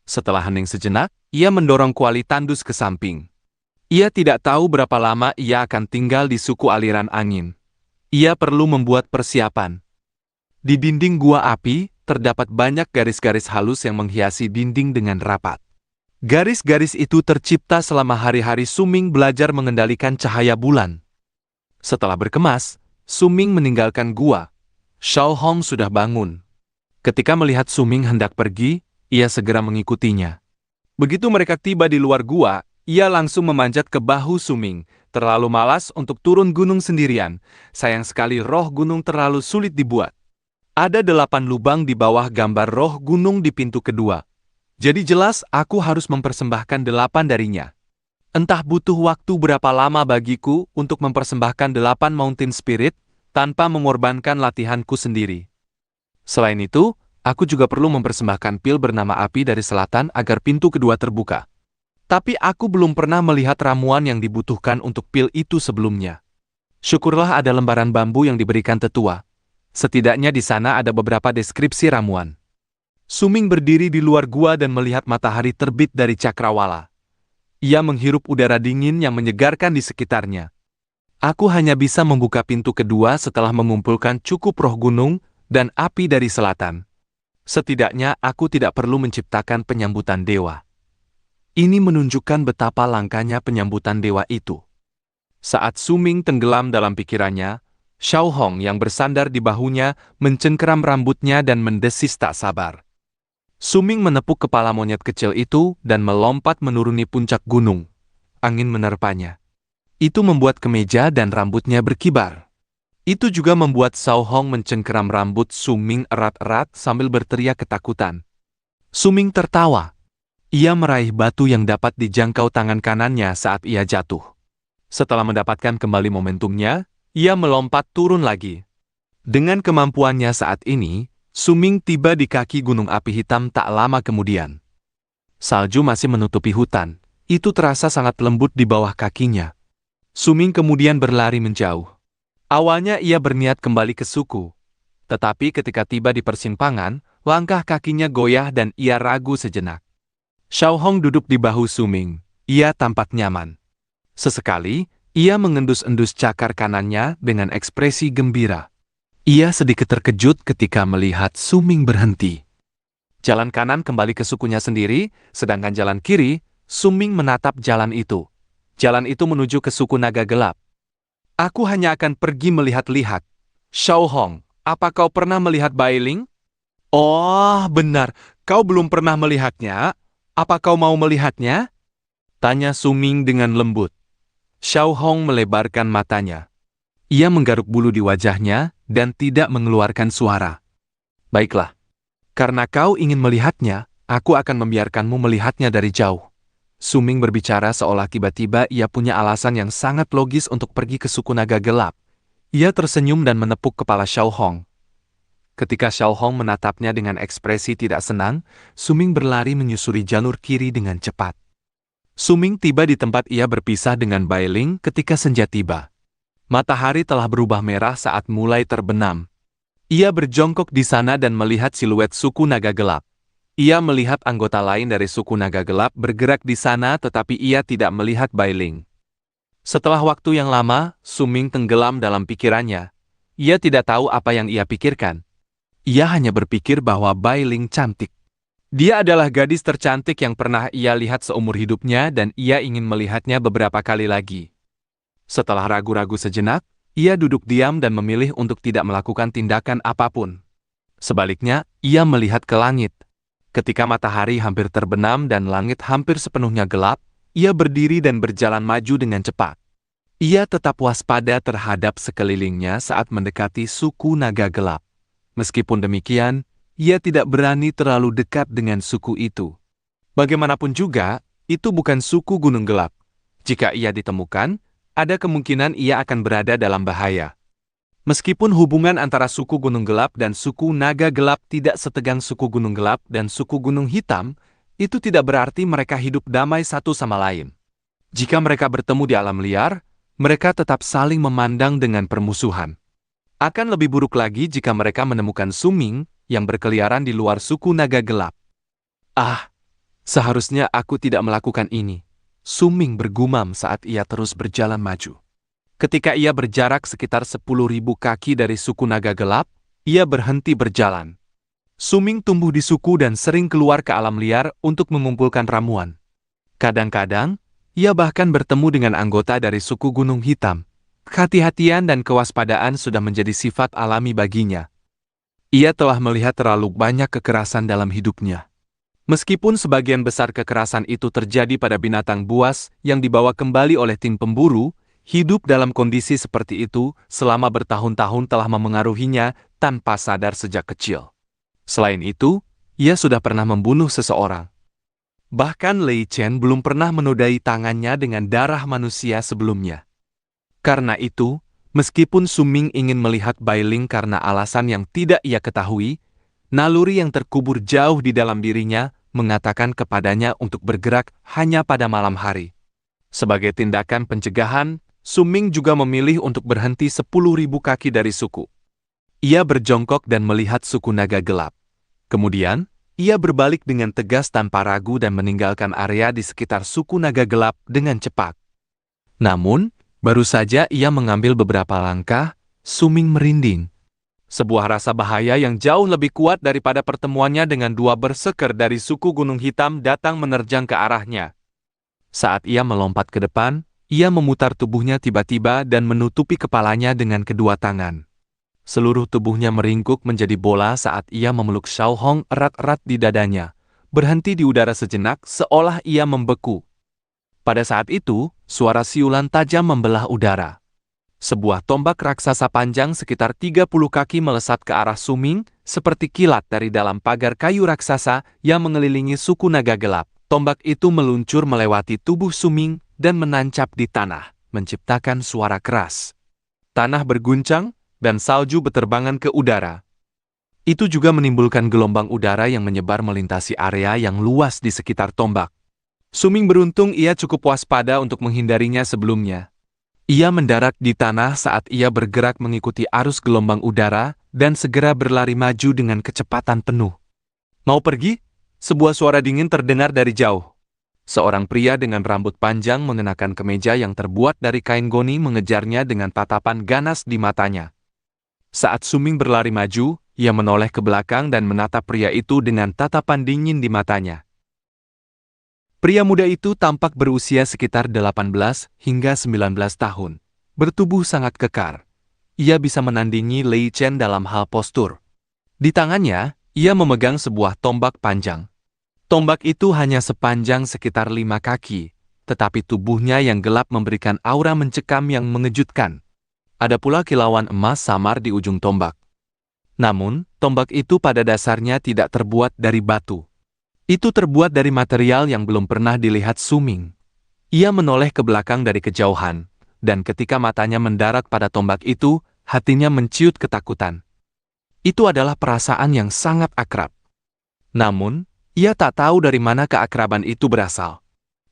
Setelah hening sejenak, ia mendorong kuali tandus ke samping. Ia tidak tahu berapa lama ia akan tinggal di suku aliran angin. Ia perlu membuat persiapan. Di dinding gua api, terdapat banyak garis-garis halus yang menghiasi dinding dengan rapat. Garis-garis itu tercipta selama hari-hari Suming belajar mengendalikan cahaya bulan. Setelah berkemas, Suming meninggalkan gua. Xiao Hong sudah bangun. Ketika melihat Suming hendak pergi, ia segera mengikutinya. Begitu mereka tiba di luar gua, ia langsung memanjat ke bahu Suming. Terlalu malas untuk turun gunung sendirian. Sayang sekali roh gunung terlalu sulit dibuat. Ada 8 lubang di bawah gambar roh gunung di pintu kedua. Jadi jelas aku harus mempersembahkan 8 darinya. Entah butuh waktu berapa lama bagiku untuk mempersembahkan 8 Mountain Spirit tanpa mengorbankan latihanku sendiri. Selain itu, aku juga perlu mempersembahkan pil bernama api dari selatan agar pintu kedua terbuka. Tapi aku belum pernah melihat ramuan yang dibutuhkan untuk pil itu sebelumnya. Syukurlah ada lembaran bambu yang diberikan tetua. Setidaknya di sana ada beberapa deskripsi ramuan. Suming berdiri di luar gua dan melihat matahari terbit dari cakrawala. Ia menghirup udara dingin yang menyegarkan di sekitarnya. Aku hanya bisa membuka pintu kedua setelah mengumpulkan cukup roh gunung dan api dari selatan. Setidaknya aku tidak perlu menciptakan penyambutan dewa. Ini menunjukkan betapa langkanya penyambutan dewa itu. Saat Suming tenggelam dalam pikirannya, Xiao Hong yang bersandar di bahunya mencengkeram rambutnya dan mendesis tak sabar. Suming menepuk kepala monyet kecil itu dan melompat menuruni puncak gunung. Angin menerpanya. Itu membuat kemeja dan rambutnya berkibar. Itu juga membuat Xiao Hong mencengkeram rambut Suming erat-erat sambil berteriak ketakutan. Suming tertawa. Ia meraih batu yang dapat dijangkau tangan kanannya saat ia jatuh. Setelah mendapatkan kembali momentumnya, ia melompat turun lagi. Dengan kemampuannya saat ini, Suming tiba di kaki gunung api hitam tak lama kemudian. Salju masih menutupi hutan. Itu terasa sangat lembut di bawah kakinya. Suming kemudian berlari menjauh. Awalnya ia berniat kembali ke suku. Tetapi ketika tiba di persimpangan, langkah kakinya goyah dan ia ragu sejenak. Xiao Hong duduk di bahu Suming. Ia tampak nyaman. Sesekali, ia mengendus-endus cakar kanannya dengan ekspresi gembira. Ia sedikit terkejut ketika melihat Suming berhenti. Jalan kanan kembali ke sukunya sendiri, sedangkan jalan kiri, Suming menatap jalan itu. Jalan itu menuju ke suku naga gelap. Aku hanya akan pergi melihat-lihat. Xiao Hong, apa kau pernah melihat Bailing? Oh, benar. Kau belum pernah melihatnya. Apa kau mau melihatnya? Tanya Suming dengan lembut. Xiao Hong melebarkan matanya. Ia menggaruk bulu di wajahnya dan tidak mengeluarkan suara. Baiklah. Karena kau ingin melihatnya, aku akan membiarkanmu melihatnya dari jauh. Suming berbicara seolah tiba-tiba ia punya alasan yang sangat logis untuk pergi ke suku naga gelap. Ia tersenyum dan menepuk kepala Xiao Hong. Ketika Xiao Hong menatapnya dengan ekspresi tidak senang, Suming berlari menyusuri jalur kiri dengan cepat. Suming tiba di tempat ia berpisah dengan Bailing ketika senja tiba. Matahari telah berubah merah saat mulai terbenam. Ia berjongkok di sana dan melihat siluet suku naga gelap. Ia melihat anggota lain dari suku naga gelap bergerak di sana tetapi ia tidak melihat Bailing. Setelah waktu yang lama, Suming tenggelam dalam pikirannya. Ia tidak tahu apa yang ia pikirkan. Ia hanya berpikir bahwa Bailing cantik. Dia adalah gadis tercantik yang pernah ia lihat seumur hidupnya dan ia ingin melihatnya beberapa kali lagi. Setelah ragu-ragu sejenak, ia duduk diam dan memilih untuk tidak melakukan tindakan apapun. Sebaliknya, ia melihat ke langit. Ketika matahari hampir terbenam dan langit hampir sepenuhnya gelap, ia berdiri dan berjalan maju dengan cepat. Ia tetap waspada terhadap sekelilingnya saat mendekati suku naga gelap. Meskipun demikian, ia tidak berani terlalu dekat dengan suku itu. Bagaimanapun juga, itu bukan suku gunung gelap. Jika ia ditemukan, ada kemungkinan ia akan berada dalam bahaya. Meskipun hubungan antara suku Gunung Gelap dan suku Naga Gelap tidak setegang suku Gunung Gelap dan suku Gunung Hitam, itu tidak berarti mereka hidup damai satu sama lain. Jika mereka bertemu di alam liar, mereka tetap saling memandang dengan permusuhan. Akan lebih buruk lagi jika mereka menemukan Suming yang berkeliaran di luar suku naga gelap. Ah, seharusnya aku tidak melakukan ini. Suming bergumam saat ia terus berjalan maju. Ketika ia berjarak sekitar 10.000 kaki dari suku naga gelap, ia berhenti berjalan. Suming tumbuh di suku dan sering keluar ke alam liar untuk mengumpulkan ramuan. Kadang-kadang, ia bahkan bertemu dengan anggota dari suku Gunung Hitam. Kehati-hatian dan kewaspadaan sudah menjadi sifat alami baginya. Ia telah melihat terlalu banyak kekerasan dalam hidupnya. Meskipun sebagian besar kekerasan itu terjadi pada binatang buas yang dibawa kembali oleh tim pemburu, hidup dalam kondisi seperti itu selama bertahun-tahun telah memengaruhinya tanpa sadar sejak kecil. Selain itu, ia sudah pernah membunuh seseorang. Bahkan Lei Chen belum pernah menodai tangannya dengan darah manusia sebelumnya. Karena itu, meskipun Suming ingin melihat Bailing karena alasan yang tidak ia ketahui, naluri yang terkubur jauh di dalam dirinya mengatakan kepadanya untuk bergerak hanya pada malam hari. Sebagai tindakan pencegahan, Suming juga memilih untuk berhenti 10.000 kaki dari suku. Ia berjongkok dan melihat suku naga gelap. Kemudian, ia berbalik dengan tegas tanpa ragu dan meninggalkan area di sekitar suku naga gelap dengan cepat. Namun, baru saja ia mengambil beberapa langkah, Suming merinding. Sebuah rasa bahaya yang jauh lebih kuat daripada pertemuannya dengan dua berserker dari suku Gunung Hitam datang menerjang ke arahnya. Saat ia melompat ke depan, ia memutar tubuhnya tiba-tiba dan menutupi kepalanya dengan kedua tangan. Seluruh tubuhnya meringkuk menjadi bola saat ia memeluk Xiao Hong erat-erat di dadanya, berhenti di udara sejenak seolah ia membeku. Pada saat itu, suara siulan tajam membelah udara. Sebuah tombak raksasa panjang sekitar 30 kaki melesat ke arah Suming, seperti kilat dari dalam pagar kayu raksasa yang mengelilingi suku naga gelap. Tombak itu meluncur melewati tubuh Suming dan menancap di tanah, menciptakan suara keras. Tanah berguncang, dan salju beterbangan ke udara. Itu juga menimbulkan gelombang udara yang menyebar melintasi area yang luas di sekitar tombak. Suming beruntung ia cukup waspada untuk menghindarinya sebelumnya. Ia mendarat di tanah saat ia bergerak mengikuti arus gelombang udara dan segera berlari maju dengan kecepatan penuh. Mau pergi? Sebuah suara dingin terdengar dari jauh. Seorang pria dengan rambut panjang mengenakan kemeja yang terbuat dari kain goni mengejarnya dengan tatapan ganas di matanya. Saat Suming berlari maju, ia menoleh ke belakang dan menatap pria itu dengan tatapan dingin di matanya. Pria muda itu tampak berusia sekitar 18 hingga 19 tahun. Bertubuh sangat kekar. Ia bisa menandingi Lei Chen dalam hal postur. Di tangannya, ia memegang sebuah tombak panjang. Tombak itu hanya sepanjang sekitar 5 kaki, tetapi tubuhnya yang gelap memberikan aura mencekam yang mengejutkan. Ada pula kilauan emas samar di ujung tombak. Namun, tombak itu pada dasarnya tidak terbuat dari batu. Itu terbuat dari material yang belum pernah dilihat Suming. Ia menoleh ke belakang dari kejauhan, dan ketika matanya mendarat pada tombak itu, hatinya menciut ketakutan. Itu adalah perasaan yang sangat akrab. Namun, ia tak tahu dari mana keakraban itu berasal.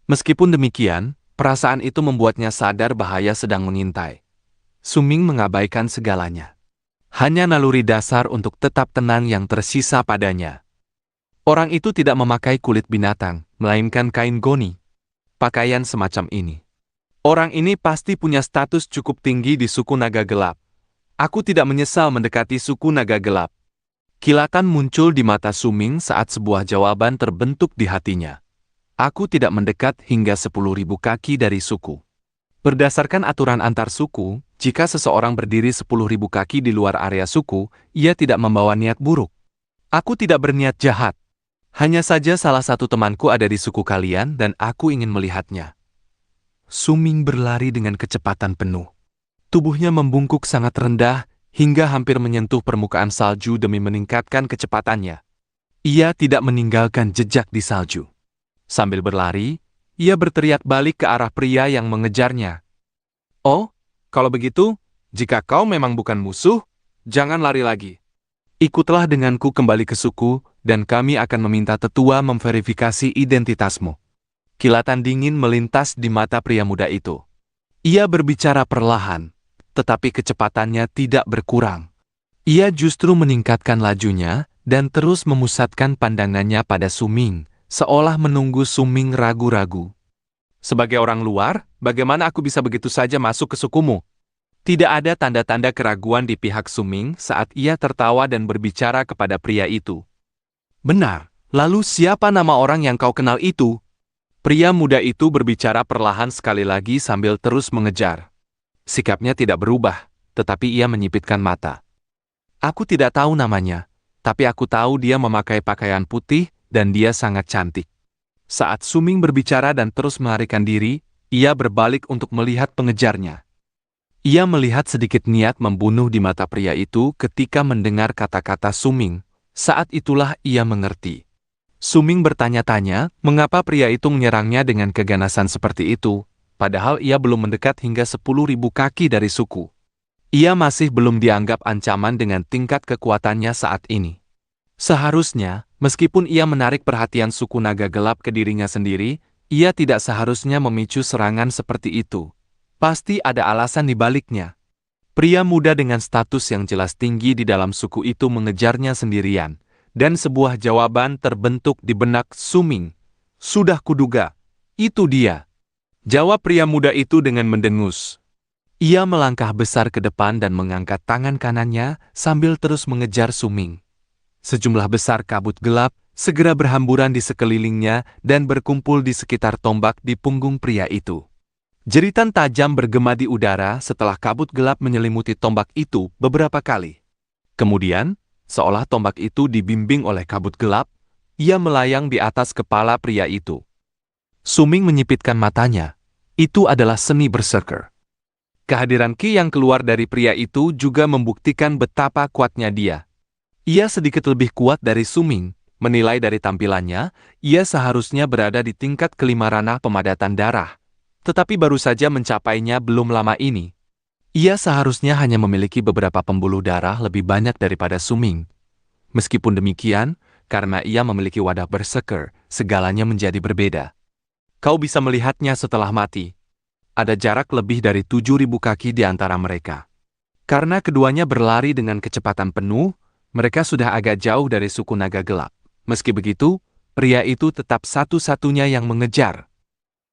Meskipun demikian, perasaan itu membuatnya sadar bahaya sedang mengintai. Suming mengabaikan segalanya. Hanya naluri dasar untuk tetap tenang yang tersisa padanya. Orang itu tidak memakai kulit binatang, melainkan kain goni. Pakaian semacam ini. Orang ini pasti punya status cukup tinggi di suku naga gelap. Aku tidak menyesal mendekati suku naga gelap. Kilatan muncul di mata Suming saat sebuah jawaban terbentuk di hatinya. Aku tidak mendekat hingga 10.000 kaki dari suku. Berdasarkan aturan antar suku, jika seseorang berdiri 10.000 kaki di luar area suku, ia tidak membawa niat buruk. Aku tidak berniat jahat. Hanya saja salah satu temanku ada di suku kalian dan aku ingin melihatnya. Suming berlari dengan kecepatan penuh. Tubuhnya membungkuk sangat rendah hingga hampir menyentuh permukaan salju demi meningkatkan kecepatannya. Ia tidak meninggalkan jejak di salju. Sambil berlari, ia berteriak balik ke arah pria yang mengejarnya. Oh, kalau begitu, jika kau memang bukan musuh, jangan lari lagi. Ikutlah denganku kembali ke suku, dan kami akan meminta tetua memverifikasi identitasmu. Kilatan dingin melintas di mata pria muda itu. Ia berbicara perlahan, tetapi kecepatannya tidak berkurang. Ia justru meningkatkan lajunya dan terus memusatkan pandangannya pada Suming, seolah menunggu Suming ragu-ragu. Sebagai orang luar, bagaimana aku bisa begitu saja masuk ke sukumu? Tidak ada tanda-tanda keraguan di pihak Suming saat ia tertawa dan berbicara kepada pria itu. Benar, lalu siapa nama orang yang kau kenal itu? Pria muda itu berbicara perlahan sekali lagi sambil terus mengejar. Sikapnya tidak berubah, tetapi ia menyipitkan mata. Aku tidak tahu namanya, tapi aku tahu dia memakai pakaian putih dan dia sangat cantik. Saat Suming berbicara dan terus melarikan diri, ia berbalik untuk melihat pengejarnya. Ia melihat sedikit niat membunuh di mata pria itu ketika mendengar kata-kata Suming. Saat itulah ia mengerti. Suming bertanya-tanya, mengapa pria itu menyerangnya dengan keganasan seperti itu, padahal ia belum mendekat hingga 10.000 kaki dari suku. Ia masih belum dianggap ancaman dengan tingkat kekuatannya saat ini. Seharusnya, meskipun ia menarik perhatian suku naga gelap ke dirinya sendiri, ia tidak seharusnya memicu serangan seperti itu. Pasti ada alasan di baliknya. Pria muda dengan status yang jelas tinggi di dalam suku itu mengejarnya sendirian, dan sebuah jawaban terbentuk di benak Suming. Sudah kuduga, itu dia. Jawab pria muda itu dengan mendengus. Ia melangkah besar ke depan dan mengangkat tangan kanannya sambil terus mengejar Suming. Sejumlah besar kabut gelap segera berhamburan di sekelilingnya dan berkumpul di sekitar tombak di punggung pria itu. Jeritan tajam bergema di udara setelah kabut gelap menyelimuti tombak itu beberapa kali. Kemudian, seolah tombak itu dibimbing oleh kabut gelap, ia melayang di atas kepala pria itu. Suming menyipitkan matanya. Itu adalah seni berserker. Kehadiran Ki yang keluar dari pria itu juga membuktikan betapa kuatnya dia. Ia sedikit lebih kuat dari Suming. Menilai dari tampilannya, ia seharusnya berada di tingkat kelima ranah pemadatan darah. Tetapi baru saja mencapainya belum lama ini. Ia seharusnya hanya memiliki beberapa pembuluh darah lebih banyak daripada Suming. Meskipun demikian, karena ia memiliki wadah berserker, segalanya menjadi berbeda. Kau bisa melihatnya setelah mati. Ada jarak lebih dari 7.000 kaki di antara mereka. Karena keduanya berlari dengan kecepatan penuh, mereka sudah agak jauh dari suku naga gelap. Meski begitu, pria itu tetap satu-satunya yang mengejar.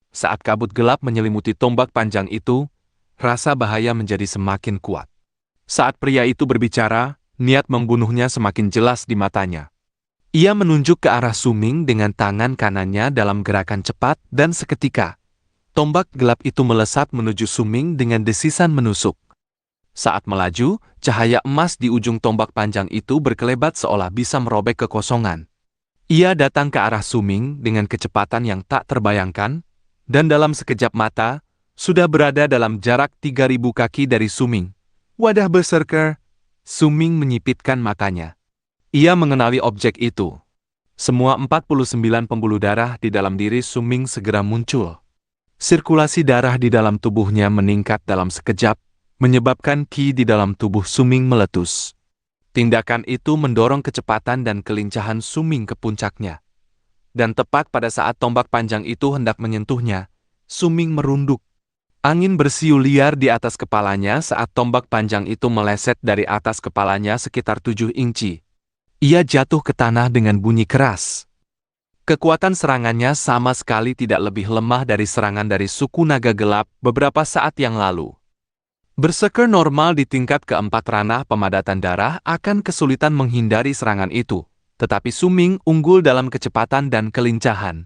Saat kabut gelap menyelimuti tombak panjang itu, rasa bahaya menjadi semakin kuat. Saat pria itu berbicara, niat membunuhnya semakin jelas di matanya. Ia menunjuk ke arah Suming dengan tangan kanannya dalam gerakan cepat dan seketika. Tombak gelap itu melesat menuju Suming dengan desisan menusuk. Saat melaju, cahaya emas di ujung tombak panjang itu berkelebat seolah bisa merobek kekosongan. Ia datang ke arah Suming dengan kecepatan yang tak terbayangkan, dan dalam sekejap mata, sudah berada dalam jarak 3.000 kaki dari Suming. Wadah berserker, Suming menyipitkan matanya. Ia mengenali objek itu. Semua 49 pembuluh darah di dalam diri Suming segera muncul. Sirkulasi darah di dalam tubuhnya meningkat dalam sekejap, menyebabkan Ki di dalam tubuh Suming meletus. Tindakan itu mendorong kecepatan dan kelincahan Suming ke puncaknya. Dan tepat pada saat tombak panjang itu hendak menyentuhnya, Suming merunduk. Angin bersiul liar di atas kepalanya saat tombak panjang itu meleset dari atas kepalanya sekitar 7 inci. Ia jatuh ke tanah dengan bunyi keras. Kekuatan serangannya sama sekali tidak lebih lemah dari serangan dari suku naga gelap beberapa saat yang lalu. Berserker normal di tingkat keempat ranah pemadatan darah akan kesulitan menghindari serangan itu. Tetapi Suming unggul dalam kecepatan dan kelincahan.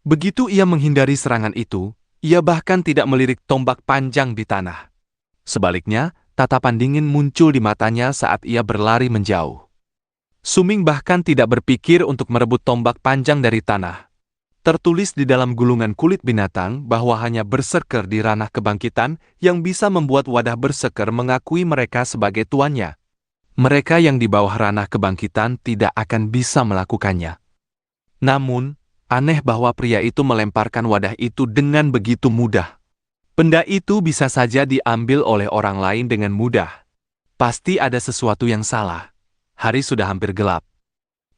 Begitu ia menghindari serangan itu, ia bahkan tidak melirik tombak panjang di tanah. Sebaliknya, tatapan dingin muncul di matanya saat ia berlari menjauh. Suming bahkan tidak berpikir untuk merebut tombak panjang dari tanah. Tertulis di dalam gulungan kulit binatang bahwa hanya berserker di ranah kebangkitan yang bisa membuat wadah berserker mengakui mereka sebagai tuannya. Mereka yang di bawah ranah kebangkitan tidak akan bisa melakukannya. Namun, aneh bahwa pria itu melemparkan wadah itu dengan begitu mudah. Benda itu bisa saja diambil oleh orang lain dengan mudah. Pasti ada sesuatu yang salah. Hari sudah hampir gelap.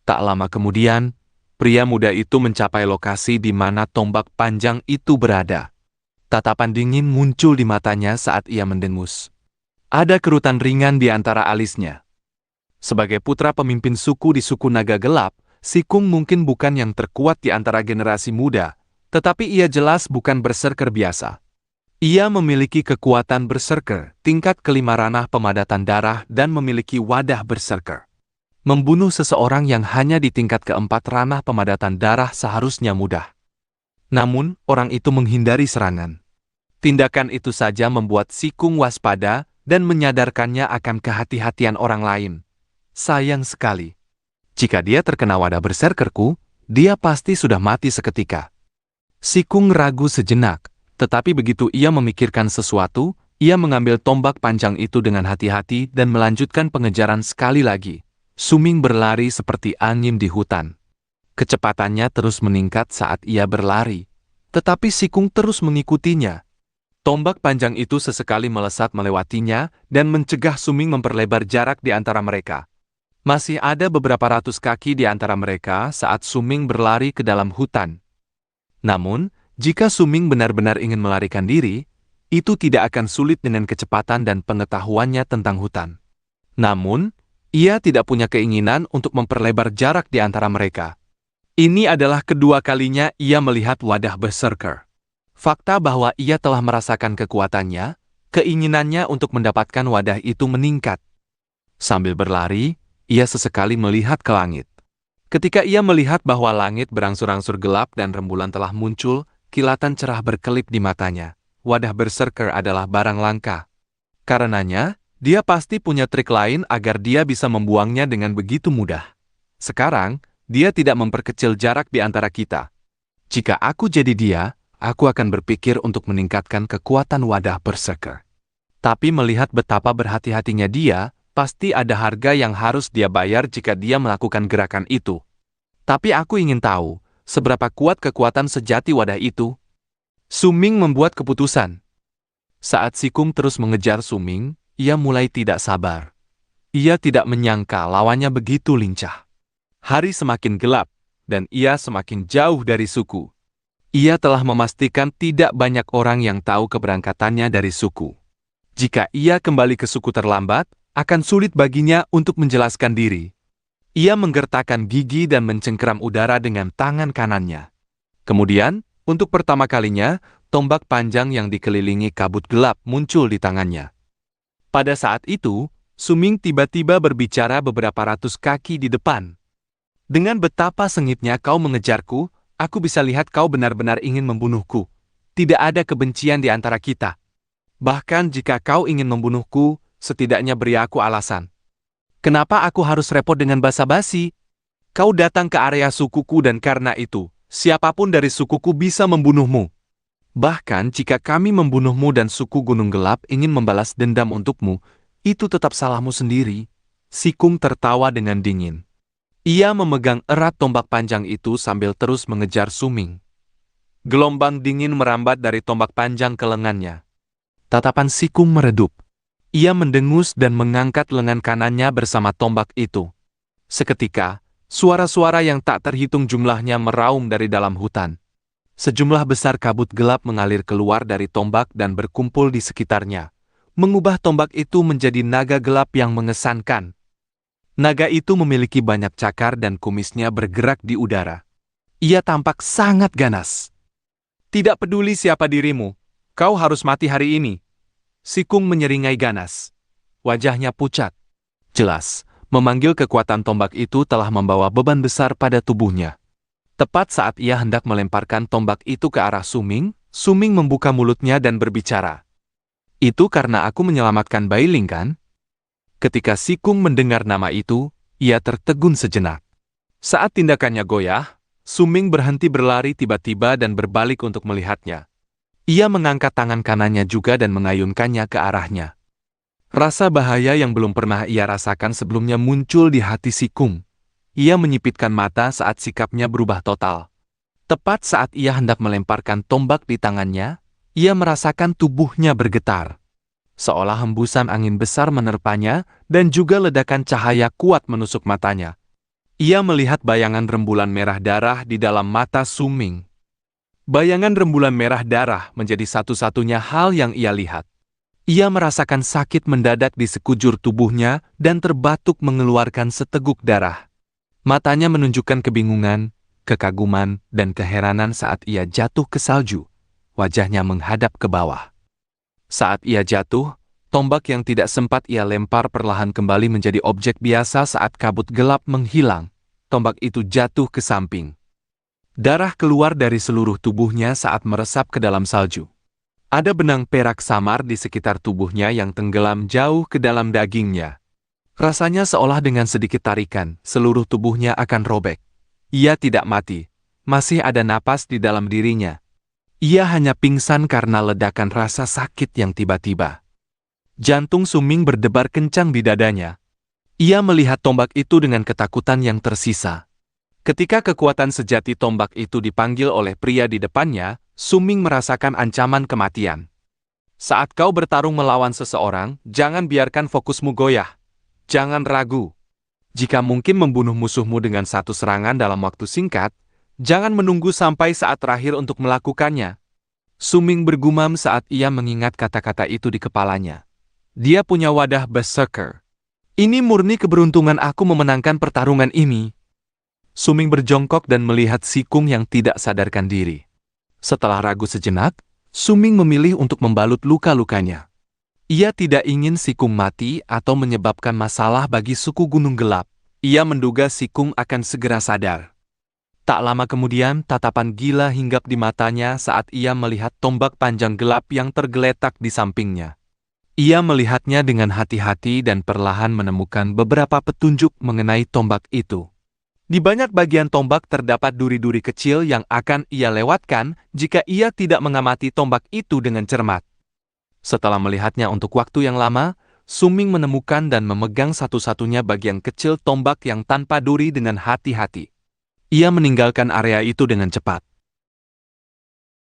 Tak lama kemudian, Pria muda itu mencapai lokasi di mana tombak panjang itu berada. Tatapan dingin muncul di matanya saat ia mendengus. Ada kerutan ringan di antara alisnya. Sebagai putra pemimpin suku di suku naga gelap, Sikung mungkin bukan yang terkuat di antara generasi muda, tetapi ia jelas bukan berserker biasa. Ia memiliki kekuatan berserker, tingkat kelima ranah pemadatan darah dan memiliki wadah berserker. Membunuh seseorang yang hanya di tingkat keempat ranah pemadatan darah seharusnya mudah. Namun, orang itu menghindari serangan. Tindakan itu saja membuat Sikung waspada dan menyadarkannya akan kehati-hatian orang lain. Sayang sekali. Jika dia terkena wadah berserkerku, dia pasti sudah mati seketika. Sikung ragu sejenak, tetapi begitu ia memikirkan sesuatu, ia mengambil tombak panjang itu dengan hati-hati dan melanjutkan pengejaran sekali lagi. Suming berlari seperti angin di hutan. Kecepatannya terus meningkat saat ia berlari, tetapi Sikung terus mengikutinya. Tombak panjang itu sesekali melesat melewatinya dan mencegah Suming memperlebar jarak di antara mereka. Masih ada beberapa ratus kaki di antara mereka saat Suming berlari ke dalam hutan. Namun, jika Suming benar-benar ingin melarikan diri, itu tidak akan sulit dengan kecepatan dan pengetahuannya tentang hutan. Namun, ia tidak punya keinginan untuk memperlebar jarak di antara mereka. Ini adalah kedua kalinya ia melihat wadah berserker. Fakta bahwa ia telah merasakan kekuatannya, keinginannya untuk mendapatkan wadah itu meningkat. Sambil berlari, ia sesekali melihat ke langit. Ketika ia melihat bahwa langit berangsur-angsur gelap dan rembulan telah muncul, kilatan cerah berkelip di matanya. Wadah berserker adalah barang langka. Karenanya, dia pasti punya trik lain agar dia bisa membuangnya dengan begitu mudah. Sekarang, dia tidak memperkecil jarak di antara kita. Jika aku jadi dia, aku akan berpikir untuk meningkatkan kekuatan wadah berserker. Tapi melihat betapa berhati-hatinya dia, pasti ada harga yang harus dia bayar jika dia melakukan gerakan itu. Tapi aku ingin tahu, seberapa kuat kekuatan sejati wadah itu? Suming membuat keputusan. Saat Sikung terus mengejar Suming, ia mulai tidak sabar. Ia tidak menyangka lawannya begitu lincah. Hari semakin gelap, dan ia semakin jauh dari suku. Ia telah memastikan tidak banyak orang yang tahu keberangkatannya dari suku. Jika ia kembali ke suku terlambat, akan sulit baginya untuk menjelaskan diri. Ia menggertakkan gigi dan mencengkeram udara dengan tangan kanannya. Kemudian, untuk pertama kalinya, tombak panjang yang dikelilingi kabut gelap muncul di tangannya. Pada saat itu, Suming tiba-tiba berbicara beberapa ratus kaki di depan. Dengan betapa sengitnya kau mengejarku, aku bisa lihat kau benar-benar ingin membunuhku. Tidak ada kebencian di antara kita. Bahkan jika kau ingin membunuhku, setidaknya beri aku alasan. Kenapa aku harus repot dengan basa-basi? Kau datang ke area sukuku dan karena itu, siapapun dari sukuku bisa membunuhmu. Bahkan jika kami membunuhmu dan suku Gunung Gelap ingin membalas dendam untukmu, itu tetap salahmu sendiri. Sikung tertawa dengan dingin. Ia memegang erat tombak panjang itu sambil terus mengejar Suming. Gelombang dingin merambat dari tombak panjang ke lengannya. Tatapan Sikung meredup. Ia mendengus dan mengangkat lengan kanannya bersama tombak itu. Seketika, suara-suara yang tak terhitung jumlahnya meraung dari dalam hutan. Sejumlah besar kabut gelap mengalir keluar dari tombak dan berkumpul di sekitarnya, mengubah tombak itu menjadi naga gelap yang mengesankan. Naga itu memiliki banyak cakar dan kumisnya bergerak di udara. Ia tampak sangat ganas. Tidak peduli siapa dirimu, kau harus mati hari ini. Sikung menyeringai ganas. Wajahnya pucat. Jelas, memanggil kekuatan tombak itu telah membawa beban besar pada tubuhnya. Tepat saat ia hendak melemparkan tombak itu ke arah Suming, Suming membuka mulutnya dan berbicara. Itu karena aku menyelamatkan Bailing kan? Ketika Sikung mendengar nama itu, ia tertegun sejenak. Saat tindakannya goyah, Suming berhenti berlari tiba-tiba dan berbalik untuk melihatnya. Ia mengangkat tangan kanannya juga dan mengayunkannya ke arahnya. Rasa bahaya yang belum pernah ia rasakan sebelumnya muncul di hati Sikung. Ia menyipitkan mata saat sikapnya berubah total. Tepat saat ia hendak melemparkan tombak di tangannya, ia merasakan tubuhnya bergetar. Seolah hembusan angin besar menerpanya dan juga ledakan cahaya kuat menusuk matanya. Ia melihat bayangan rembulan merah darah di dalam mata Suming. Bayangan rembulan merah darah menjadi satu-satunya hal yang ia lihat. Ia merasakan sakit mendadak di sekujur tubuhnya dan terbatuk mengeluarkan seteguk darah. Matanya menunjukkan kebingungan, kekaguman, dan keheranan saat ia jatuh ke salju. Wajahnya menghadap ke bawah. Saat ia jatuh, tombak yang tidak sempat ia lempar perlahan kembali menjadi objek biasa saat kabut gelap menghilang. Tombak itu jatuh ke samping. Darah keluar dari seluruh tubuhnya saat meresap ke dalam salju. Ada benang perak samar di sekitar tubuhnya yang tenggelam jauh ke dalam dagingnya. Rasanya seolah dengan sedikit tarikan, seluruh tubuhnya akan robek. Ia tidak mati, masih ada napas di dalam dirinya. Ia hanya pingsan karena ledakan rasa sakit yang tiba-tiba. Jantung Suming berdebar kencang di dadanya. Ia melihat tombak itu dengan ketakutan yang tersisa. Ketika kekuatan sejati tombak itu dipanggil oleh pria di depannya, Suming merasakan ancaman kematian. Saat kau bertarung melawan seseorang, jangan biarkan fokusmu goyah. Jangan ragu. Jika mungkin membunuh musuhmu dengan satu serangan dalam waktu singkat, jangan menunggu sampai saat terakhir untuk melakukannya. Suming bergumam saat ia mengingat kata-kata itu di kepalanya. Dia punya wadah berserker. Ini murni keberuntungan aku memenangkan pertarungan ini. Suming berjongkok dan melihat Sikung yang tidak sadarkan diri. Setelah ragu sejenak, Suming memilih untuk membalut luka-lukanya. Ia tidak ingin Sikung mati atau menyebabkan masalah bagi suku Gunung Gelap. Ia menduga Sikung akan segera sadar. Tak lama kemudian, tatapan gila hinggap di matanya saat ia melihat tombak panjang gelap yang tergeletak di sampingnya. Ia melihatnya dengan hati-hati dan perlahan menemukan beberapa petunjuk mengenai tombak itu. Di banyak bagian tombak terdapat duri-duri kecil yang akan ia lewatkan jika ia tidak mengamati tombak itu dengan cermat. Setelah melihatnya untuk waktu yang lama, Suming menemukan dan memegang satu-satunya bagian kecil tombak yang tanpa duri dengan hati-hati. Ia meninggalkan area itu dengan cepat.